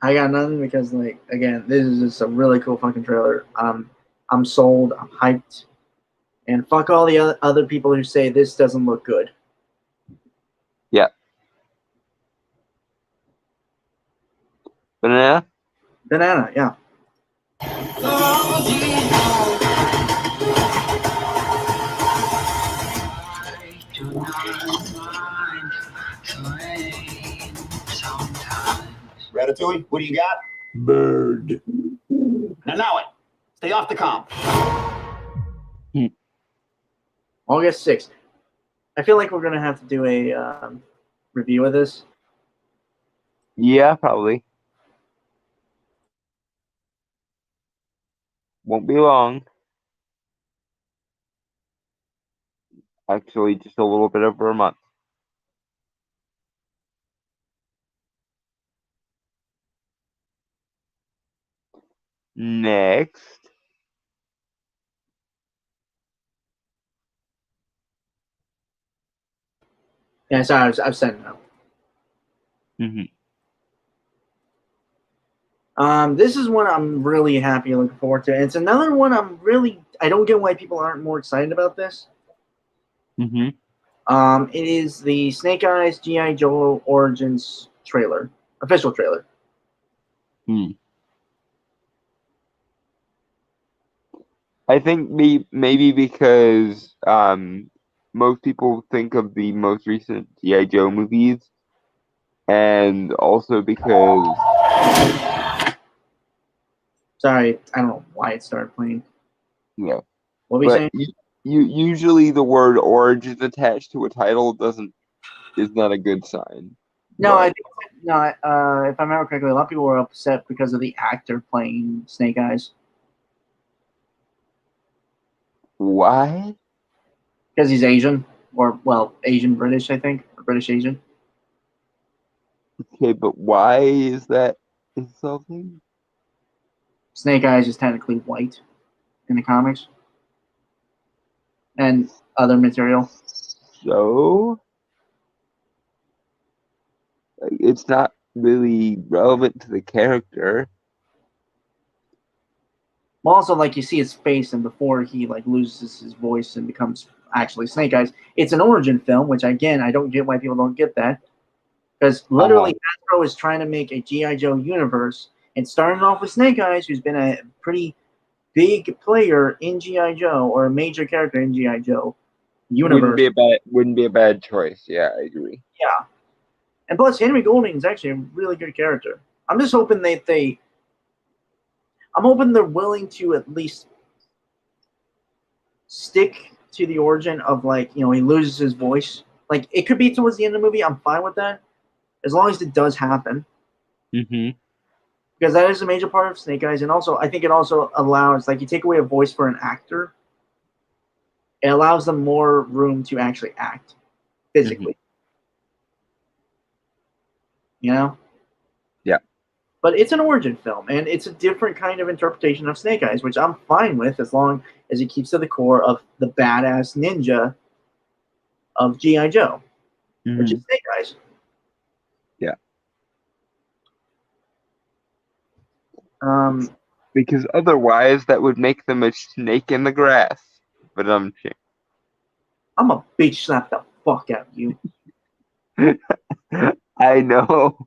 I got nothing because, like, again, this is just a really cool fucking trailer. I'm sold. I'm hyped. And fuck all the other people who say this doesn't look good. Yeah. Banana? Banana, yeah. Ratatouille, what do you got? Bird. Now it. Stay off the comp. August 6th. I feel like we're going to have to do a review of this. Yeah, probably. Won't be long. Actually, just a little bit over a month. Next. Yeah, sorry, I've said no. This is one I'm really happy looking forward to. And it's another one I don't get why people aren't more excited about this. It is the Snake Eyes G.I. Joe Origins trailer, official trailer. I think maybe because most people think of the most recent G.I. Joe movies, and also because... Sorry, I don't know why it started playing. Yeah. What were you saying? Usually the word origins attached to a title is not a good sign. No, if I remember correctly, a lot of people were upset because of the actor playing Snake Eyes. Why? Because he's Asian, or Asian British, I think, or British Asian. Okay, but why is that insulting? Snake Eyes is technically white in the comics and other material. So it's not really relevant to the character. Well, also, like, you see his face, and before he loses his voice and becomes actually Snake Eyes, it's an origin film, which again I don't get why people don't get that, because literally Hasbro is trying to make a G.I. Joe universe, and starting off with Snake Eyes, who's been a pretty big player in G.I. Joe, or a major character in G.I. Joe universe. Wouldn't be a bad choice. Yeah, I agree. Yeah, and plus Henry Golding is actually a really good character. I'm just hoping I'm hoping they're willing to at least stick to the origin of like, he loses his voice. Like, it could be towards the end of the movie. I'm fine with that, as long as it does happen. Mm-hmm. Because that is a major part of Snake Eyes, and also I think it also allows, like, you take away a voice for an actor, it allows them more room to actually act physically. Yeah. But it's an origin film, and it's a different kind of interpretation of Snake Eyes, which I'm fine with as long as it keeps to the core of the badass ninja of G.I. Joe, which is Snake Eyes. Yeah. Because otherwise that would make them a snake in the grass. But I'm a bitch slap the fuck out of you. I know.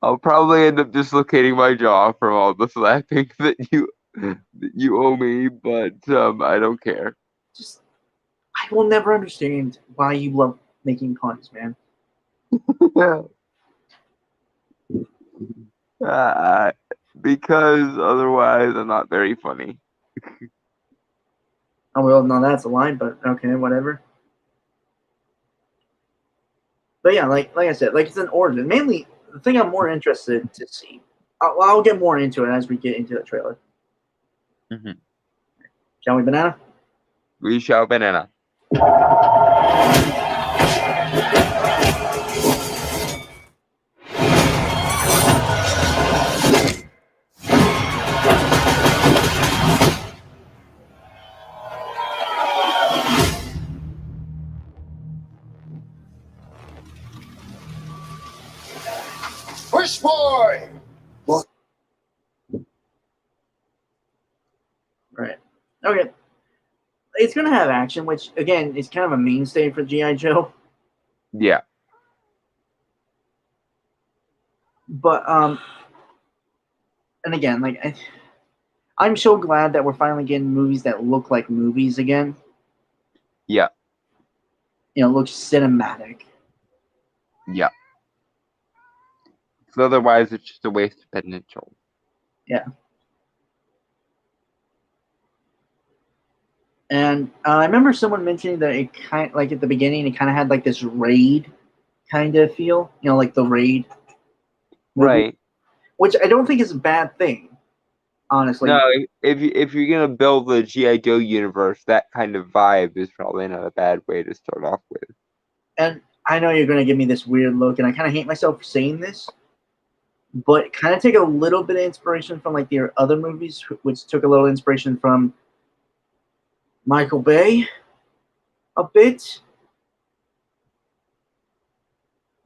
I'll probably end up dislocating my jaw from all the slapping that you owe me, but I don't care. I will never understand why you love making puns, man. Because otherwise I'm not very funny. Oh, well, no, that's a line, but okay, whatever. But yeah, like I said, like, it's an origin. Mainly, the thing I'm more interested to see. I'll get more into it as we get into the trailer. Mm-hmm. Shall we, Banana? We shall, Banana. Push boy! What? Right. Okay. It's going to have action, which, again, is kind of a mainstay for G.I. Joe. Yeah. But, and again, like, I'm so glad that we're finally getting movies that look like movies again. Yeah. Look cinematic. Yeah. So otherwise, it's just a waste of potential. Yeah. And I remember someone mentioning that it kind, like, at the beginning, it kind of had like this Raid kind of feel, like the Raid movie, right? Which I don't think is a bad thing, honestly. No, if you're gonna build the G.I. Joe universe, that kind of vibe is probably not a bad way to start off with. And I know you're gonna give me this weird look, and I kind of hate myself for saying this, but kind of take a little bit of inspiration from like their other movies, which took a little inspiration from Michael Bay a bit,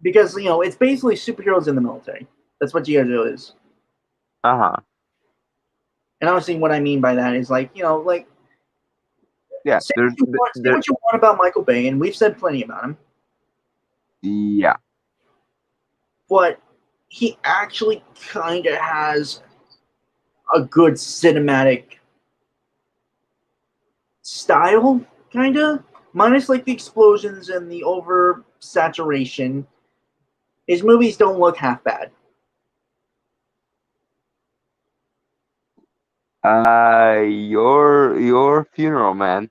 because it's basically superheroes in the military. That's what G.I. Joe is. And obviously, what I mean by that is like yeah. Say what you want about Michael Bay, and we've said plenty about him. Yeah. But he actually kind of has a good cinematic style, kind of, minus like the explosions and the over-saturation. His movies don't look half bad. Your funeral, man.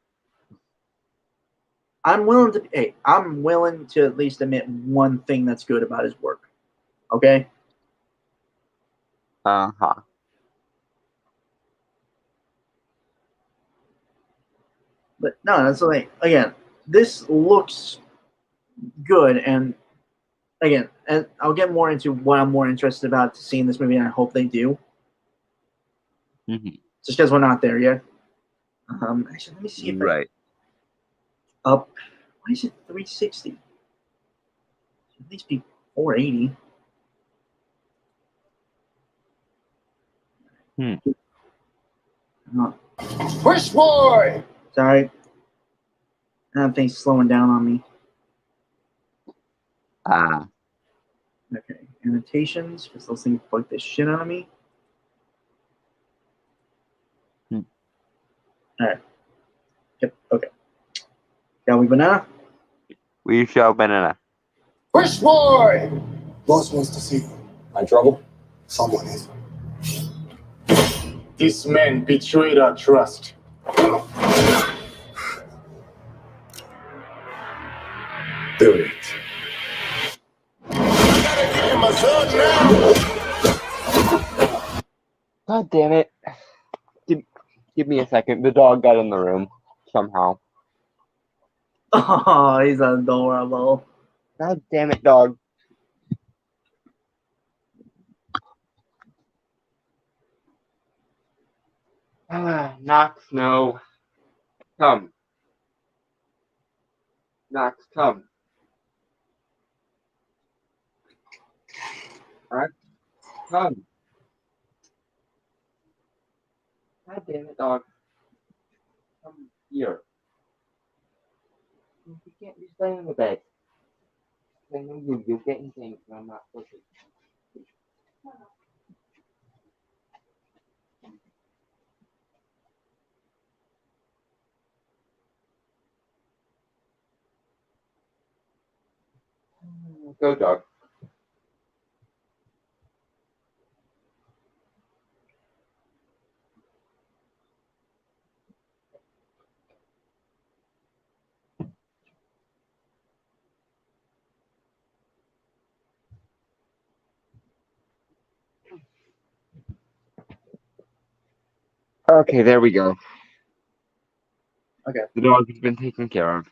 I'm willing to at least admit one thing that's good about his work. Okay? But no, that's like, again, this looks good, and again, and I'll get more into what I'm more interested about to see in this movie, and I hope they do. Just because we're not there yet. Actually, let me see if right. Why is it 360? It should at least be 480. Push boy! Sorry. That thing's slowing down on me. Okay. Annotations, because those things bug the shit out of me. Alright. Yep, okay. Shall we, Banana? We shall, Banana. Push boy! Boss wants to see you. In trouble? Someone is. This man betrayed our trust. Do it. God damn it. Give me a second. The dog got in the room somehow. Oh, he's adorable. God damn it, dog. Knox, no. Come. Knox, come. Knox, come. God damn it, dog. Come here. You can't be staying in the bed. I know you're getting things and I'm not pushing. Go, dog. Okay, there we go. Okay. The dog has been taken care of.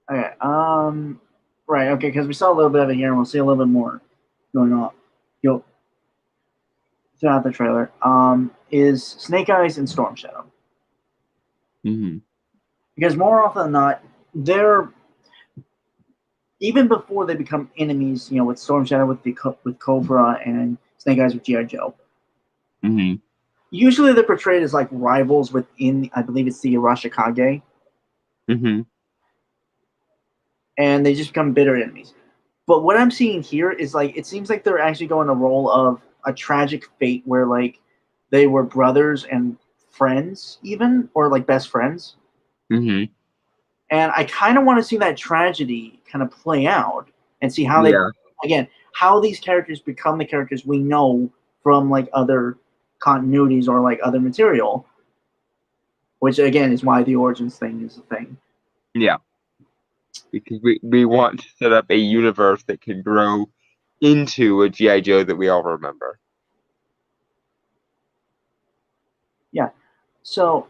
Okay. Right. Okay. Because we saw a little bit of it here, and we'll see a little bit more going on. Throughout the trailer. Is Snake Eyes and Storm Shadow. Mm-hmm. Because more often than not, they're even before they become enemies. You know, with Storm Shadow with Cobra and Snake Eyes with G.I. Joe. Mm-hmm. Usually they're portrayed as like rivals within, I believe it's the Arashikage. Mm-hmm. And they just become bitter enemies. But what I'm seeing here is like, it seems like they're actually going a role of a tragic fate where like they were brothers and friends even, or like best friends. Mm-hmm. And I kind of want to see that tragedy kind of play out and see how how these characters become the characters we know from like other continuities or like other material, which again is why the origins thing is a thing. Yeah. Because we want to set up a universe that can grow into a G.I. Joe that we all remember. Yeah. So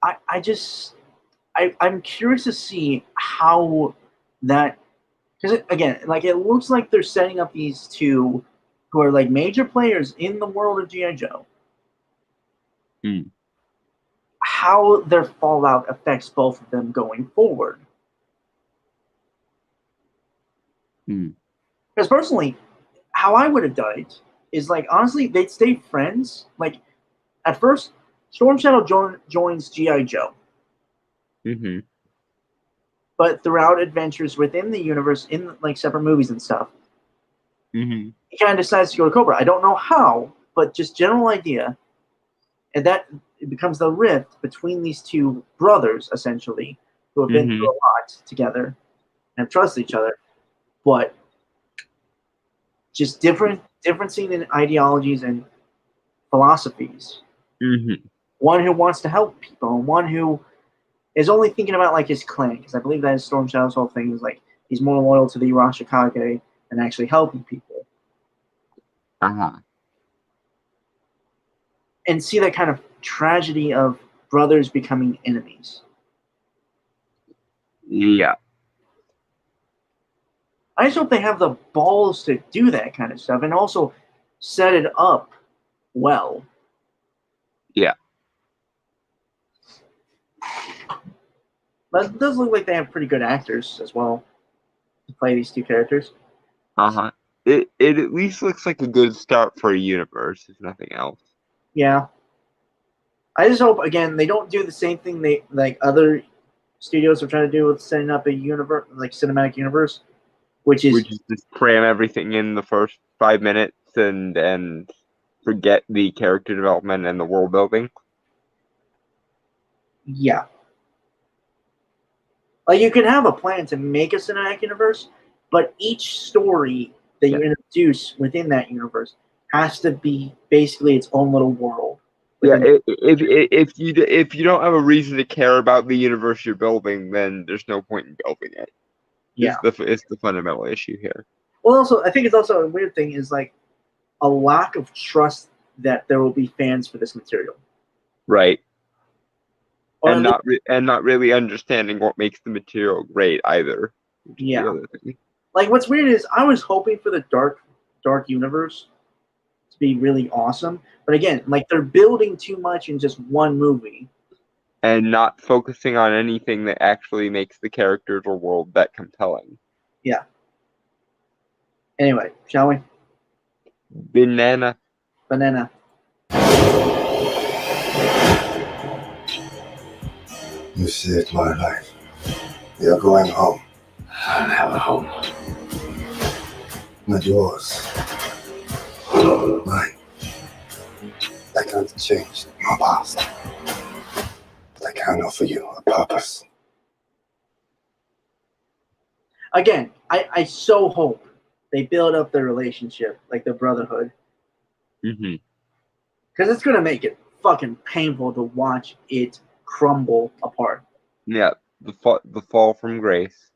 I'm curious to see how that, because again, like it looks like they're setting up these two who are like major players in the world of G.I. Joe. Mm. How their fallout affects both of them going forward. Because personally, how I would have done it is like honestly, they'd stay friends. Like at first, Storm Shadow joins G.I. Joe. Mm-hmm. But throughout adventures within the universe, in like separate movies and stuff, Mm-hmm. he kind of decides to go to Cobra. I don't know how, but just general idea. And that it becomes the rift between these two brothers, essentially, who have been through a lot together and trust each other. But just differencing in ideologies and philosophies. Mm-hmm. One who wants to help people, and one who is only thinking about like his clan, because I believe that is Storm Shadow's whole thing is like he's more loyal to the Arashikage than actually helping people. Uh-huh. And see that kind of tragedy of brothers becoming enemies. Yeah. I just hope they have the balls to do that kind of stuff and also set it up well. Yeah. But it does look like they have pretty good actors as well to play these two characters. Uh-huh. It at least looks like a good start for a universe, if nothing else. Yeah. I just hope, again, they don't do the same thing they like other studios are trying to do with setting up a universe, like cinematic universe, which is just cram everything in the first 5 minutes and forget the character development and the world building. Yeah. Like you can have a plan to make a cinematic universe, but each story that you introduce within that universe has to be basically its own little world Yeah, if you don't have a reason to care about the universe you're building, then there's no point in building it. Yeah. It's the fundamental issue here. Well, also, I think it's also a weird thing is like a lack of trust that there will be fans for this material. Right. Or And at not really understanding what makes the material great either. which is the Yeah. other thing. Like, what's weird is I was hoping for the dark universe to be really awesome, but again, like they're building too much in just one movie. And not focusing on anything that actually makes the characters or world that compelling. Yeah. Anyway, shall we? Banana. You saved my life. You're going home. I don't have a home. Not yours. Mine. I can't change my past. But I can offer you a purpose. Again, I so hope they build up their relationship, like their brotherhood, Mm-hmm. because it's gonna make it fucking painful to watch it crumble apart. Yeah, the fall from grace.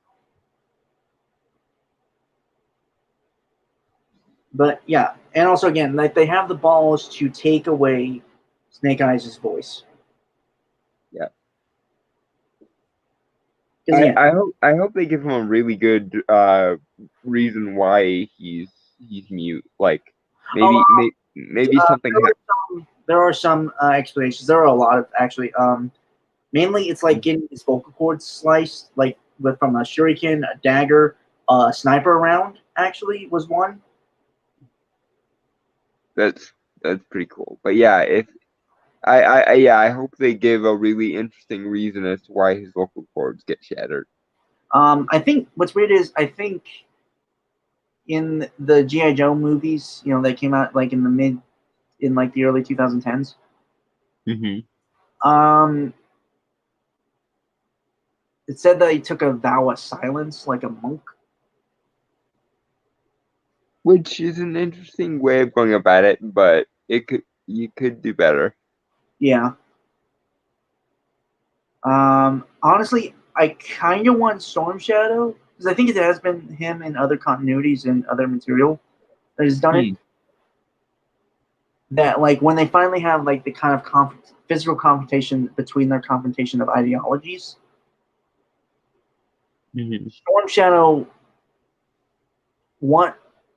But yeah, and also again, like they have the balls to take away Snake Eyes' voice. Yeah. 'Cause, yeah, I hope they give him a really good reason why he's mute. Like maybe something. There are some explanations. There are a lot of actually. Mainly, it's like getting his vocal cords sliced, like from a shuriken, a dagger, a sniper round. Actually, was one. That's pretty cool. But yeah, if I hope they give a really interesting reason as to why his vocal cords get shattered. I think what's weird is I think in the G.I. Joe movies, you know, they came out like in the early 2010s. Mm-hmm. It said that he took a vow of silence like a monk. Which is an interesting way of going about it, but you could do better. Yeah. Honestly, I kind of want Storm Shadow because I think it has been him in other continuities and other material that has done it. That like when they finally have like the kind of physical confrontation between their confrontation of ideologies, Storm Shadow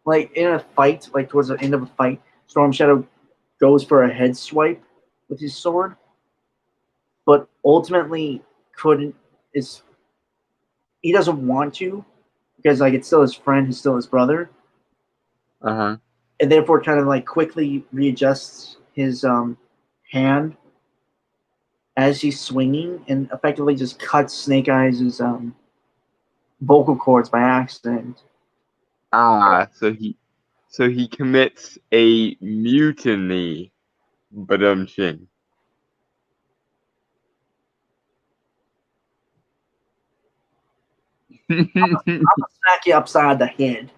like in a fight, like towards the end of a fight, Storm Shadow goes for a head swipe with his sword, but ultimately he doesn't want to because like it's still his friend, he's still his brother. Uh-huh. And therefore kind of like quickly readjusts his hand as he's swinging and effectively just cuts Snake Eyes' vocal cords by accident. So he commits a mutiny. Badum-ching. I'm gonna smack you upside the head.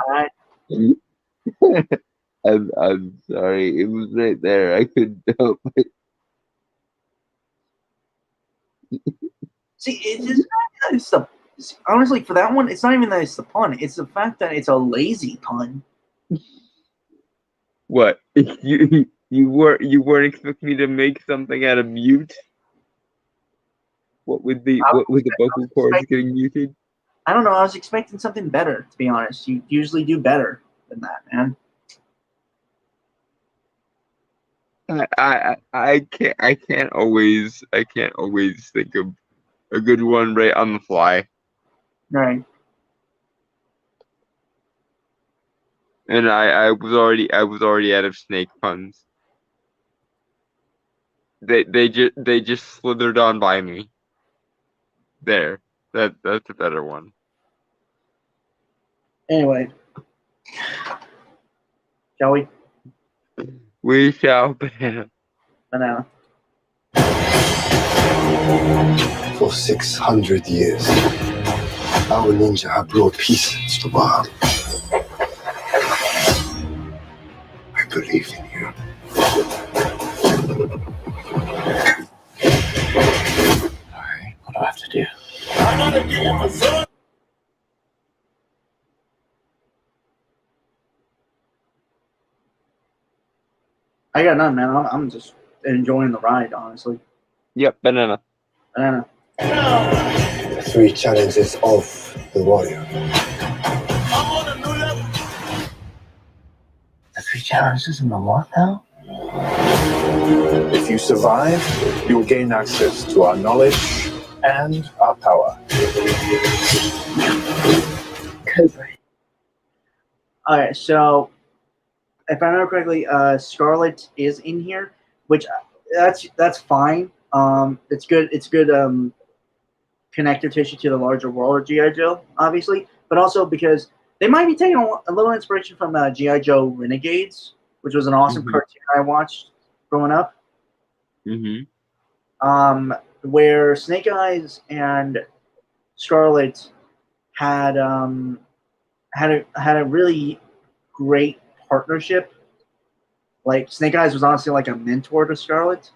Alright? I'm sorry. It was right there. I couldn't help it. See, honestly, for that one, it's not even that it's the pun. It's the fact that it's a lazy pun. What? You weren't expecting me to make something out of mute? What with the vocal cords getting muted? I don't know. I was expecting something better, to be honest. You usually do better than that, man. I can't always think of a good one right on the fly. Right. And I was already out of snake puns. They just slithered on by me. There. That's a better one. Anyway. Shall we? We shall banana. Banana. For 600 years, our ninja have brought peace to the world. I believe in you. I got none, man. I'm just enjoying the ride, honestly. Yep, banana. Banana. The 3 challenges of the warrior. The 3 challenges in the what now? If you survive, you will gain access to our knowledge and our power. Cobra. All right, so if I remember correctly, Scarlet is in here, which that's fine. It's good. It's good. Connective tissue to the larger world of G.I. Joe, obviously, but also because they might be taking a little inspiration from G.I. Joe Renegades, which was an awesome cartoon I watched growing up. Where Snake Eyes and Scarlet had a really great partnership. Like Snake Eyes was honestly like a mentor to Scarlet.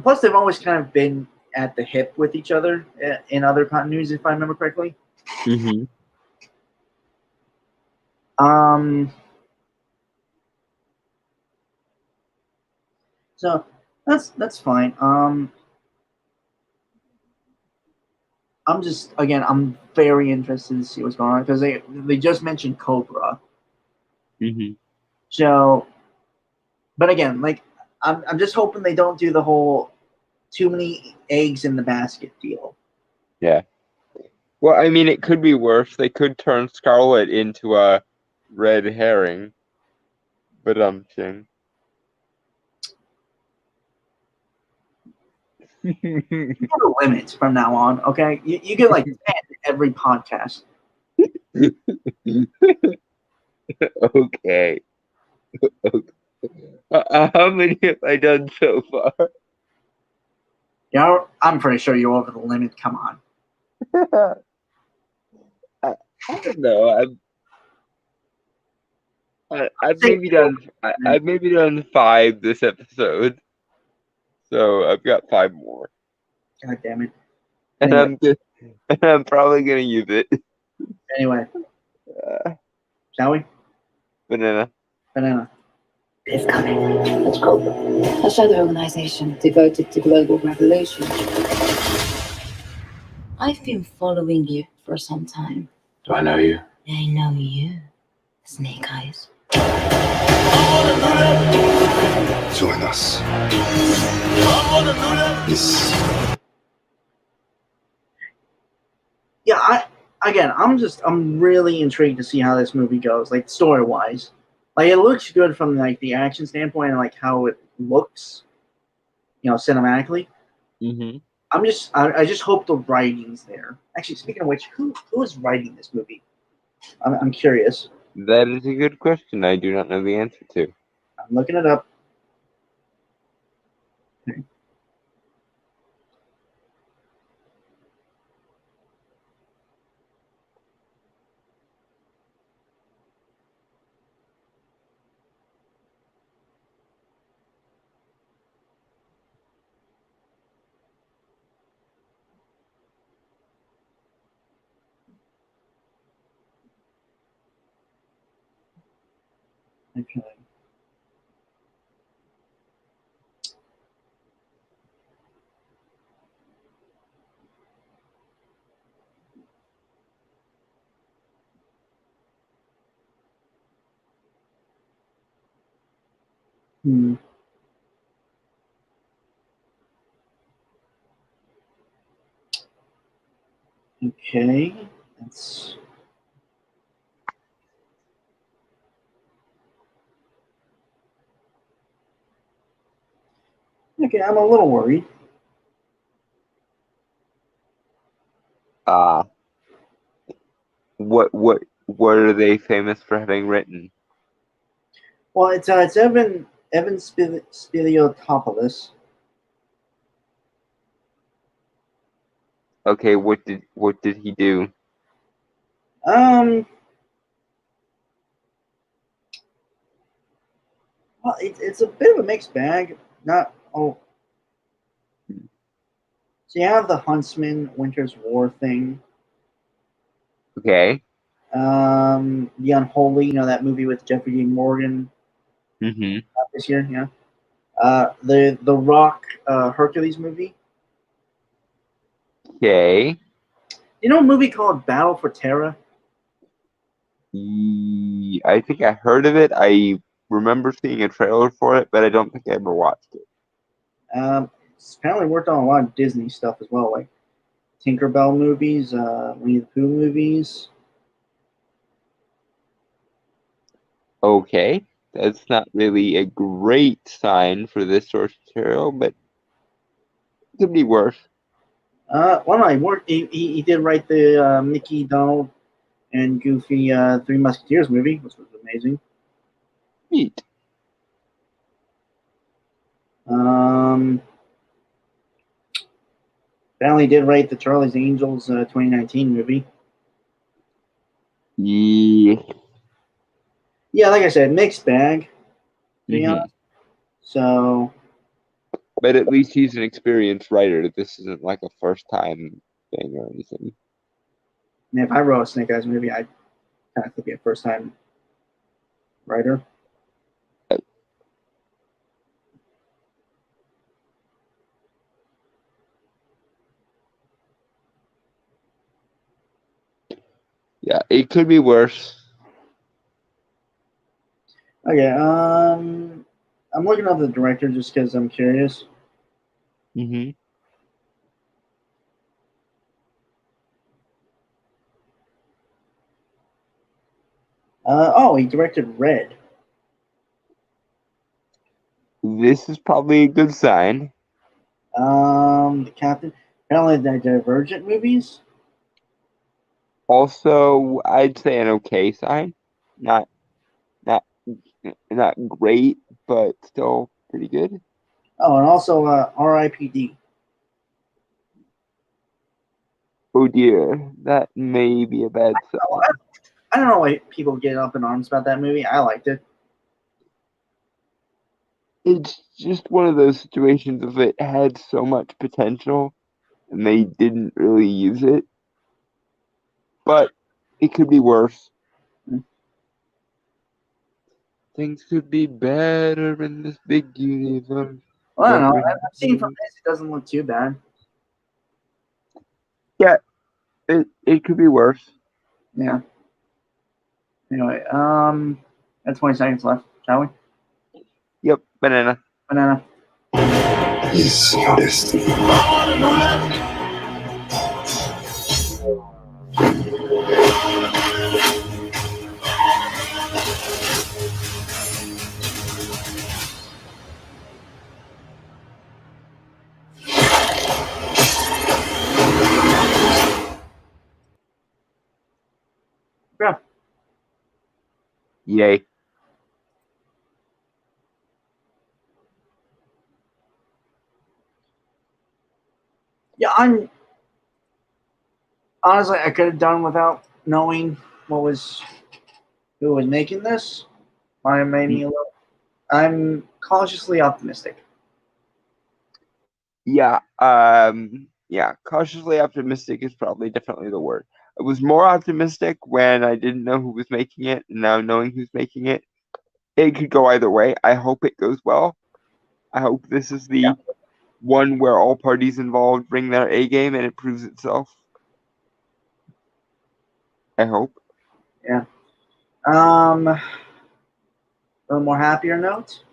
Plus, they've always kind of been at the hip with each other in other continuities, if I remember correctly. So that's fine. I'm very interested to see what's going on because they just mentioned Cobra. So, but again, like I'm just hoping they don't do the whole too many eggs in the basket deal. Yeah. Well, I mean, it could be worse. They could turn Scarlet into a red herring. But ching. You got a limit from now on, okay? You get like 10 every podcast. Okay. How many have I done so far? Yeah, I'm pretty sure you're over the limit. Come on. I don't know. I've maybe done 5 this episode, so I've got 5 more. God damn it! And I'm probably gonna use it. Anyway, shall we? Banana. Is coming. Let's go. A shadow organization devoted to global revolution. I've been following you for some time. Do I know you? I know you, Snake Eyes. Join us. Yes. Yeah, I'm really intrigued to see how this movie goes, like story wise. Like it looks good from like the action standpoint and like how it looks, cinematically. I just hope the writing's there. Actually, speaking of which, who is writing this movie? I'm curious. That is a good question. I do not know the answer to. I'm looking it up. Okay. Okay. Okay. That's okay. I'm a little worried. What are they famous for having written? Well, it's Evan Spiliotopoulos. Okay, what did he do? Well, it's a bit of a mixed bag. So you have the Huntsman Winter's War thing. Okay. The Unholy, you know, that movie with Jeffrey Dean Morgan Mm-hmm. this year, yeah. The Rock Hercules movie. Okay. You know a movie called Battle for Terra? I think I heard of it. I remember seeing a trailer for it, but I don't think I ever watched it. It's apparently worked on a lot of Disney stuff as well, like Tinkerbell movies, Winnie the Pooh movies. Okay. That's not really a great sign for this source material, but it could be worse. Well, he did write the Mickey, Donald, and Goofy Three Musketeers movie, which was amazing. Neat. Apparently did write the Charlie's Angels 2019 movie. Yeah. Yeah, like I said, mixed bag, to be Mhm. honest. So, But at least he's an experienced writer. This isn't like a first time thing or anything. I mean, if I wrote a Snake Eyes movie, I'd kind of be a first time writer. Yeah, it could be worse. Okay, I'm looking up the director just because I'm curious. Mm-hmm. Oh, he directed Red. This is probably a good sign. The Captain. Apparently, the Divergent movies. Also, I'd say an okay sign. Not great, but still pretty good. Oh, and also R.I.P.D. Oh dear, that may be a bad sign. I don't know why people get up in arms about that movie. I liked it. It's just one of those situations of it had so much potential and they didn't really use it. But it could be worse. Things could be better in this big universe. Well, I don't know. I've seen from this, it doesn't look too bad. Yeah, it could be worse. Yeah. Anyway, got 20 seconds left, shall we? Yep, banana. Banana. Is your destiny. Yeah. Yay. Yeah, honestly, I could have done without knowing who was making this. I'm cautiously optimistic. Yeah, cautiously optimistic is probably definitely the word. I was more optimistic when I didn't know who was making it, and now knowing who's making it, it could go either way. I hope it goes well. I hope this is the one where all parties involved bring their A game and it proves itself. I hope. Yeah. A little more happier note.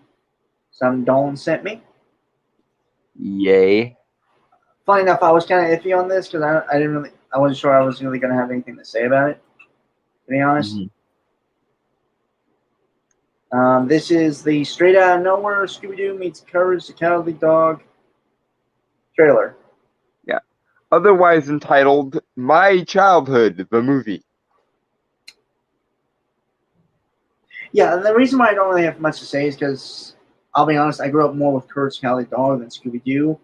Some Dolan sent me. Yay. Funny enough, I was kind of iffy on this because I wasn't sure I was really going to have anything to say about it, to be honest. This is the Straight Out of Nowhere Scooby-Doo meets Courage the Cowardly Dog trailer. Yeah. Otherwise entitled My Childhood, the movie. Yeah, and the reason why I don't really have much to say is because, I'll be honest, I grew up more with Courage the Cowardly Dog than Scooby-Doo.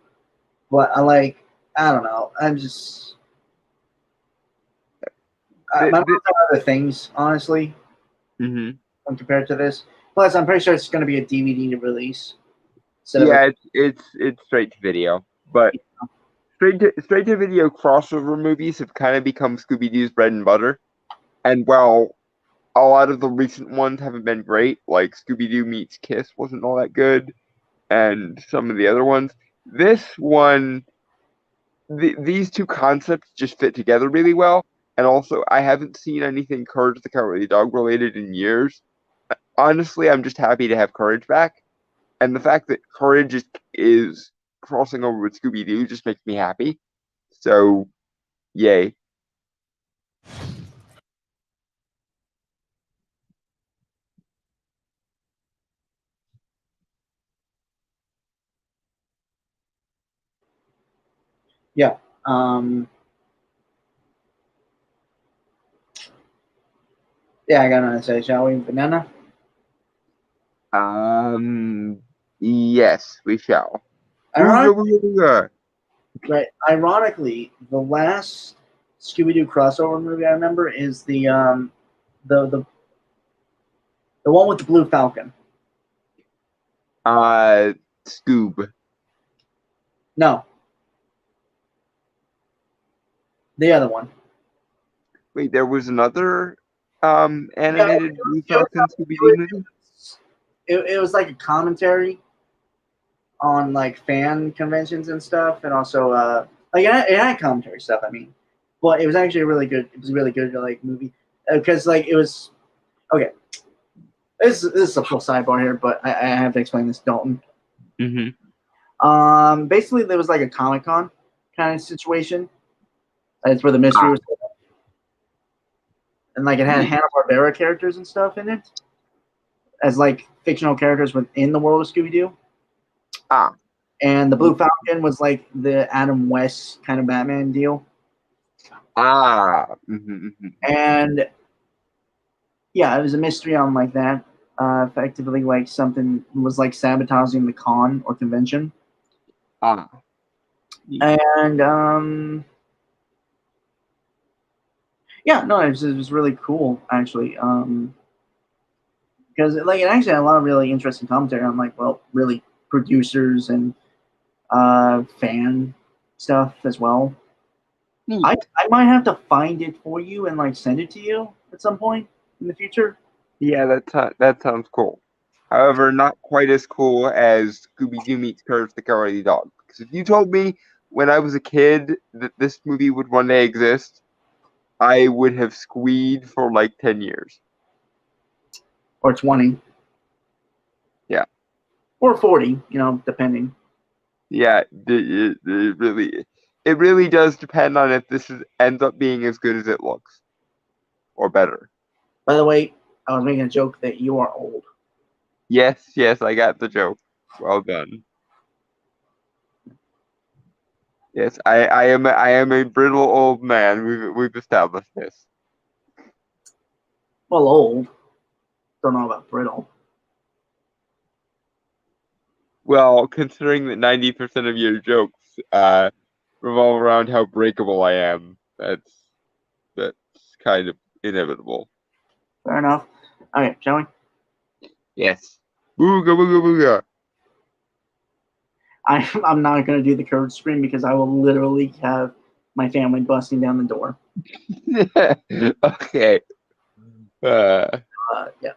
But I don't know. I'm just... my mom done other things, honestly, when compared to this. Plus, I'm pretty sure it's going to be a DVD to release. Yeah, it's straight to video. But straight to video crossover movies have kind of become Scooby-Doo's bread and butter. And while a lot of the recent ones haven't been great, like Scooby-Doo Meets Kiss wasn't all that good, and some of the other ones, this one, these two concepts just fit together really well. And also, I haven't seen anything Courage the Cowardly Dog related in years. Honestly, I'm just happy to have Courage back. And the fact that Courage is crossing over with Scooby-Doo just makes me happy. So, yay. Yeah. Yeah, I got nothing to say, shall we? Banana? Yes, we shall. Right. Ironically, the last Scooby-Doo crossover movie I remember is the one with the Blue Falcon. Scoob. No. The other one. Wait, there was another animated Blue Falcon Scooby-Doo movie? It was like a commentary on like fan conventions and stuff, and also like it had commentary stuff. I mean, but it was actually really good. It was a really good like movie because like it was okay. This is a full sidebar here, but I have to explain this, Dalton. Mm-hmm. Basically, there was like a Comic-Con kind of situation. That's where the mystery was. And like it had Hanna-Barbera characters and stuff in it, as like fictional characters within the world of Scooby-Doo. And the Blue Falcon was like the Adam West kind of Batman deal. And yeah, it was a mystery on like that. Effectively, like something was like sabotaging the con or convention. And yeah, no, it was really cool actually. Because like it actually had a lot of really interesting commentary on like, well, really producers and fan stuff as well. I might have to find it for you and like send it to you at some point in the future. Yeah, that sounds cool. However, not quite as cool as Scooby-Doo Meets Courage the Cowardly Dog. Because if you told me when I was a kid that this movie would one day exist, I would have squeed for like 10 years. Or 20. Yeah. Or 40, you know, depending. Yeah, it really does depend on if this ends up being as good as it looks. Or better. By the way, I was making a joke that you are old. Yes, I got the joke. Well done. Yes, I am a brittle old man. We've established this. Well, old. Don't know about brittle. Well, considering that 90% of your jokes revolve around how breakable I am, that's kind of inevitable. Fair enough. Okay, shall we? Yes. Booga booga booga. I'm not going to do the curved screen because I will literally have my family busting down the door. Okay. Yeah,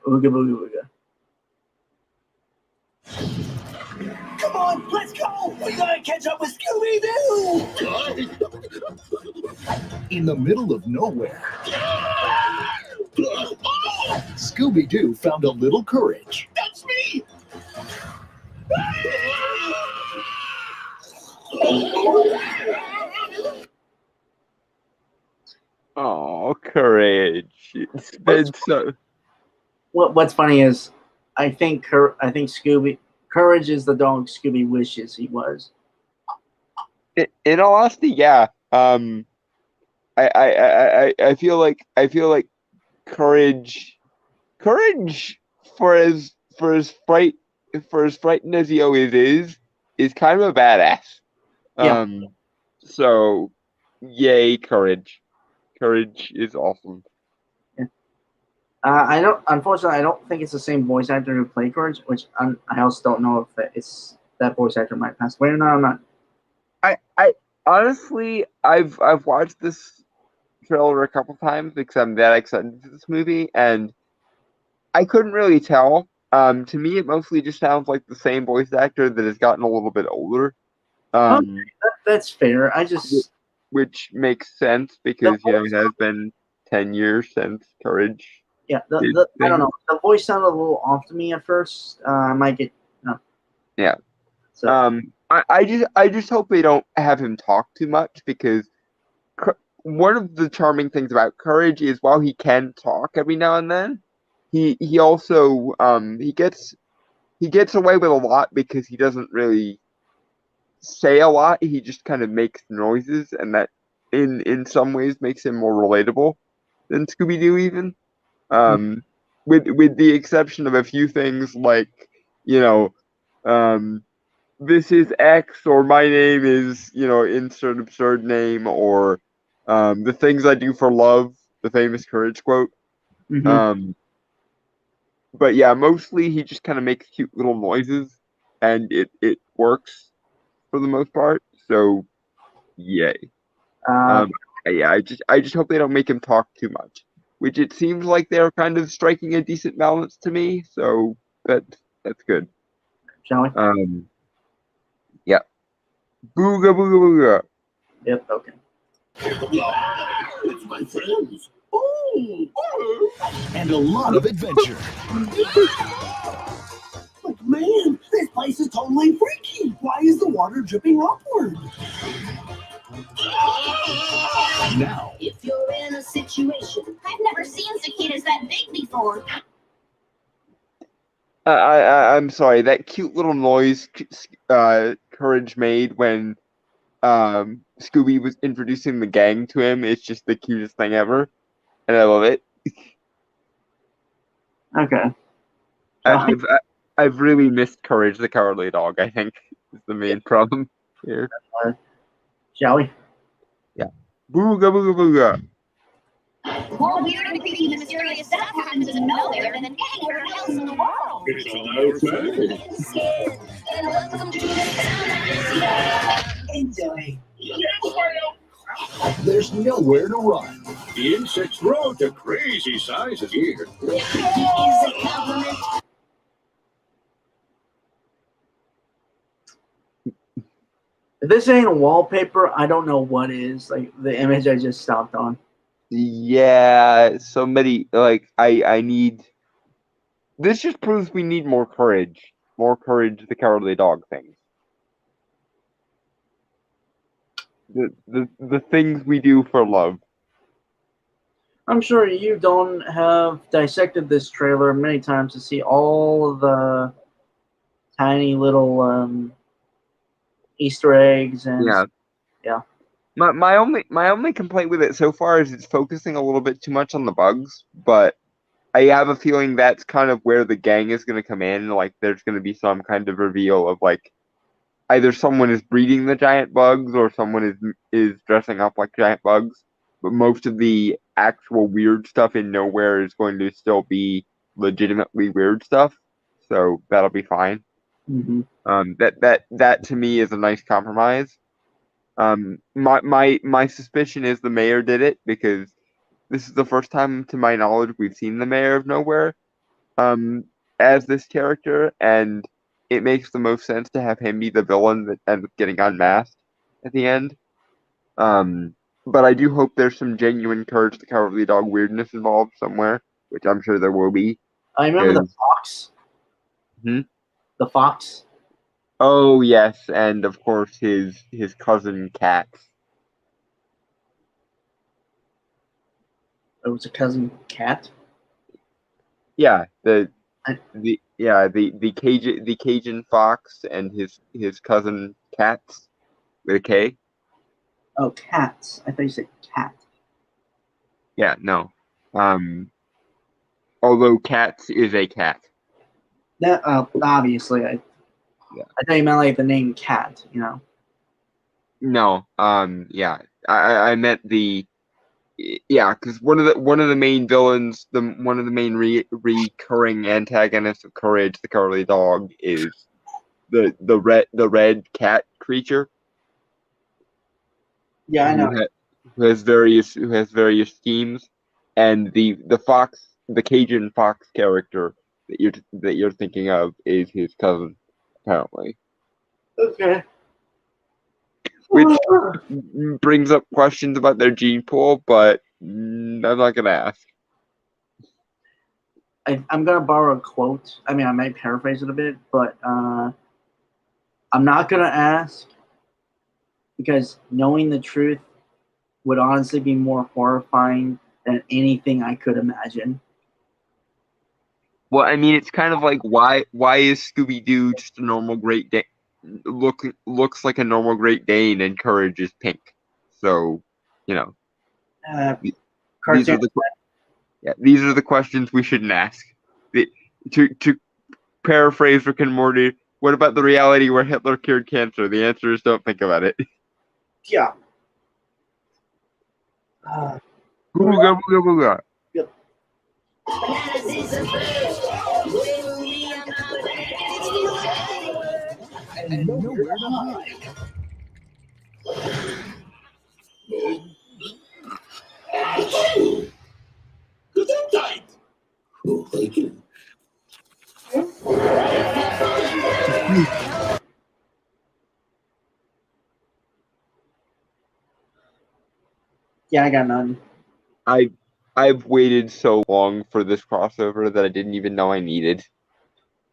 ooga booga booga. Come on, let's go! We gotta catch up with Scooby-Doo! In the middle of nowhere, Scooby-Doo found a little courage. That's me! Oh, Courage. It's been so. What's funny is, I think Scooby Courage is the dog Scooby wishes he was. In all honesty, yeah. I feel like Courage for as frightened as he always is kind of a badass. Yeah. So yay, Courage. Courage is awesome. Yeah. Unfortunately, I don't think it's the same voice actor who played Courage, which I also don't know if it's that voice actor might pass away or not. I'm not. Honestly, I've watched this trailer a couple times because I'm that excited for this movie, and I couldn't really tell. To me, it mostly just sounds like the same voice actor that has gotten a little bit older. Okay, that's fair. I just Which makes sense because it has been 10 years since Courage. yeah, did I don't things. know. The voice sounded a little off to me at first. I might get no. Yeah. So I just hope they don't have him talk too much because one of the charming things about Courage is while he can talk every now and then, he also he gets away with a lot because he doesn't really say a lot. He just kind of makes noises, and that in some ways makes him more relatable than Scooby Doo even. With the exception of a few things like, you know, this is X, or my name is, insert absurd name, or the things I do for love, the famous Courage quote. But yeah, mostly he just kind of makes cute little noises, and it works for the most part. So, yay. Yeah, I just hope they don't make him talk too much, which it seems like they're kind of striking a decent balance to me. So that's good. Shall we? Yeah. Booga booga booga. Yep. Okay. It's my friends. And a lot of adventure. But man, this place is totally freaky. Why is the water dripping upward? Now, If you're in a situation, I've never seen cicadas that big before. I'm sorry. That cute little noise Courage made when Scooby was introducing the gang to him is just the cutest thing ever, and I love it. Okay. I've really missed Courage the Cowardly Dog. I think is the main problem here. Shall we? Yeah. Booga booga booga. More weird and creepy mysterious stuff happens in nowhere than anywhere else in the world. it's okay. And welcome to the Enjoy. There's nowhere to run. The insects grow to crazy sizes here. is a compliment. If this ain't a wallpaper, I don't know what is. Like the image I just stopped on. Yeah, somebody I need. This just proves we need more Courage the Cowardly Dog things. The things we do for love. I'm sure you don't have dissected this trailer many times to see all of the tiny little Easter eggs and yeah. My only complaint with it so far is it's focusing a little bit too much on the bugs, but I have a feeling that's kind of where the gang is going to come in. Like, there's going to be some kind of reveal of like either someone is breeding the giant bugs or someone is dressing up like giant bugs. But most of the actual weird stuff in Nowhere is going to still be legitimately weird stuff, so that'll be fine. That to me is a nice compromise. My suspicion is the mayor did it because this is the first time, to my knowledge, we've seen the mayor of Nowhere as this character, and it makes the most sense to have him be the villain that ends up getting unmasked at the end. But I do hope there's some genuine Courage the Cowardly Dog weirdness involved somewhere, which I'm sure there will be. I remember the fox. The fox. Oh yes, and of course his cousin Cat. It was a cousin cat. Yeah, the Cajun fox and his cousin Cats with a K. Oh, cats. I thought you said cat. Yeah, no. Although Cats is a cat. That obviously, I thought you meant like the name Cat. You know. No. Yeah. I meant because one of the main villains, one of the main recurring antagonists of Courage the Cowardly Dog is the red cat creature. Yeah, I know. who has various schemes, and the Cajun Fox character that you're thinking of is his cousin, apparently. Okay. Which brings up questions about their gene pool, but I'm not gonna ask. I'm gonna borrow a quote. I mean, I might paraphrase it a bit, but I'm not gonna ask because knowing the truth would honestly be more horrifying than anything I could imagine. Well, I mean, it's kind of like why is Scooby-Doo just a normal Great Dane? Looks like a normal Great Dane, and Courage is pink. So, you know, these are the questions we shouldn't ask. To paraphrase Rick and Morty, what about the reality where Hitler cured cancer? The answer is don't think about it. Yeah. Booga booga booga. Yep. And nowhere to hide. Gesundheit! Oh, thank you. Yeah, I got none. I've waited so long for this crossover that I didn't even know I needed.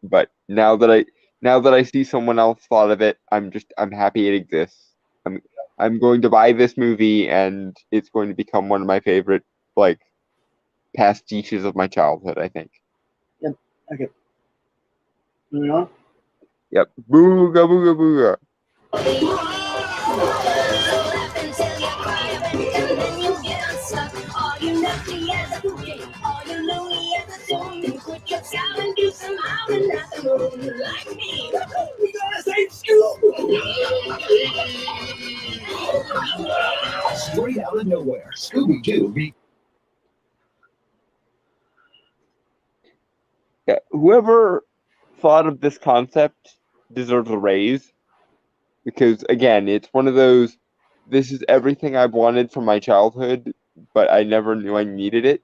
But now that I see someone else thought of it, I'm happy it exists. I'm going to buy this movie, and it's going to become one of my favorite pastiches of my childhood, I think. Yep. Okay. Moving on. Yep. Booga booga booga. We gotta save Scoop! Straight out of nowhere, Scooby-Doo beat. Yeah, whoever thought of this concept deserves a raise, because again, it's one of those. This is everything I've wanted from my childhood, but I never knew I needed it.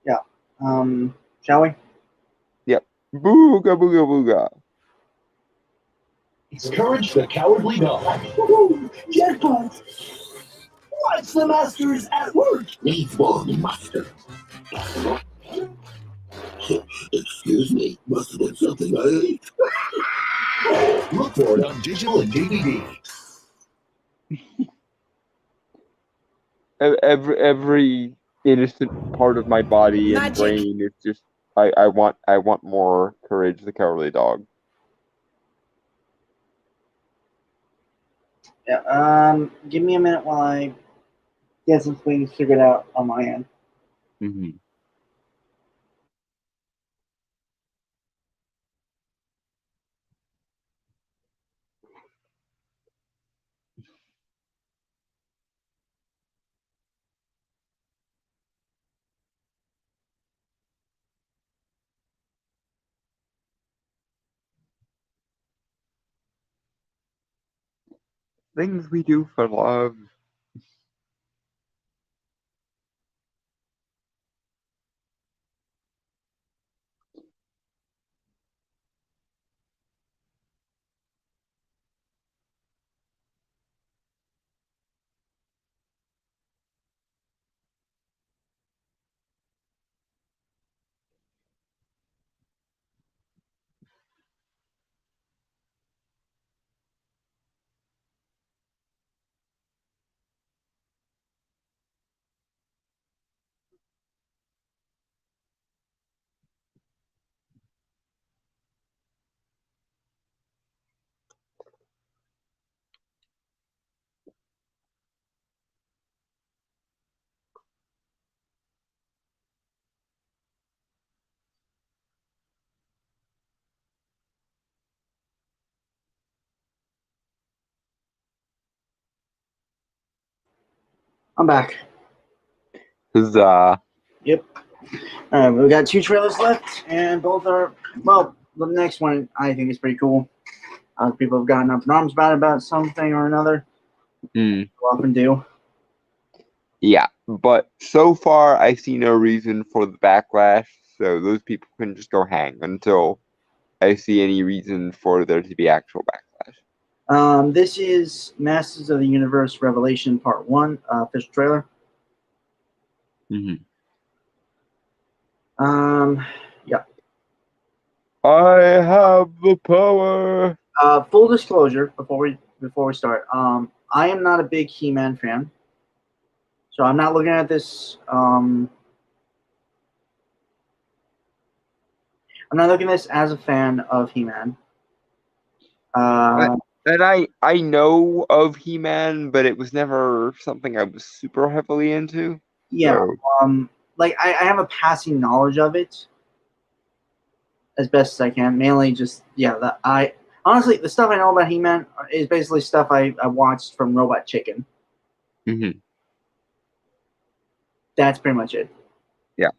Yeah. Shall we? Yep. Booga booga booga. It's Courage the Cowardly Dog. Woohoo! Jackpot! Watch the masters at work! Needs one master. Excuse me, must have been something I ate. Look for it on digital and DVD. Every innocent part of my body and brain is just I want more Courage the Cowardly Dog. Yeah. Give me a minute while I get some things figured out on my end. Mm-hmm. Things we do for love. I'm back. Huzzah. Yep. All right, we got 2 trailers left, and both are, well, the next one I think is pretty cool. People have gotten up in arms about something or another. Mm. Often do. Yeah, but so far I see no reason for the backlash, so those people can just go hang until I see any reason for there to be actual backlash. This is Masters of the Universe Revelation Part 1, official trailer. Mm-hmm. Yeah. I have the power. Full disclosure before we start. I am not a big He-Man fan, so I'm not looking at this. I'm not looking at this as a fan of He-Man. And I know of He-Man, but it was never something I was super heavily into. Yeah. So. Like I have a passing knowledge of it as best as I can. Mainly just honestly the stuff I know about He-Man is basically stuff I watched from Robot Chicken. Mm-hmm. That's pretty much it. Yeah.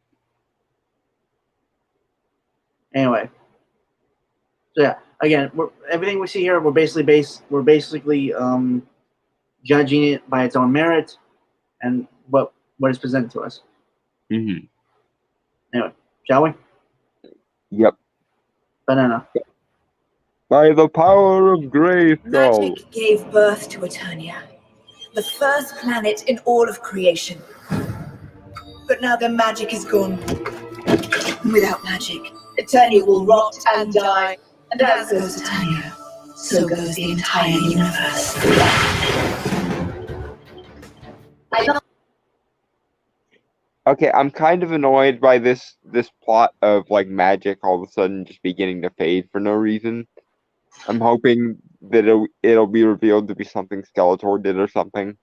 Anyway. So yeah, again, everything we see here, we're basically judging it by its own merit and what is presented to us. Mm-hmm. Anyway, shall we? Yep. Banana. By the power of Grayskull. Magic gave birth to Eternia, the first planet in all of creation. But now their magic is gone. Without magic, Eternia will rot and die. And as goes Eternia, so goes the entire universe. Okay, I'm kind of annoyed by this plot of like magic all of a sudden just beginning to fade for no reason. I'm hoping that it'll be revealed to be something Skeletor did or something,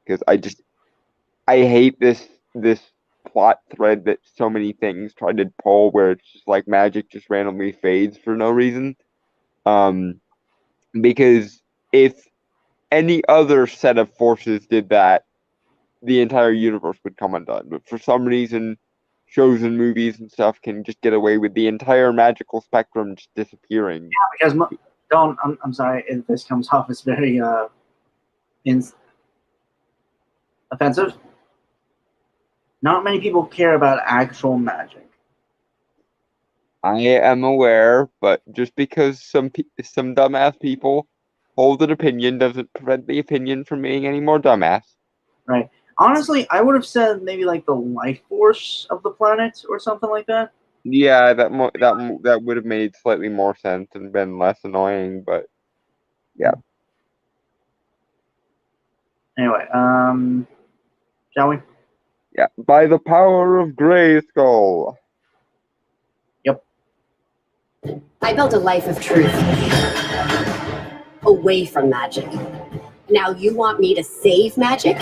because I hate this plot thread that so many things try to pull where it's just like magic just randomly fades for no reason. Because if any other set of forces did that, the entire universe would come undone. But for some reason, shows and movies and stuff can just get away with the entire magical spectrum just disappearing. Yeah, because I'm sorry if this comes off as very offensive. Not many people care about actual magic. I am aware, but just because some dumbass people hold an opinion doesn't prevent the opinion from being any more dumbass. Right. Honestly, I would have said maybe like the life force of the planet or something like that. Yeah, that would have made slightly more sense and been less annoying, but yeah. Anyway, shall we? Yeah, by the power of Grayskull. Yep. I built a life of truth. Away from magic. Now you want me to save magic?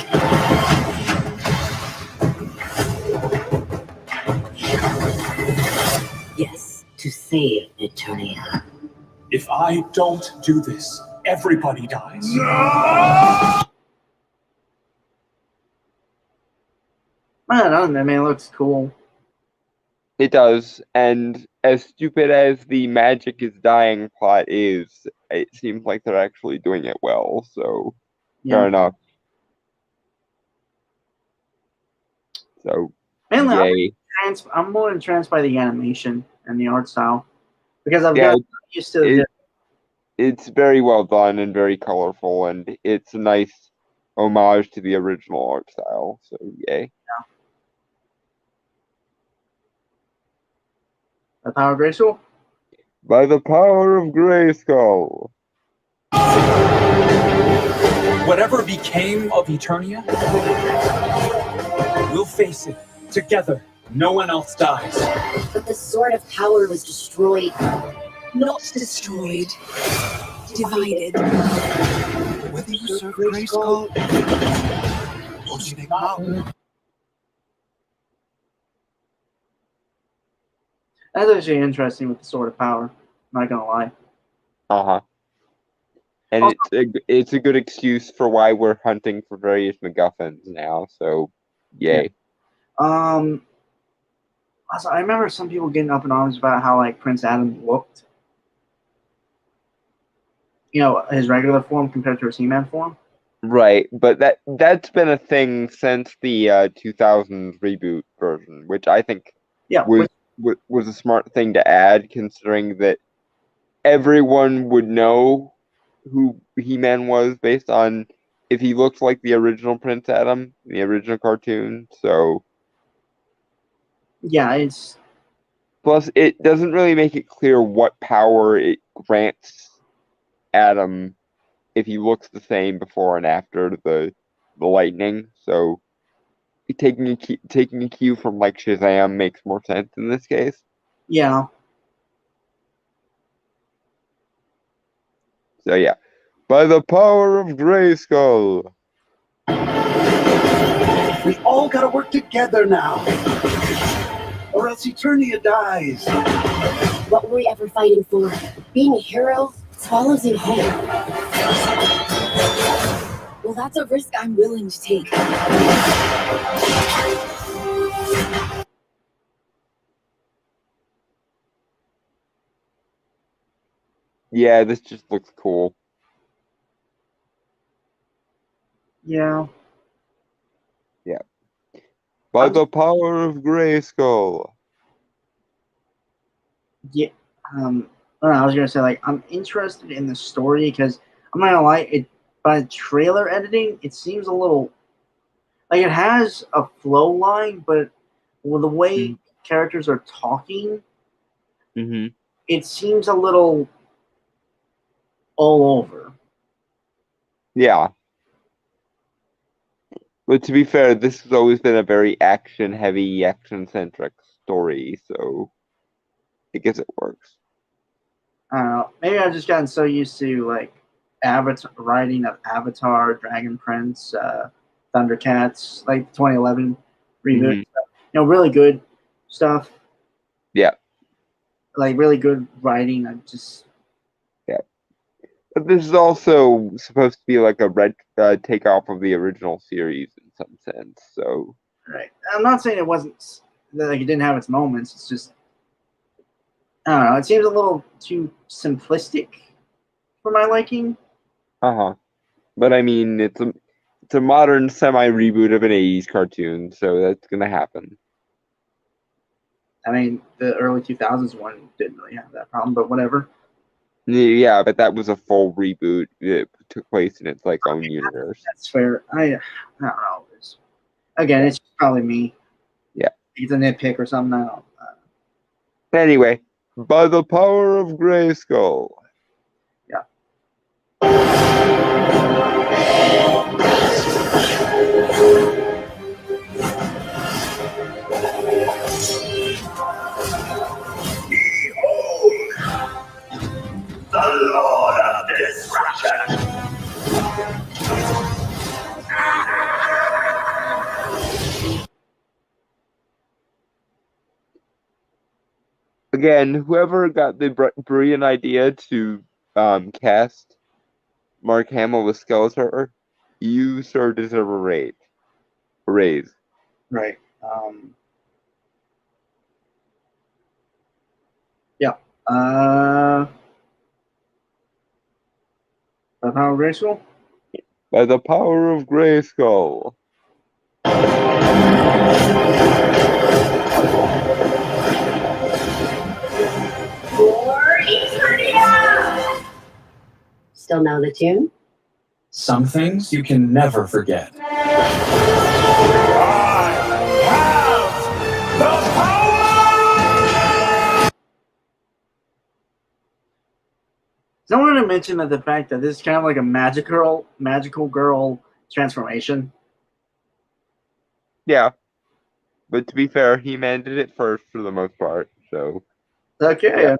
Yes, to save Eternia. If I don't do this, everybody dies. I don't know, I mean, it looks cool. It does, and as stupid as the magic is dying plot is, it seems like they're actually doing it well, so fair enough. So, mainly, I'm more entranced by the animation and the art style because I've got used to it's very well done and very colorful, and it's a nice homage to the original art style. So, yay! Yeah. The power of Grayskull? By the power of Grayskull. Whatever became of Eternia, we'll face it together. No one else dies. But the Sword of Power was destroyed. Not destroyed. Divided. Whether you serve Grayskull or seek power. That's actually interesting with the Sword of Power. I'm not gonna lie. Uh-huh. And it's a good excuse for why we're hunting for various MacGuffins now, so yay. Also, I remember some people getting up in arms about how like Prince Adam looked. You know, his regular form compared to his He-Man form. Right, but that's been a thing since the 2000s reboot version, which I think Yeah, was a smart thing to add, considering that everyone would know who He-Man was based on if he looked like the original Prince Adam, the original cartoon. So yeah, it's plus it doesn't really make it clear what power it grants Adam if he looks the same before and after the lightning. So taking a cue from like Shazam makes more sense in this case. yeah. So yeah, by the power of Grayskull. We all gotta work together now, or else Eternia dies. What were we ever fighting for? Being a hero swallows you whole. Well, that's a risk I'm willing to take. Yeah, this just looks cool. Yeah. Yeah. By the power of Grayskull. Yeah. I don't know, I was gonna say, like, I'm interested in the story because I'm not gonna lie, it by trailer editing, it seems a little like it has a flow line, but with the way characters are talking, it seems a little all over. Yeah. But to be fair, this has always been a very action-heavy, action-centric story, so I guess it works. I don't know. Maybe I've just gotten so used to like writing of Avatar, Dragon Prince, Thundercats, like 2011 reboot. You know, really good stuff. Yeah. Like really good writing. I just But this is also supposed to be like a takeoff of the original series in some sense, so... Right. I'm not saying it wasn't, like it didn't have its moments. It's just, I don't know. It seems a little too simplistic for my liking. But I mean, it's a modern semi-reboot of an 80s cartoon, so that's gonna happen. I mean, the early 2000s one didn't really have that problem, but whatever. Yeah, but that was a full reboot. It took place in its like own universe. That's fair. I don't know. Again, it's probably me. Yeah. It's a nitpick or something. I don't. Anyway, by the power of Grayskull. Yeah. The Lord of Destruction. Again, whoever got the brilliant idea to cast Mark Hamill with Skeletor, you sir deserve a raise. Right. Yeah. The power of Grayskull? By the power of Grayskull. For Eternia! Still know the tune? Some things you can never forget. Someone to mention that the fact that this is kind of like a magical girl transformation. Yeah. But to be fair, He-Man did it first for the most part, so... Okay. Yeah.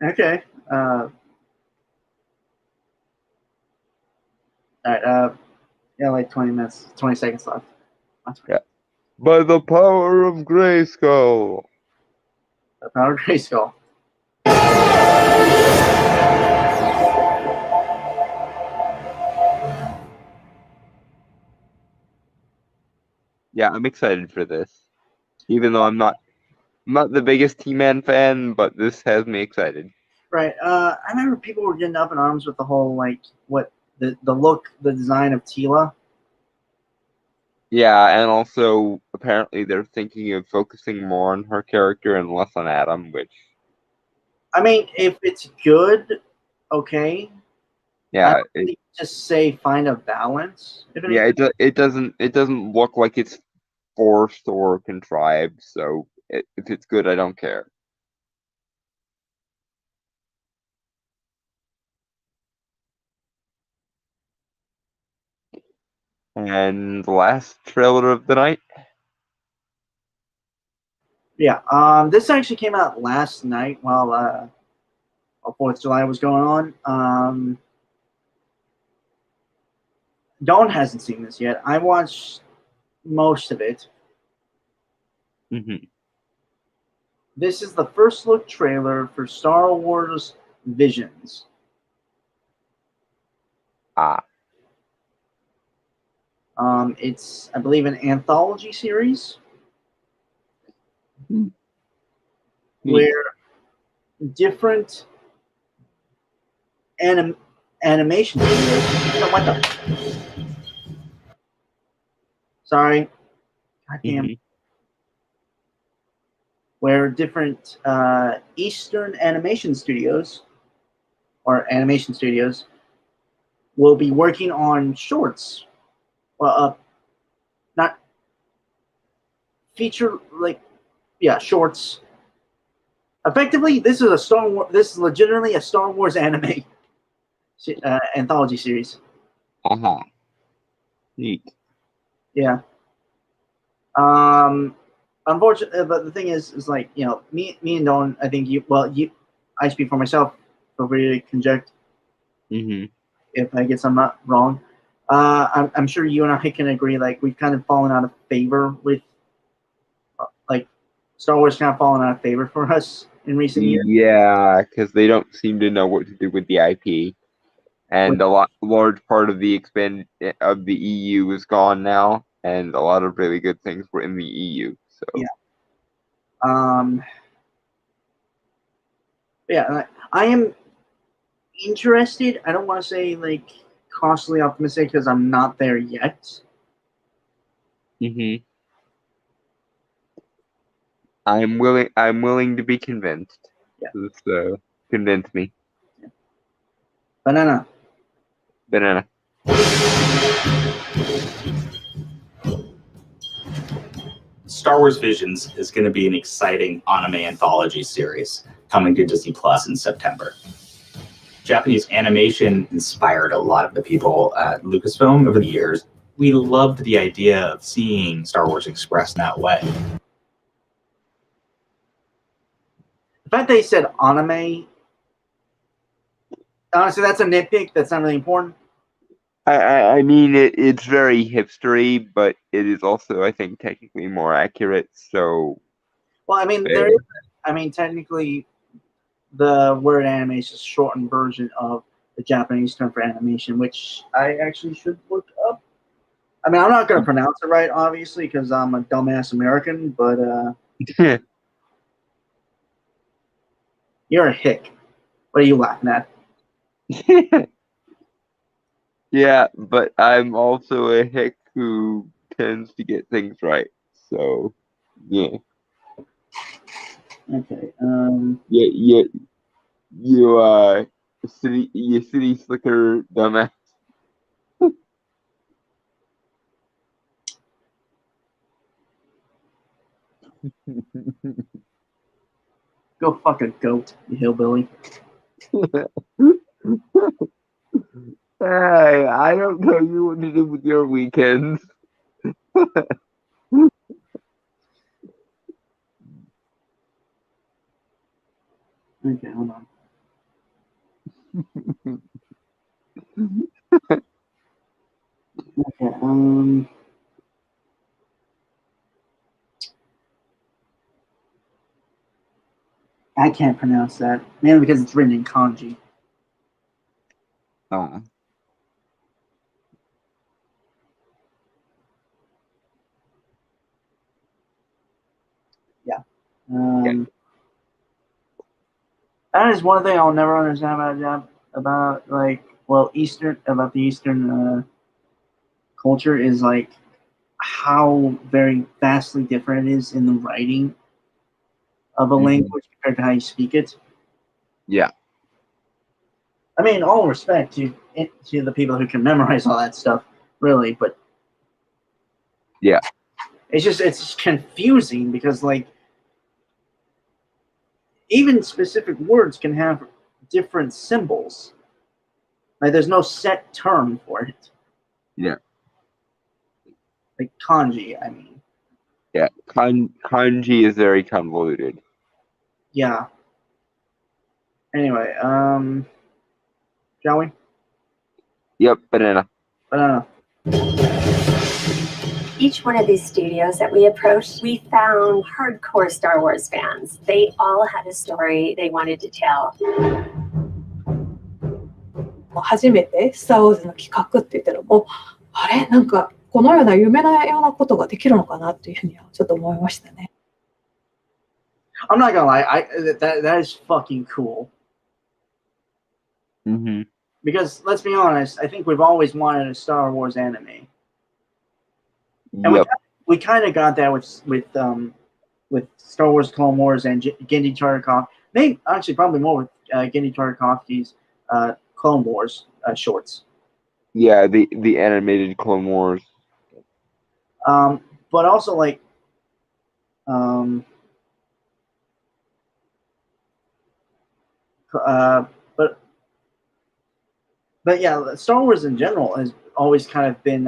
Okay. Alright, yeah, like 20 minutes, 20 seconds left. Yeah. By the power of Grayskull. The power of Grayskull. Yeah, I'm excited for this. Even though I'm not the biggest He-Man fan, but this has me excited. Right. I remember people were getting up in arms with the whole like what the look, the design of Tila. Yeah, and also apparently they're thinking of focusing more on her character and less on Adam, which I mean, if it's good, okay. I yeah, don't really just say find a balance. If yeah, anything. it doesn't look like it's forced or contrived. So if it's good, I don't care. And the last trailer of the night. Yeah. This actually came out last night while 4th of July was going on. Dawn hasn't seen this yet. I watched most of it. Mm-hmm. This is the first look trailer for Star Wars Visions. It's, I believe, an anthology series where different animation studios. What the? Sorry. Goddamn. Where different Eastern animation studios or animation studios will be working on shorts. Well, not feature shorts. Effectively, this is a Star Wars. This is legitimately a Star Wars anime anthology series. Neat. Yeah. Unfortunately, but the thing is like, you know, me and Dawn. I think I speak for myself. Feel free to conject if I get something wrong. I'm sure you and I can agree. Like, we've kind of fallen out of favor with, like, Star Wars kind of fallen out of favor for us in recent years. Yeah, because they don't seem to know what to do with the IP, and large part of the EU is gone now, and a lot of really good things were in the EU. So I am interested. I don't want to say like cautiously optimistic because I'm not there yet. I'm willing to be convinced. Yeah. So convince me. Banana. Star Wars Visions is going to be an exciting anime anthology series coming to Disney Plus in September. Japanese animation inspired a lot of the people at Lucasfilm over the years. We loved the idea of seeing Star Wars expressed in that way. The fact they said anime, honestly, that's a nitpick. That's not really important. I mean, it's very hipstery, but it is also, I think, technically more accurate. So, well, I mean, technically, the word anime is just a shortened version of the Japanese term for animation, which I actually should look up. I mean, I'm not going to pronounce it right, obviously, because I'm a dumbass American, but you're a hick. What are you laughing at? Yeah, but I'm also a hick who tends to get things right. So, yeah. Okay. Yeah. You city slicker dumbass. Go fuck a goat, you hillbilly. Hey, I don't tell you what to do with your weekends. Okay, hold on. Okay, I can't pronounce that, mainly because it's written in kanji. Yeah. That is one thing I'll never understand about like well, about the Eastern culture is like how very vastly different it is in the writing of a language compared to how you speak it. Yeah. I mean, all respect to the people who can memorize all that stuff, really, but yeah, it's confusing because like even specific words can have different symbols. Like there's no set term for it. Yeah. Like kanji, I mean. Yeah, kanji is very convoluted. Yeah. Anyway, shall we? Yep, banana. Each one of these studios that we approached, we found hardcore Star Wars fans. They all had a story they wanted to tell. 初めてスター・ウォーズの企画って言ったらもうあれなんかこのような夢のようなことができるのかなっていうふうにはちょっと思いましたね。I'm not gonna lie, that is fucking cool. Mm-hmm. Because let's be honest, I think we've always wanted a Star Wars anime, and yep. we kind of got that with Star Wars Clone Wars and Genndy Tartakovsky. Maybe actually probably more with Genndy Tartakovsky's Clone Wars shorts. Yeah, the animated Clone Wars. But also like but yeah, Star Wars in general has always kind of been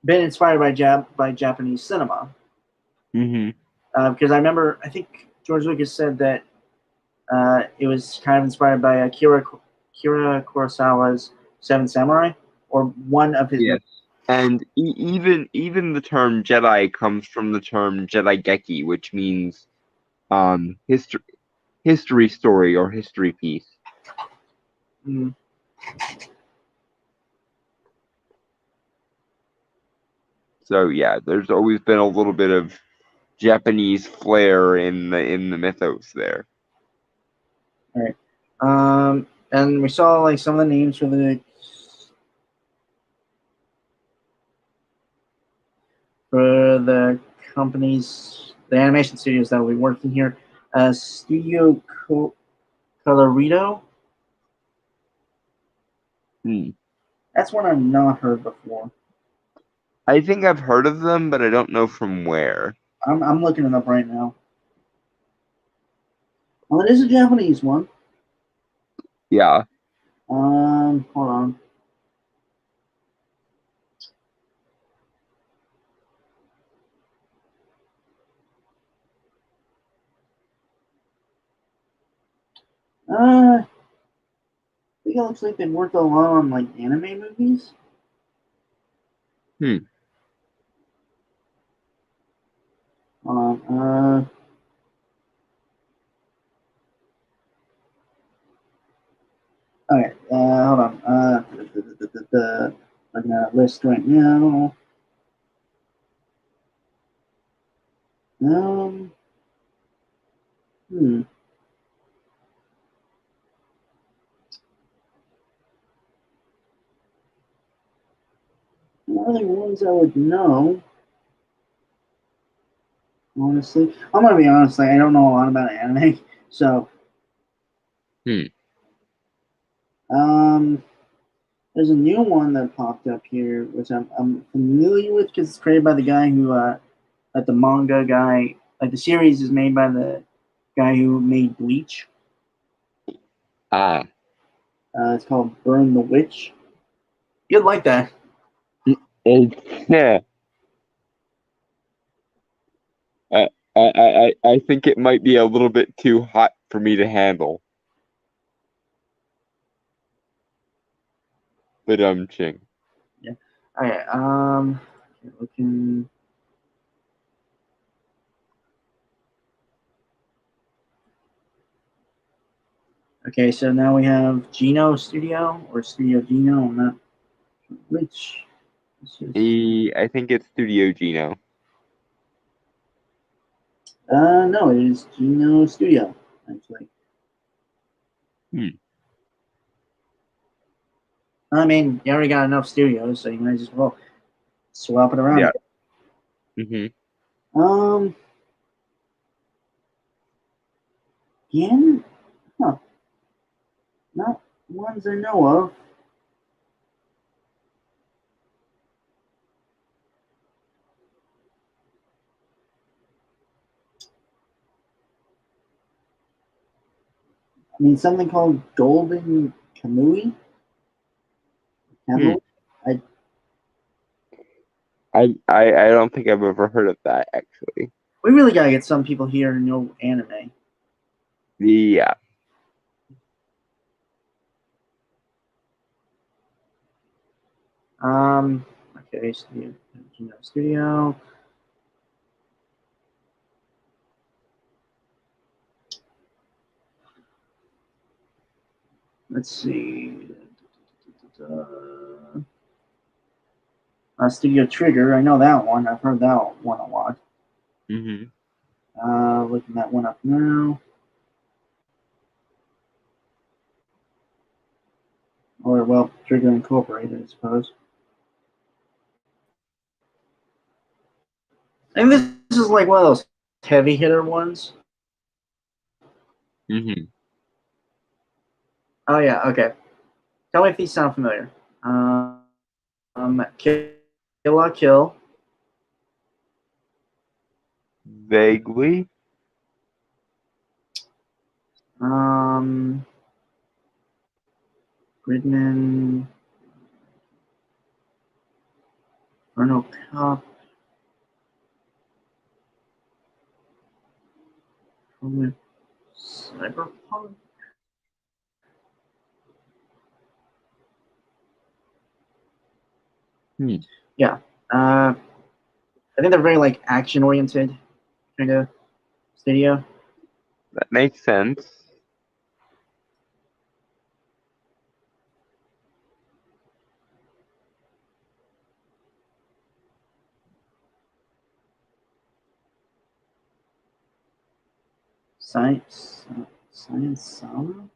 been inspired by Japanese cinema. Mm-hmm. Because I remember, I think George Lucas said that it was kind of inspired by Akira Kurosawa's Seven Samurai, or one of his. Yes. And even the term Jedi comes from the term Jedi-geki, which means history story or history piece. Mm. So yeah, there's always been a little bit of Japanese flair in the mythos there. All right. And we saw like some of the names for the companies, the animation studios that will be working here. Studio Colorido. That's one I've not heard before. I think I've heard of them, but I don't know from where. I'm looking it up right now. Well, it is a Japanese one. Yeah. Hold on. I think it looks like they worked a lot on like anime movies. Hold on. Okay, hold on. Looking at a list right now. One of the ones I would know. Honestly, I'm gonna be honest. Like, I don't know a lot about anime, so. There's a new one that popped up here, which I'm familiar with because it's created by the guy who, like the manga guy, like the series is made by the guy who made Bleach. It's called Burn the Witch. You'd like that. Yeah. I think it might be a little bit too hot for me to handle. But Ching. Yeah. Okay. Looking. Okay, so now we have Geno Studio or Studio Geno. I'm not which. I think it's Studio Geno. No, it is Geno Studio, actually. I mean, you already got enough studios, so you might as well swap it around. Yeah. Again? Huh. Not ones I know of. I mean, something called Golden Kamui? I don't think I've ever heard of that, actually. We really gotta get some people here who know anime. Yeah. Okay, Studio. Let's see. Studio Trigger. I know that one. I've heard that one a lot. Looking that one up now. Or, well, Trigger Incorporated, I suppose. And this is like one of those heavy hitter ones. Oh, yeah, okay. Tell me if these sound familiar. Kill la Kill. Vaguely. Gridman. Inferno Cop. Cyberpunk. Yeah. I think they're very like action oriented kind of studio. That makes sense. Science Sama?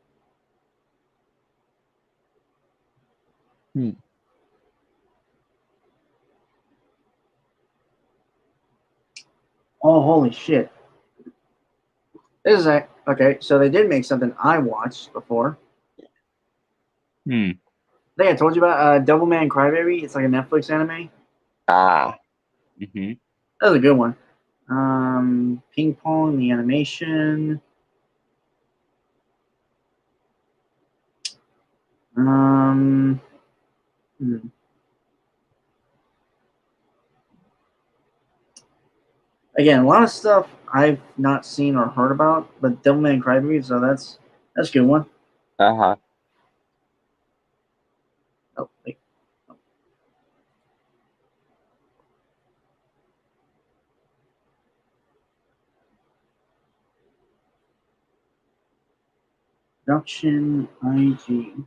Oh, holy shit. This is okay, so they did make something I watched before. I think I told you about Devilman Crybaby. It's like a Netflix anime. That was a good one. Ping Pong, the animation. Again, a lot of stuff I've not seen or heard about, but Devilman Crybaby, so that's a good one. Oh, wait. Production IG.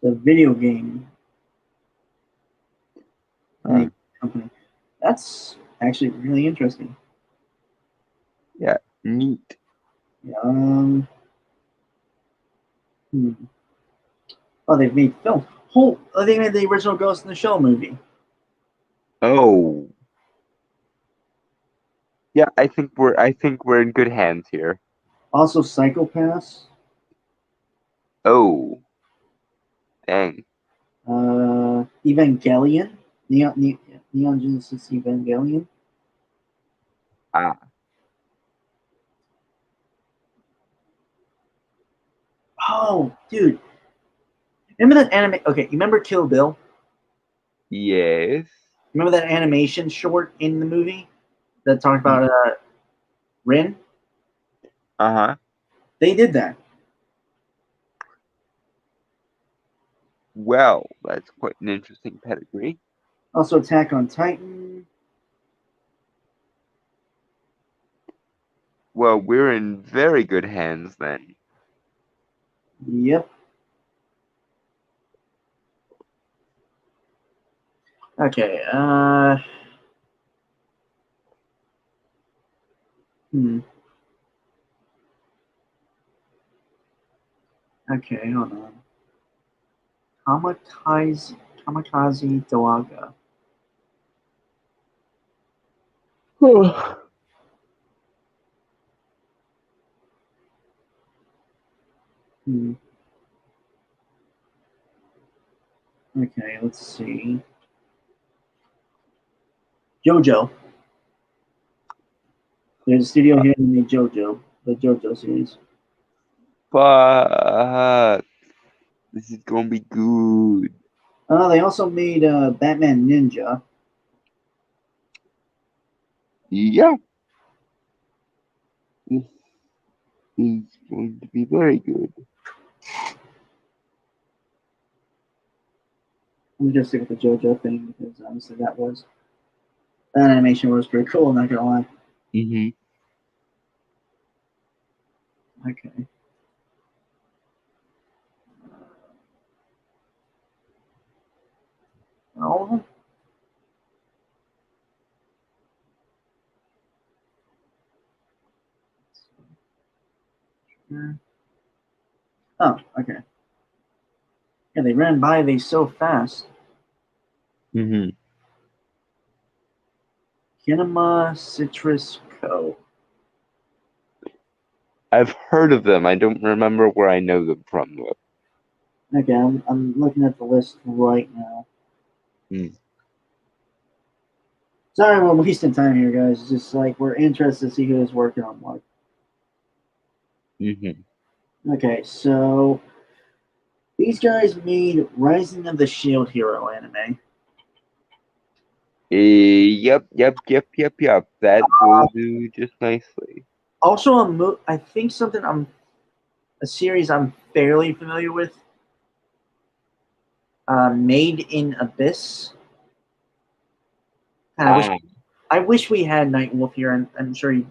The video game company. That's actually really interesting. Yeah, neat. Oh, they've made films. Oh, they made the original Ghost in the Shell movie. Oh. Yeah, I think we're in good hands here. Also, Psychopaths. Oh. Dang. Evangelion. Neon Genesis Evangelion. Oh, dude. Remember that anime? Okay, you remember Kill Bill? Yes. Remember that animation short in the movie that talked about Rin? They did that. Well, that's quite an interesting pedigree. Also, Attack on Titan. Well, we're in very good hands then. Yep. Okay. Okay, hold on. Kamikaze Doaga. Okay, let's see. JoJo. There's a studio here that made JoJo, the JoJo series. But this is gonna be good. They also made Batman Ninja. Yeah. This is going to be very good. Let me just stick with the JoJo thing because honestly that animation was pretty cool, not gonna lie. Mm-hmm. Okay. All of them? Oh, okay. Yeah, they ran by these so fast. Mm-hmm. Kinema Citrus Co. I've heard of them. I don't remember where I know them from, though. Okay, I'm looking at the list right now. Sorry we're wasting time here, guys. It's just like we're interested to see who's working on what. Mm-hmm. Okay, so these guys made Rising of the Shield Hero anime. Yep. That will do just nicely. Also, I think a series I'm fairly familiar with. Made in Abyss. I wish we had Nightwolf here, and I'm sure he.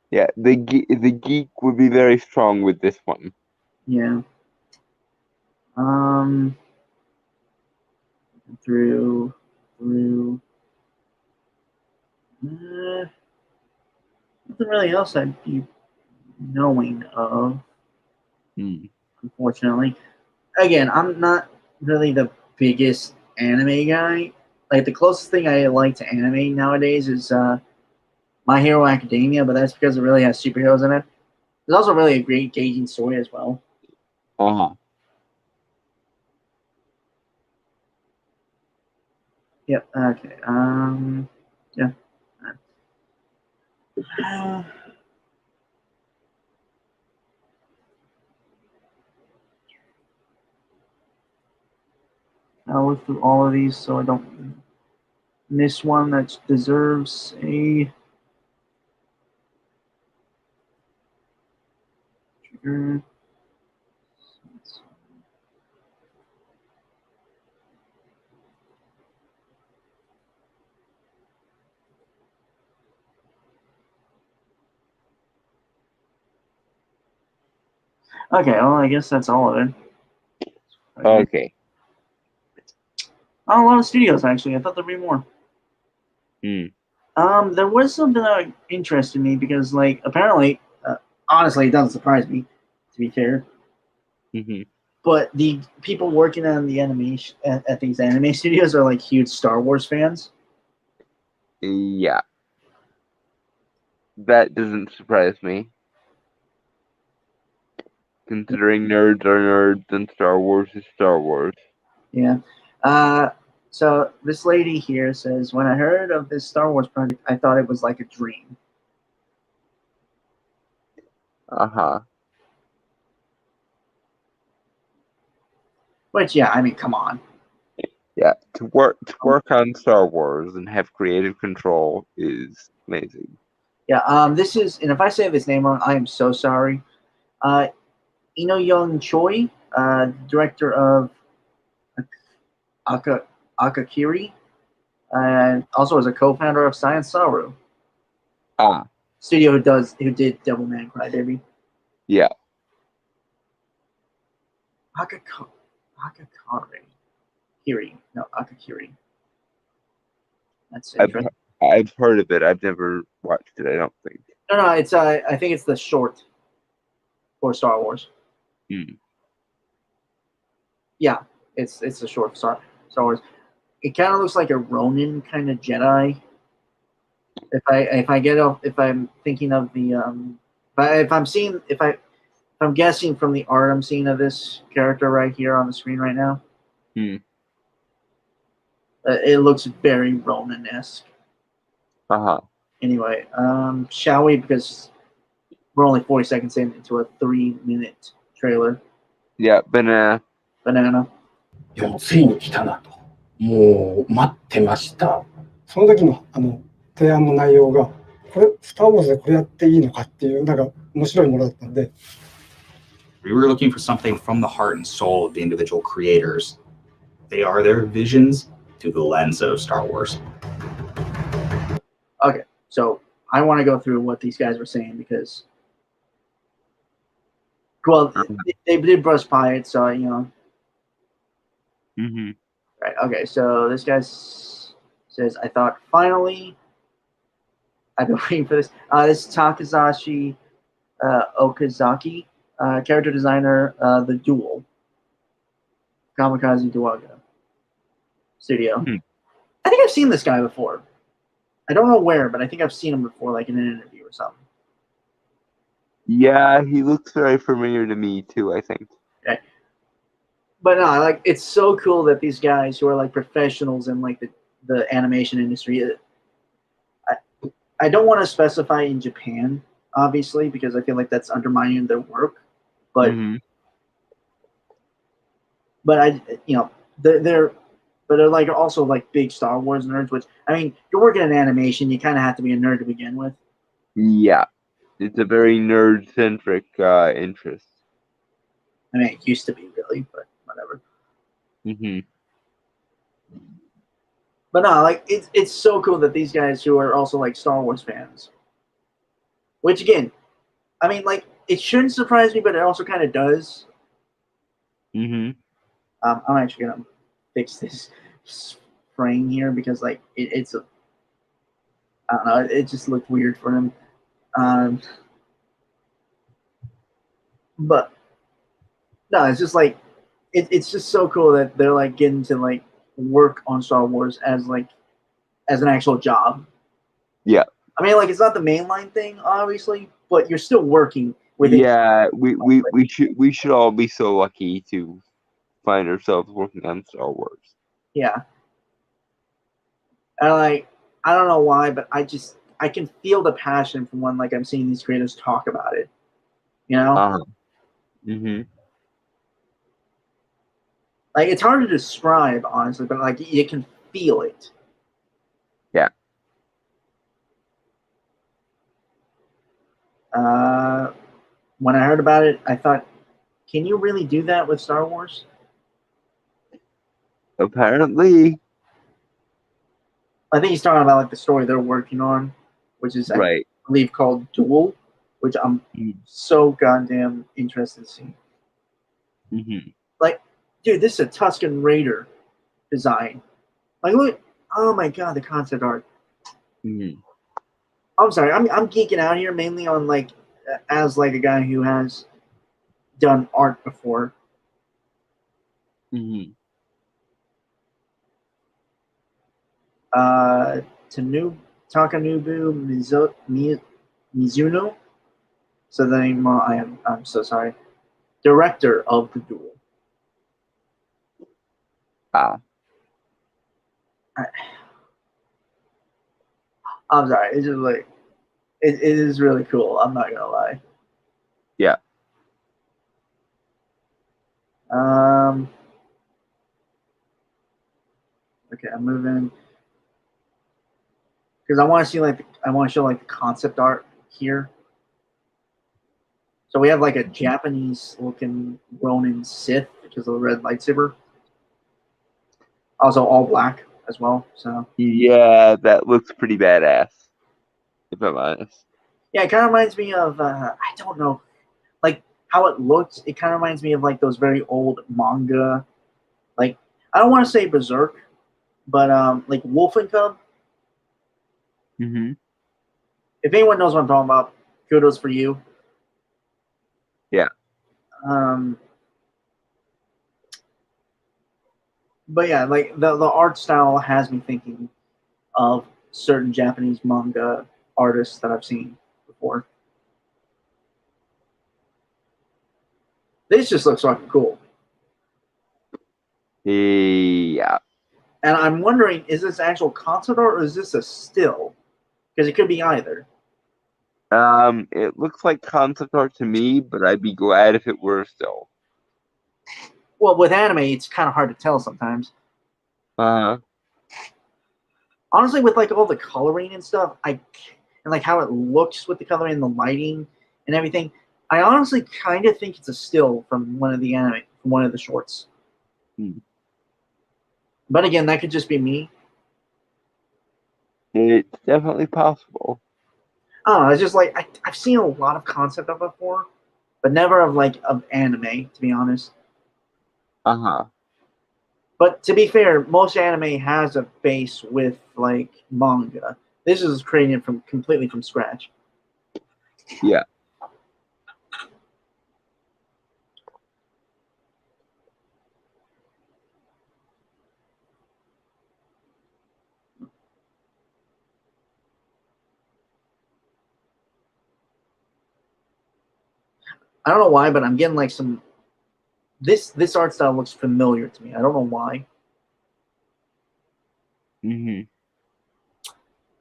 Yeah, the geek would be very strong with this one. Yeah. Through. Nothing really else I'd be knowing of. Unfortunately. Again, I'm not really the biggest anime guy. Like, the closest thing I like to anime nowadays is My Hero Academia, but that's because it really has superheroes in it. There's also really a great engaging story as well. Uh-huh. Yep, okay. Yeah. I'll look through all of these so I don't miss one that deserves a trigger. Okay, well, I guess that's all of it. Okay. Oh, a lot of studios, actually. I thought there'd be more. There was something that interested me because, like, apparently, honestly, it doesn't surprise me, to be fair. Mm-hmm. But the people working on the animation at these anime studios are, like, huge Star Wars fans. Yeah. That doesn't surprise me. Considering nerds are nerds and Star Wars is Star Wars. Yeah. So this lady here says, when I heard of this Star Wars project, I thought it was like a dream. Uh-huh. Which, yeah, I mean, come on. Yeah, to work on Star Wars and have creative control is amazing. Yeah, this is, and if I say this name wrong, I am so sorry. Ino Young Choi, director of Akakiri, and also is a co-founder of Science Saru. Studio who did Devilman Crybaby. Yeah. Akakiri. That's I've interesting. I've heard of it. I've never watched it. I don't think. No, it's I think it's the short for Star Wars. Yeah, it's the short for Star Wars. It kind of looks like a Ronin kind of Jedi. If I'm thinking of the if I'm guessing from the art I'm seeing of this character right here on the screen right now, it looks very Ronin-esque. Anyway, shall we? Because we're only 40 seconds into a 3-minute trailer. Yeah, banana. いや、もうついに来たなと。もう待ってました。その時の提案の内容が、これ、スター・ウォーズでこれやっていいのかっていう、なんか面白いものだったんで。We were looking for something from the heart and soul of the individual creators. They are their visions through the lens of Star Wars. Okay, so I want to go through what these guys were saying because, well, they did brush by it, so you know. Right. Okay. So this guy says, "I thought finally, I've been waiting for this." This is Takazashi Okazaki, character designer, The Duel, Kamikaze Duwaga Studio. I think I've seen this guy before. I don't know where, but I think I've seen him before, like in an interview or something. Yeah, he looks very familiar to me too, I think. Okay. But no, like it's so cool that these guys who are like professionals in like the animation industry. I don't want to specify in Japan, obviously, because I feel like that's undermining their work. But but I they're like also like big Star Wars nerds. Which I mean, you're working in animation, you kind of have to be a nerd to begin with. Yeah, it's a very nerd-centric interest. I mean, it used to be really, but whatever. But no, like it's so cool that these guys who are also like Star Wars fans, which again, I mean, like it shouldn't surprise me, but it also kind of does. I'm actually gonna fix this frame here because like it's a, I don't know, it just looked weird for him. But no, it's just like it's just so cool that they're like getting to like work on Star Wars as an actual job. Yeah. I mean, like it's not the mainline thing, obviously, but you're still working with it. Yeah, we should all be so lucky to find ourselves working on Star Wars. Yeah. And like I don't know why, but I can feel the passion from when like I'm seeing these creators talk about it. You know? Like it's hard to describe, honestly, but like you can feel it. Yeah. When I heard about it, I thought, can you really do that with Star Wars? Apparently. I think he's talking about like the story they're working on, which is I believe called Duel, which I'm so goddamn interested to see. Like, dude, this is a Tusken Raider design. Like, look, oh my god, the concept art. I'm sorry, I'm geeking out here mainly on like as like a guy who has done art before. Takanubu Mizuno. So the name I'm so sorry. Director of The Duel. I'm sorry. It's just like it is really cool. I'm not gonna lie. Yeah. Okay, I'm moving because I want to see like I want to show like the concept art here. So we have like a Japanese-looking Ronin Sith because of the red lightsaber. Also all black as well. So Yeah, that looks pretty badass, if I'm honest. yeah, it kind of reminds me of I don't know, like how it looks. It kind of reminds me of like those very old manga. Like I don't want to say Berserk, but like Wolf and Cub. Mm-hmm. If anyone knows what I'm talking about, kudos for you. Yeah. But yeah, like the art style has me thinking of certain Japanese manga artists that I've seen before. This just looks fucking cool. Yeah. And I'm wondering, is this actual concept art or is this a still? Because it could be either. It looks like concept art to me, but I'd be glad if it were still. Well, with anime, it's kind of hard to tell sometimes. Uh-huh. Honestly, with like all the coloring and stuff, and like how it looks with the coloring and the lighting and everything, I honestly kind of think it's a still from one of the anime, from one of the shorts. But again, that could just be me. It's definitely possible. I don't know. It's just like I've seen a lot of concept art before, but never of anime, to be honest. Uh-huh. But to be fair, most anime has a base with like manga. This is created completely from scratch. Yeah. I don't know why, but I'm getting like some. This art style looks familiar to me. I don't know why. Mm-hmm.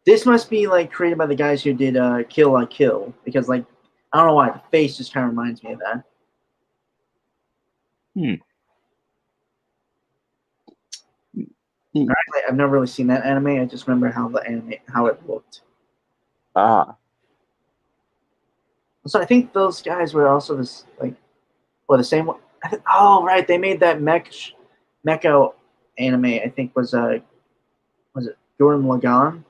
This must be like created by the guys who did Kill la Kill, because like I don't know why the face just kind of reminds me of that. Actually, I've never really seen that anime. I just remember how it looked. So I think those guys were also the same one. Oh right, they made that mecha anime. I think was it Gurren Lagann?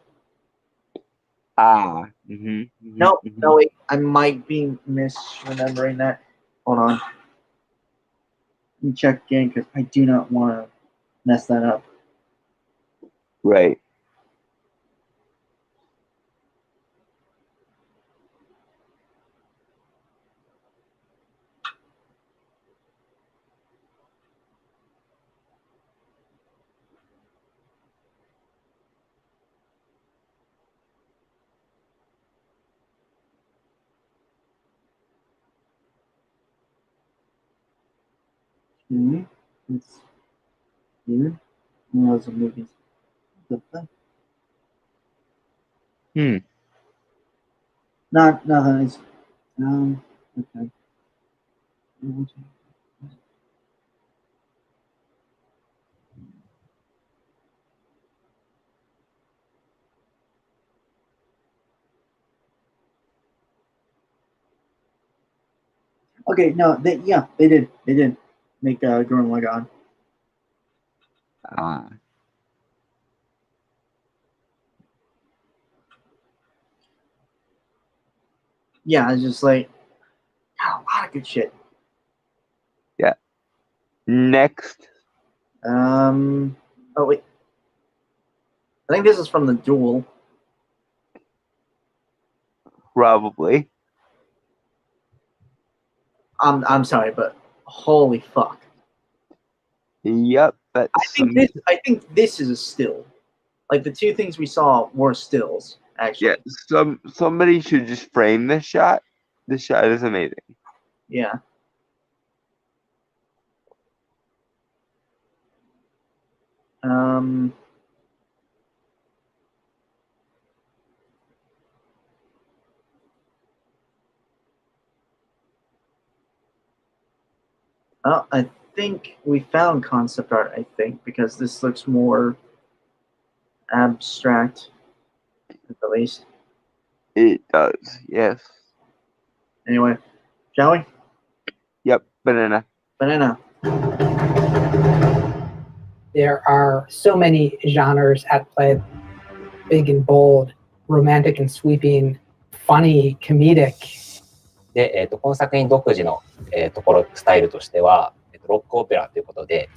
No, wait, I might be misremembering that. Hold on. Let me check again because I do not want to mess that up. Right. It's here. Those are movies. Nothing. It's okay. Okay, no, they did make Gurren Lagann. Yeah, it's just like a lot of good shit. Yeah. Next. Oh wait, I think this is from the Duel. Probably. I'm sorry, but holy fuck. Yep, that's I think this is a still. Like the two things we saw were stills, actually. Yeah, somebody should just frame this shot. This shot is amazing. Yeah. I think we found concept art, I think, because this looks more abstract, at the least. It does, yes. Anyway, Shall we? Yep, banana. Banana. There are so many genres at play: big and bold, romantic and sweeping, funny, comedic. で、この作品独自の、スタイルとしては、ロックオペラということで、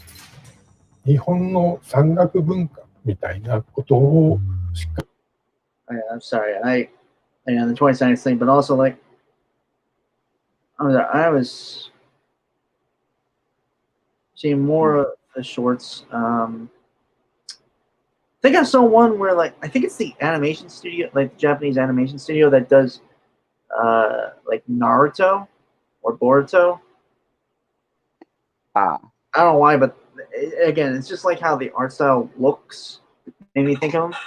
日本の山岳文化みたいなことをしっかり。I'm sorry. The 20th thing, but also like I was seeing more of the shorts. I think I saw one where like I think it's the animation studio, like the Japanese animation studio that does like Naruto or Boruto. I don't know why, but again, it's just like how the art style looks. Made me think of them.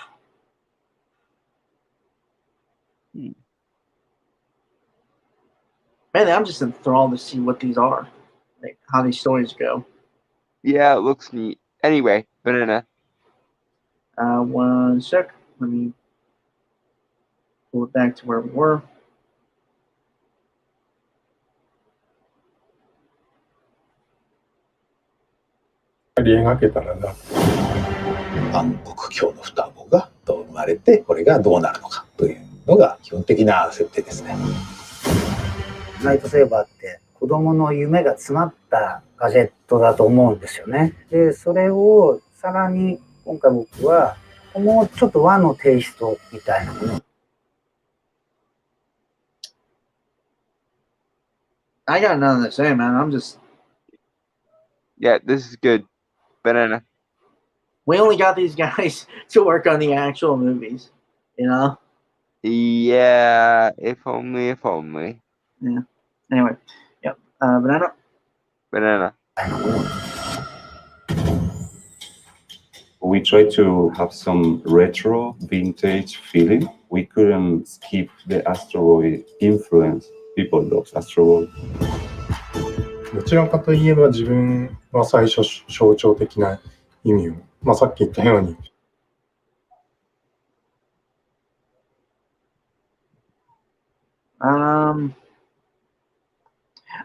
Man, I'm just enthralled to see what these are, like how these stories go. Yeah, it looks neat. Anyway, banana. One sec. Let me pull it back to where we were.描けたらな。万国境の双子がどう生まれて、これがどうなるのかというのが基本的な設定ですね。ライトセーバーって子供の夢が詰まったガジェットだと思うんですよね。で、それをさらに今回僕はもうちょっと和のテイストみたいなもの。I got nothing to say, man. I'm just. Yeah, this is good. Banana. We only got these guys to work on the actual movies, you know? Yeah, if only, if only. Yeah. Anyway, yep. Banana. Banana. We tried to have some retro vintage feeling. We couldn't skip the Astro Boy influence. People love Astro Boy. どちらかといえば自分は最初象徴的な意味を、さっき言ったように。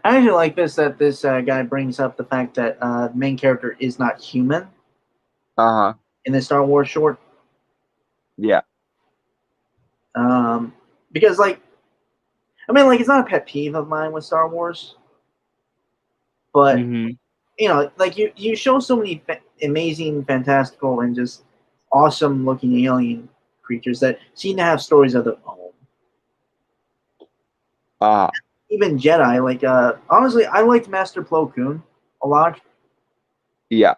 I actually like this that this guy brings up the fact that the main character is not human. In the Star Wars short. Yeah. Because like, I mean, like it's not a pet peeve of mine with Star Wars. But you know, like you show so many amazing, fantastical, and just awesome-looking alien creatures that seem to have stories of their own. Even Jedi, like honestly, I liked Master Plo Koon a lot. Yeah.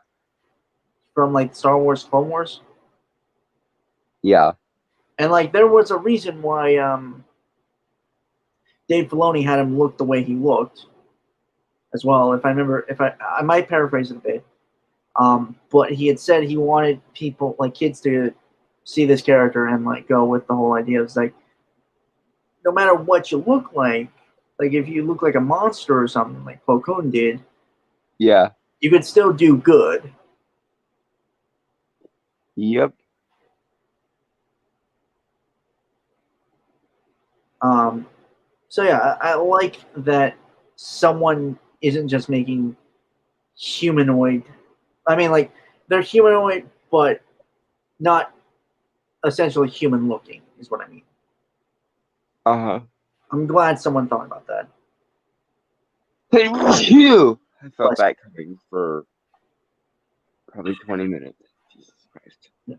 From like Star Wars, Clone Wars. Yeah. And like there was a reason why Dave Filoni had him look the way he looked. As well, if I remember, I might paraphrase it a bit, but he had said he wanted people, like kids, to see this character and like go with the whole idea. It's like, no matter what you look like if you look like a monster or something, like Plo Koon did, yeah, you could still do good. Yep. So yeah, I like that someone isn't just making humanoid. I mean, like, they're humanoid, but not essentially human looking, is what I mean. I'm glad someone thought about that. Thank you! I felt that coming for probably 20 minutes. Jesus Christ. Yeah.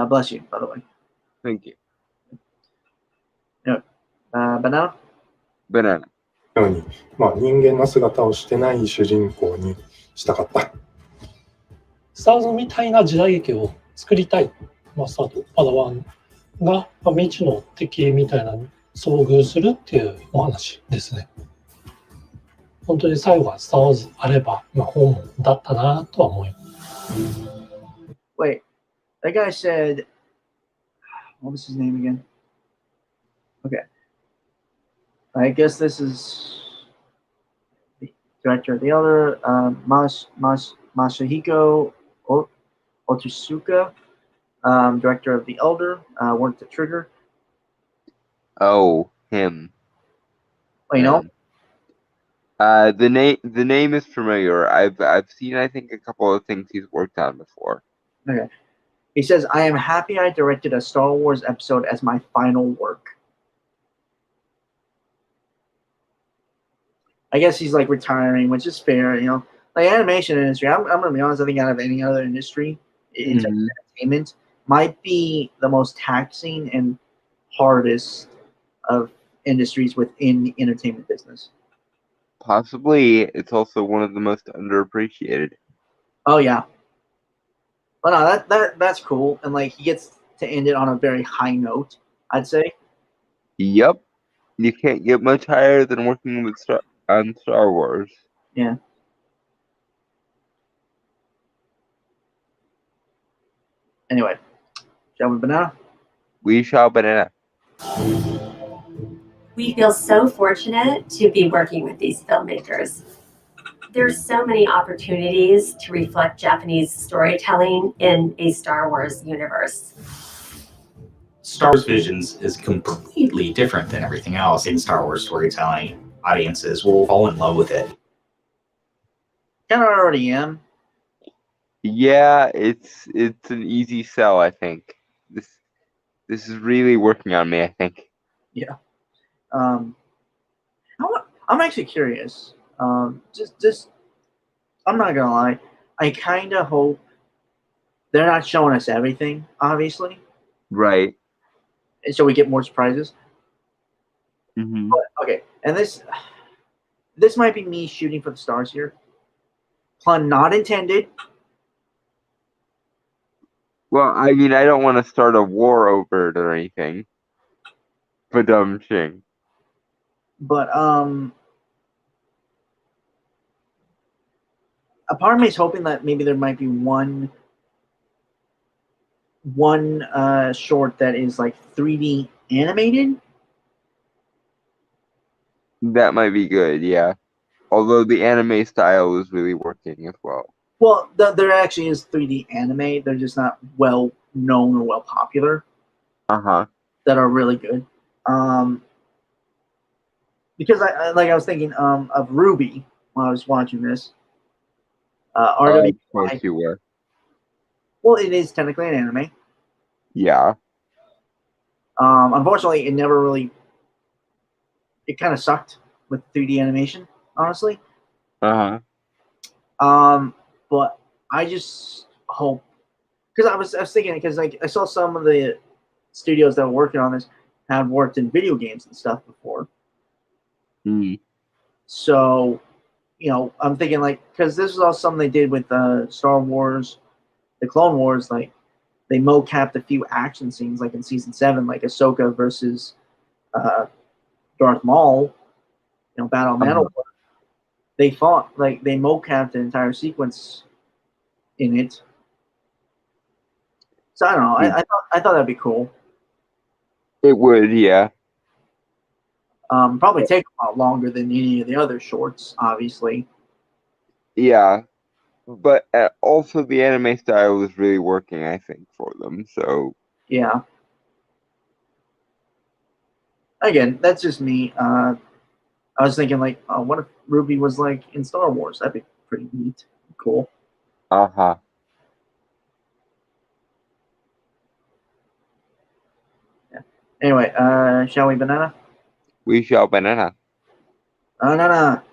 Bless you, by the way. Thank you. Yeah. Banana? Banana. ように、人間の姿をしてない主人公にしたかった。スターズみたいな時代劇を作りたいマスターとパダワンが未知の敵みたいなのに遭遇するっていうお話ですね。本当に最後はスターウォーズあれば本望だったなとは思います。Wait, that guy said, what was his name again? Okay. I guess this is the director of the Elder, Masahiko Otsuka, director of the Elder, worked at Trigger. Oh, him. Oh, you know? The name is familiar. I've seen, I think, a couple of things he's worked on before. Okay. He says, I am happy I directed a Star Wars episode as my final work. I guess he's like retiring, which is fair, you know. Like animation industry, I'm gonna be honest, I think out of any other industry, in terms of entertainment, might be the most taxing and hardest of industries within the entertainment business. Possibly, it's also one of the most underappreciated. Oh yeah. But no, that's cool, and like he gets to end it on a very high note, I'd say. Yep, you can't get much higher than working with on Star Wars. Yeah. Anyway, shall we banana? We shall banana. We feel so fortunate to be working with these filmmakers. There's so many opportunities to reflect Japanese storytelling in a Star Wars universe. Star Wars Visions is completely different than everything else in Star Wars storytelling. Audiences will fall in love with it. Kind of already am. Yeah, it's an easy sell, I think. This is really working on me, I think. Yeah. I'm actually curious. Just I'm not gonna lie. I kind of hope they're not showing us everything, obviously, Right. and so we get more surprises. Mm-hmm. But, okay, and this might be me shooting for the stars here. Pun not intended. Well, I mean, I don't want to start a war over it or anything. But shing. But a part of me is hoping that maybe there might be one short that is like 3D animated. That might be good, yeah. Although the anime style is really working as well. Well, there actually is 3D anime. They're just not well known or well popular. Uh-huh. That are really good. Because I was thinking of Ruby when I was watching this. RWBY. Of course you were. Well, it is technically an anime. Yeah. Unfortunately, it never really. It kind of sucked with 3D animation, honestly. Uh-huh. But I just hope, because I was thinking, because like I saw some of the studios that were working on this have worked in video games and stuff before. Mm. So, you know, I'm thinking like, because this is all something they did with Star Wars, the Clone Wars, like they mocapped a few action scenes, like in season 7, like Ahsoka versus Darth Maul, you know, Battle of Mandalore. They fought, like they mocapped an entire sequence in it. So I don't know. I thought that'd be cool. It would, yeah. Probably take a lot longer than any of the other shorts, obviously. Yeah. But also the anime style is really working, I think, for them. So yeah. Again, that's just me. I was thinking like, what if Ruby was like in Star Wars? That'd be pretty neat, cool. Uh-huh. Yeah. Anyway, shall we banana? We shall banana. Banana.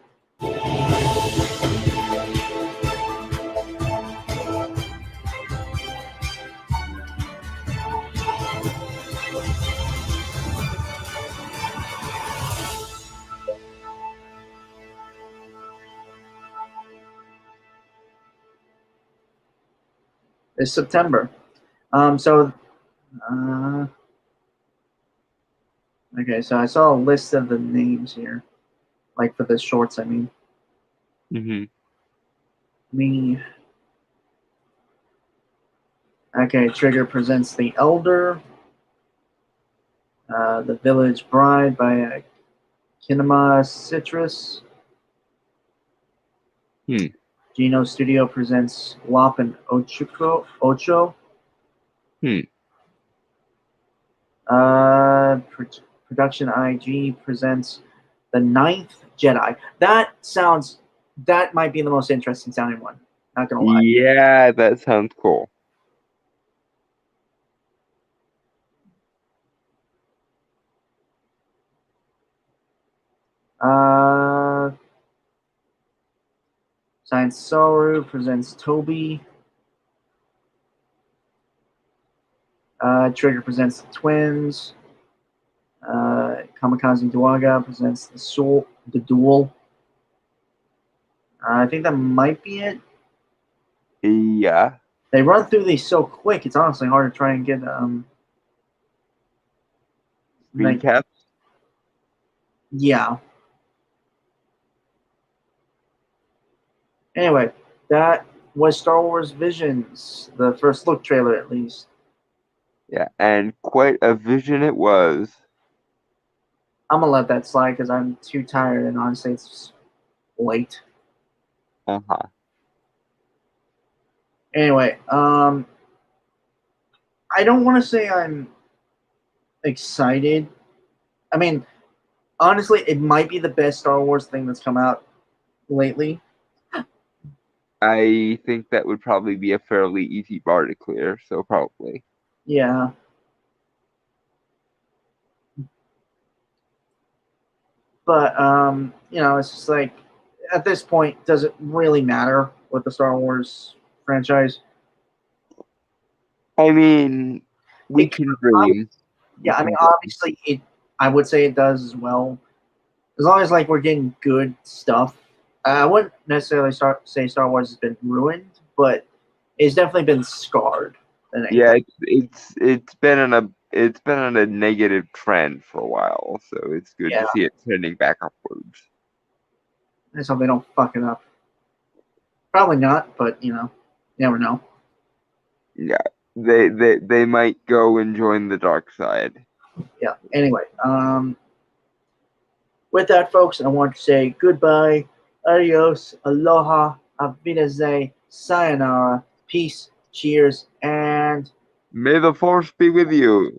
It's September. Okay, so I saw a list of the names here. Like for the shorts, I mean. Mm-hmm. Okay, Trigger presents The Elder. The Village Bride by Kinema Citrus. Geno Studio presents Wap and Ocho. Production IG presents The Ninth Jedi. That might be the most interesting sounding one. Not gonna lie. Yeah, that sounds cool. Science Saru presents Toby. Trigger presents the twins. Kamikaze Duaga presents the duel. I think that might be it. Yeah. They run through these so quick, it's honestly hard to try and get Recaps? Yeah. Anyway, that was Star Wars Visions, the first look trailer at least. Yeah, and quite a vision it was. I'm gonna let that slide because I'm too tired and honestly it's late. Uh-huh. Anyway, I don't want to say I'm excited. I mean, honestly, it might be the best Star Wars thing that's come out lately. I think that would probably be a fairly easy bar to clear, so probably. Yeah. But, it's just like, at this point, does it really matter with the Star Wars franchise? I mean, we can dream. Yeah, I mean, obviously, I would say it does as well. As long as, like, we're getting good stuff. I wouldn't necessarily say Star Wars has been ruined, but it's definitely been scarred. Yeah, it's been on a negative trend for a while, so it's good to see it trending back upwards. I just hope they don't fuck it up. Probably not, but you never know. Yeah, they might go and join the dark side. Yeah. Anyway, with that, folks, I want to say goodbye, adios, aloha, auf Wiedersehen, sayonara, peace, cheers, and may the force be with you.